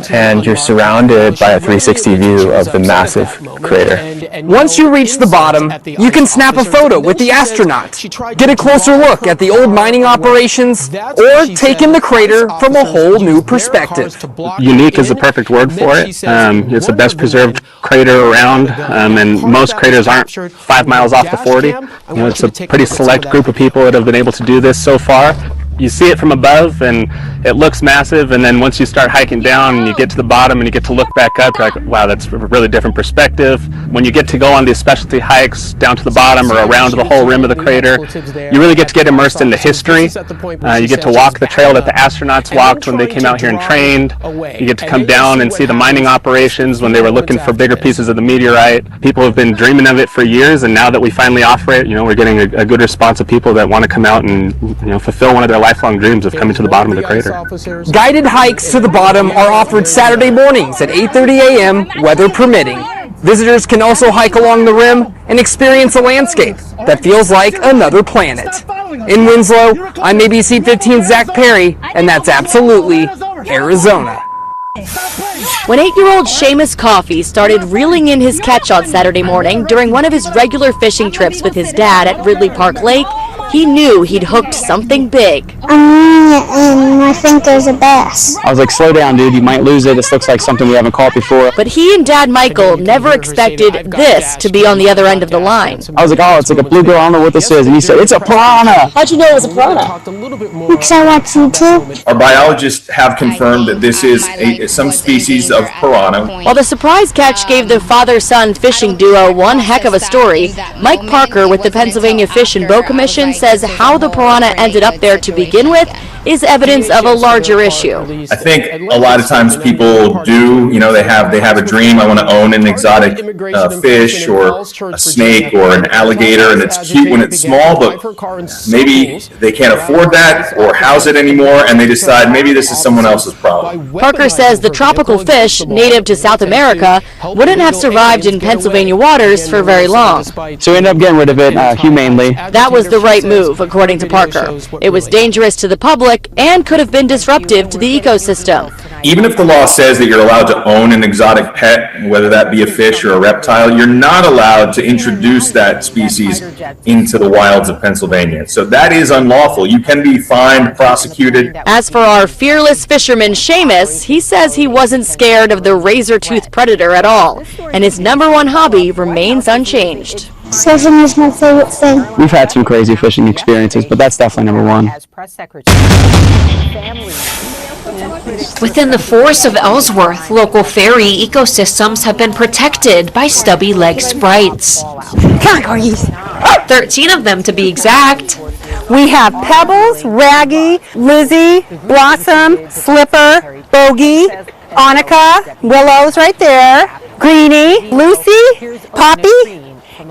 and you're surrounded by a 360 view of the massive crater. Once you reach the bottom, you can snap a photo with the astronaut, get a closer look at the old mining operations, or take in the crater from a whole new perspective. Unique is the perfect word for it. It's the best preserved crater around, and most craters aren't 5 miles off the 40. It's a pretty select group of people that have been able to do this so far. You see it from above and it looks massive, and then once you start hiking down and you get to the bottom and you get to look back up, you're like, wow, that's a really different perspective. When you get to go on these specialty hikes down to the bottom or around the whole rim of the crater, you really get to get immersed in the history. You get to walk the trail that the astronauts walked when they came out here and trained. You get to come down and see the mining operations when they were looking for bigger pieces of the meteorite. People have been dreaming of it for years, and now that we finally offer it, we're getting a good response of people that want to come out and fulfill one of their lifelong dreams of coming to the bottom of the crater. Guided hikes to the bottom are offered Saturday mornings at 8:30 a.m., weather permitting. Visitors can also hike along the rim and experience a landscape that feels like another planet. In Winslow, I'm ABC 15's Zach Perry, and that's absolutely Arizona. When 8-year-old Seamus Coffey started reeling in his catch on Saturday morning during one of his regular fishing trips with his dad at Ridley Park Lake, he knew he'd hooked something big. I'm reeling it in, and I think there's a bass. I was like, slow down, dude, you might lose it. This looks like something we haven't caught before. But he and Dad Michael never expected this to be on the other end of the line. I was like, oh, it's like a bluegill, I don't know what this is. And he said, it's a piranha. How'd you know it was a piranha? Because I watch YouTube. Our biologists have confirmed that this is some species of piranha. While the surprise catch gave the father-son fishing duo one heck of a story, Mike Parker with the Pennsylvania Fish and Boat Commission says how the piranha ended up there to begin with is evidence of a larger issue. I think a lot of times people do, they have a dream. I want to own an exotic fish or a snake or an alligator, and it's cute when it's small, but maybe they can't afford that or house it anymore, and they decide maybe this is someone else's problem. Parker says the tropical fish, native to South America, wouldn't have survived in Pennsylvania waters for very long. So we ended up getting rid of it humanely. That was the right move, according to Parker. It was dangerous to the public and could have been disruptive to the ecosystem. Even if the law says that you're allowed to own an exotic pet, whether that be a fish or a reptile, you're not allowed to introduce that species into the wilds of Pennsylvania. So that is unlawful. You can be fined, prosecuted. As for our fearless fisherman Seamus, he says he wasn't scared of the razor-toothed predator at all, and his #1 hobby remains unchanged. Surfing is my favorite thing. We've had some crazy fishing experiences, but that's definitely #1. Within the forests of Ellsworth, local fairy ecosystems have been protected by stubby-legged sprites. 13 of them to be exact. We have Pebbles, Raggy, Lizzie, Blossom, Slipper, Bogey, Annika, Willow's right there, Greenie, Lucy, Poppy,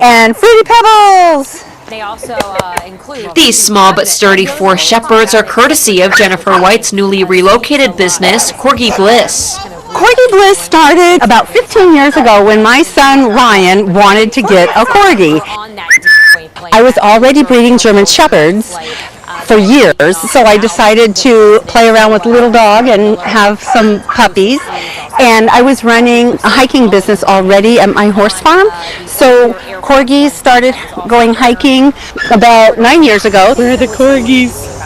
and Fruity Pebbles. They also include... These small but sturdy forest shepherds are courtesy of Jennifer White's newly relocated business, Corgi Bliss. Corgi Bliss started about 15 years ago when my son Ryan wanted to get a Corgi. I was already breeding German Shepherds for years, so I decided to play around with Little Dog and have some puppies. And I was running a hiking business already at my horse farm, so Corgis started going hiking about 9 years ago. Where are the Corgis?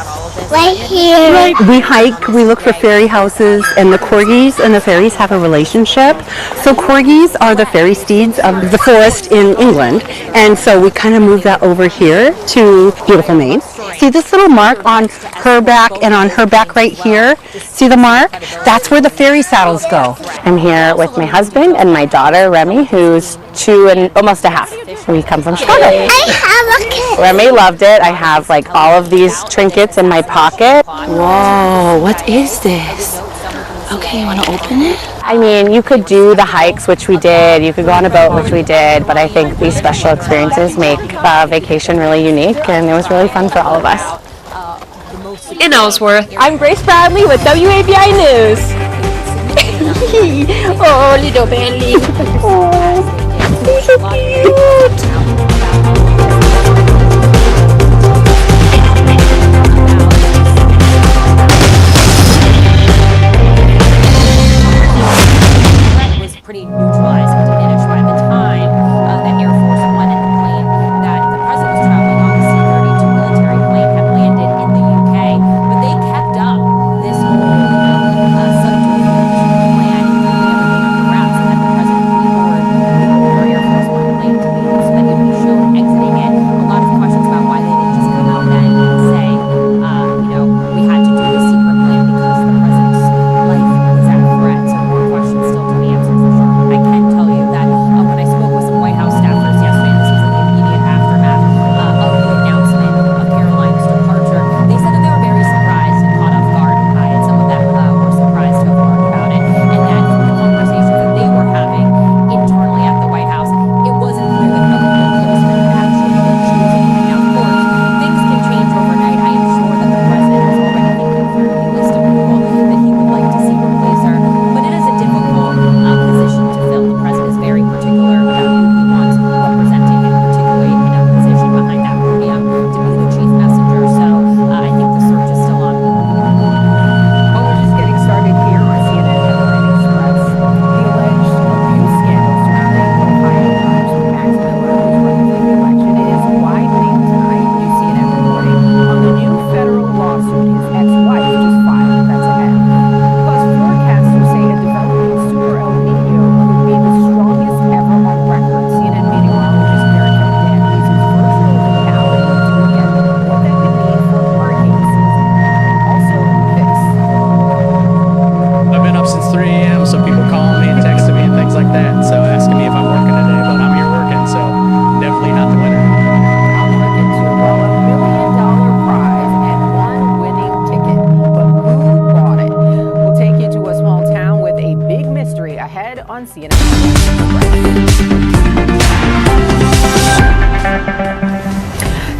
Right here. We hike, we look for fairy houses, and the Corgis and the fairies have a relationship. So Corgis are the fairy steeds of the forest in England, and so we kind of moved that over here to beautiful Maine. See this little mark on her back and on her back right here? See the mark? That's where the fairy saddles go. I'm here with my husband and my daughter, Remy, who's 2 and almost a half. We come from Chicago. I have a kid. Remy loved it. I have like all of these trinkets in my pocket. Whoa, what is this? Okay, you want to open it? I mean, you could do the hikes, which we did. You could go on a boat, which we did. But I think these special experiences make vacation really unique, and it was really fun for all of us. In Ellsworth, I'm Grace Bradley with WABI News. oh, little belly. Oh, he's so cute. Pretty neutralized and diminished by the time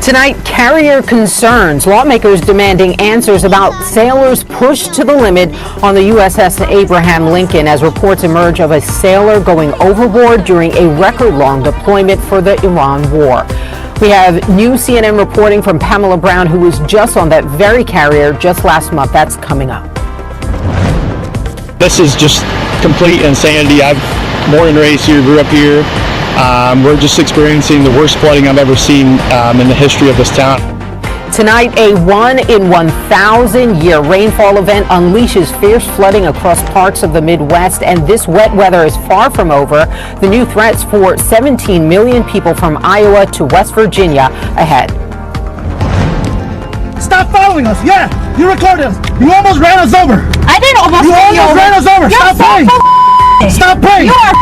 Tonight, carrier concerns. Lawmakers demanding answers about sailors pushed to the limit on the USS Abraham Lincoln as reports emerge of a sailor going overboard during a record-long deployment for the Iran war. We have new CNN reporting from Pamela Brown, who was just on that very carrier just last month. That's coming up. This is just complete insanity. I've born and raised here, grew up here. We're just experiencing the worst flooding I've ever seen in the history of this town. Tonight, a 1-in-1,000-year rainfall event unleashes fierce flooding across parts of the Midwest, and this wet weather is far from over. The new threats for 17 million people from Iowa to West Virginia ahead. Stop following us. Yeah, you recorded us. You almost ran us over. I didn't almost run you over. ran us over. Stop praying. Stop praying. You are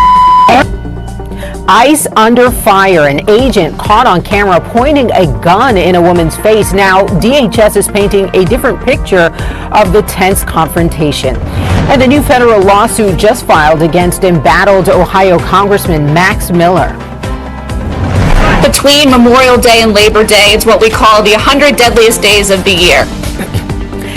ICE under fire. An agent caught on camera pointing a gun in a woman's face. Now, DHS is painting a different picture of the tense confrontation. And a new federal lawsuit just filed against embattled Ohio Congressman Max Miller. between Memorial Day and Labor Day. It's what we call the 100 deadliest days of the year.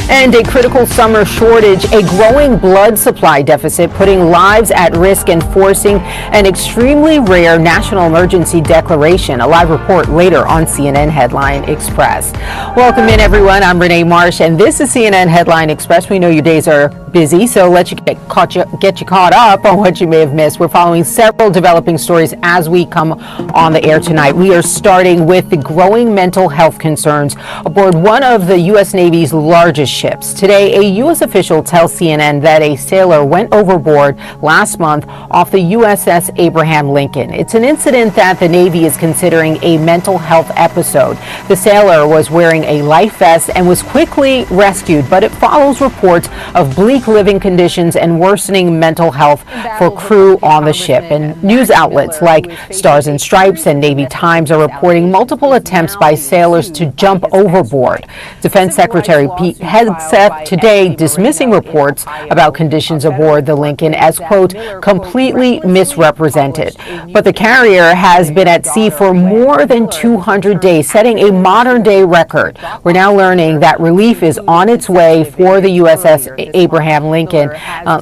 And a critical summer shortage, a growing blood supply deficit, putting lives at risk and forcing an extremely rare national emergency declaration. A live report later on CNN Headline Express. Welcome in, everyone. I'm Renee Marsh, and this is CNN Headline Express. We know your days are busy, so let's get you caught up on what you may have missed. We're following several developing stories as we come on the air tonight. We are starting with the growing mental health concerns aboard one of the U.S. Navy's largest ships. Today, a U.S. official tells CNN that a sailor went overboard last month off the USS Abraham Lincoln. It's an incident that the Navy is considering a mental health episode. The sailor was wearing a life vest and was quickly rescued, but it follows reports of bleak living conditions and worsening mental health for crew on the ship. And news outlets like Stars and Stripes and Navy Times are reporting multiple attempts by sailors to jump overboard. Defense Secretary Pete Hegseth today dismissing reports about conditions aboard the Lincoln as, quote, completely misrepresented. But the carrier has been at sea for more than 200 days, setting a modern-day record. We're now learning that relief is on its way for the USS Abraham Lincoln.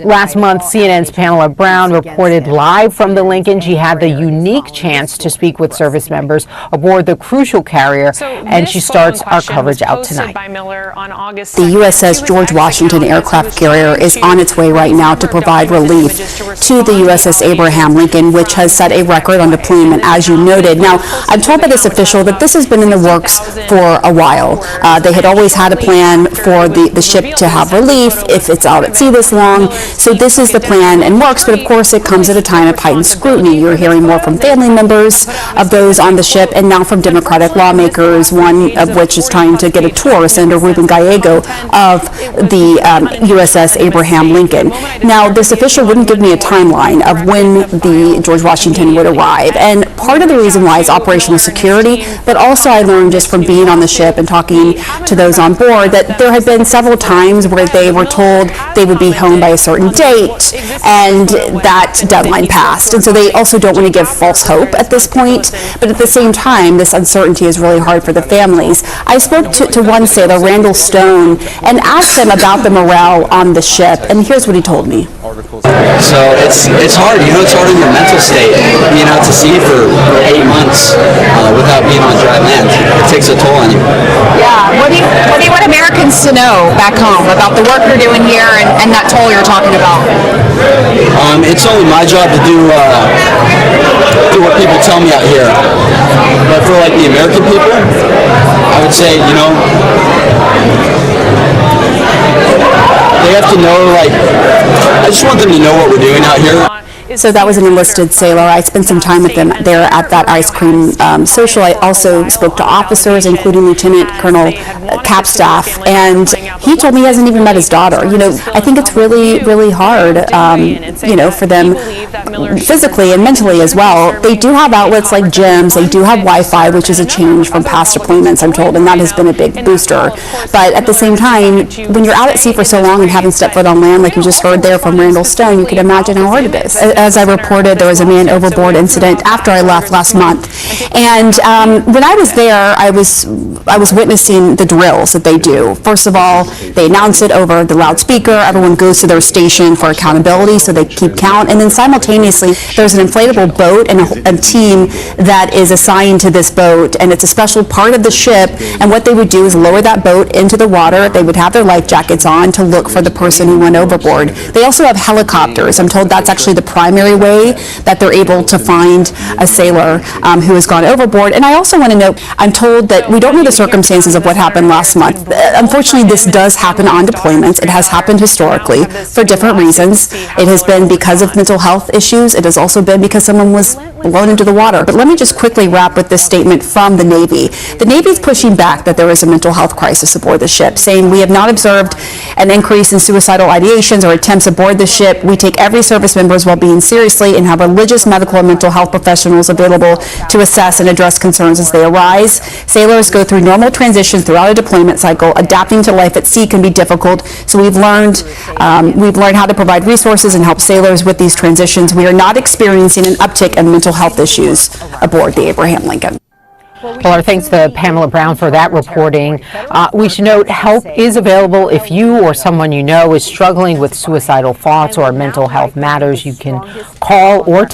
Last month, CNN's Pamela Brown reported live from the Lincoln. She had the unique chance to speak with service members aboard the crucial carrier, and she starts our coverage out tonight. The USS George Washington aircraft carrier is on its way right now to provide relief to the USS Abraham Lincoln, which has set a record on deployment, as you noted. Now, I'm told by this official that this has been in the works for a while. They had always had a plan for the ship to have relief if it's out at sea this long. So this is the plan and works, but of course it comes at a time of heightened scrutiny. You're hearing more from family members of those on the ship and now from Democratic lawmakers, one of which is trying to get a tour, Senator Ruben Gallego, of the USS Abraham Lincoln. Now, this official wouldn't give me a timeline of when the George Washington would arrive, and part of the reason why is operational security, but also I learned just from being on the ship and talking to those on board that there had been several times where they were told they would be home by a certain date, and that deadline passed. And so they also don't want to give false hope at this point, but at the same time, this uncertainty is really hard for the families. I spoke to one sailor, Randall Stone, and asked him about the morale on the ship, and here's what he told me. So it's hard, it's hard in your mental state, being out to sea for 8 months without being on dry land. It takes a toll on you. Yeah. What do you want Americans to know back home about the work you're doing here and that toll you're talking about? It's only my job to do what people tell me out here. But for like the American people, I would say, they have to know, I just want them to know what we're doing out here. So that was an enlisted sailor. I spent some time with them there at that ice cream social. I also spoke to officers, including Lieutenant Colonel Capstaff, and he told me he hasn't even met his daughter. I think it's really, really hard, for them physically and mentally as well. They do have outlets like gyms. They do have Wi-Fi, which is a change from past deployments, I'm told, and that has been a big booster. But at the same time, when you're out at sea for so long and haven't stepped foot on land, like you just heard there from Randall Stone, you can imagine how hard it is. as I reported, there was a man overboard incident after I left last month. And when I was there, I was witnessing the drills that they do. First of all, they announce it over the loudspeaker. Everyone goes to their station for accountability, so they keep count. And then simultaneously, there's an inflatable boat and a team that is assigned to this boat, and it's a special part of the ship. And what they would do is lower that boat into the water. They would have their life jackets on to look for the person who went overboard. They also have helicopters. I'm told that's actually the primary way that they're able to find a sailor who has gone overboard. And I also want to note, I'm told that we don't know the circumstances of what happened last month. Unfortunately, this does happen on deployments. It has happened historically for different reasons. It has been because of mental health issues. It has also been because someone was blown into the water. But let me just quickly wrap with this statement from the Navy. The Navy is pushing back that there is a mental health crisis aboard the ship, saying we have not observed an increase in suicidal ideations or attempts aboard the ship. We take every service member's well-being seriously and have religious, medical, and mental health professionals available to assess and address concerns as they arise. Sailors go through normal transitions throughout a deployment cycle. Adapting to life at sea can be difficult, so we've learned how to provide resources and help sailors with these transitions. We are not experiencing an uptick in mental health issues aboard the Abraham Lincoln. Well, our thanks to Pamela Brown for that reporting. We should note help is available if you or someone you know is struggling with suicidal thoughts or mental health matters. You can call or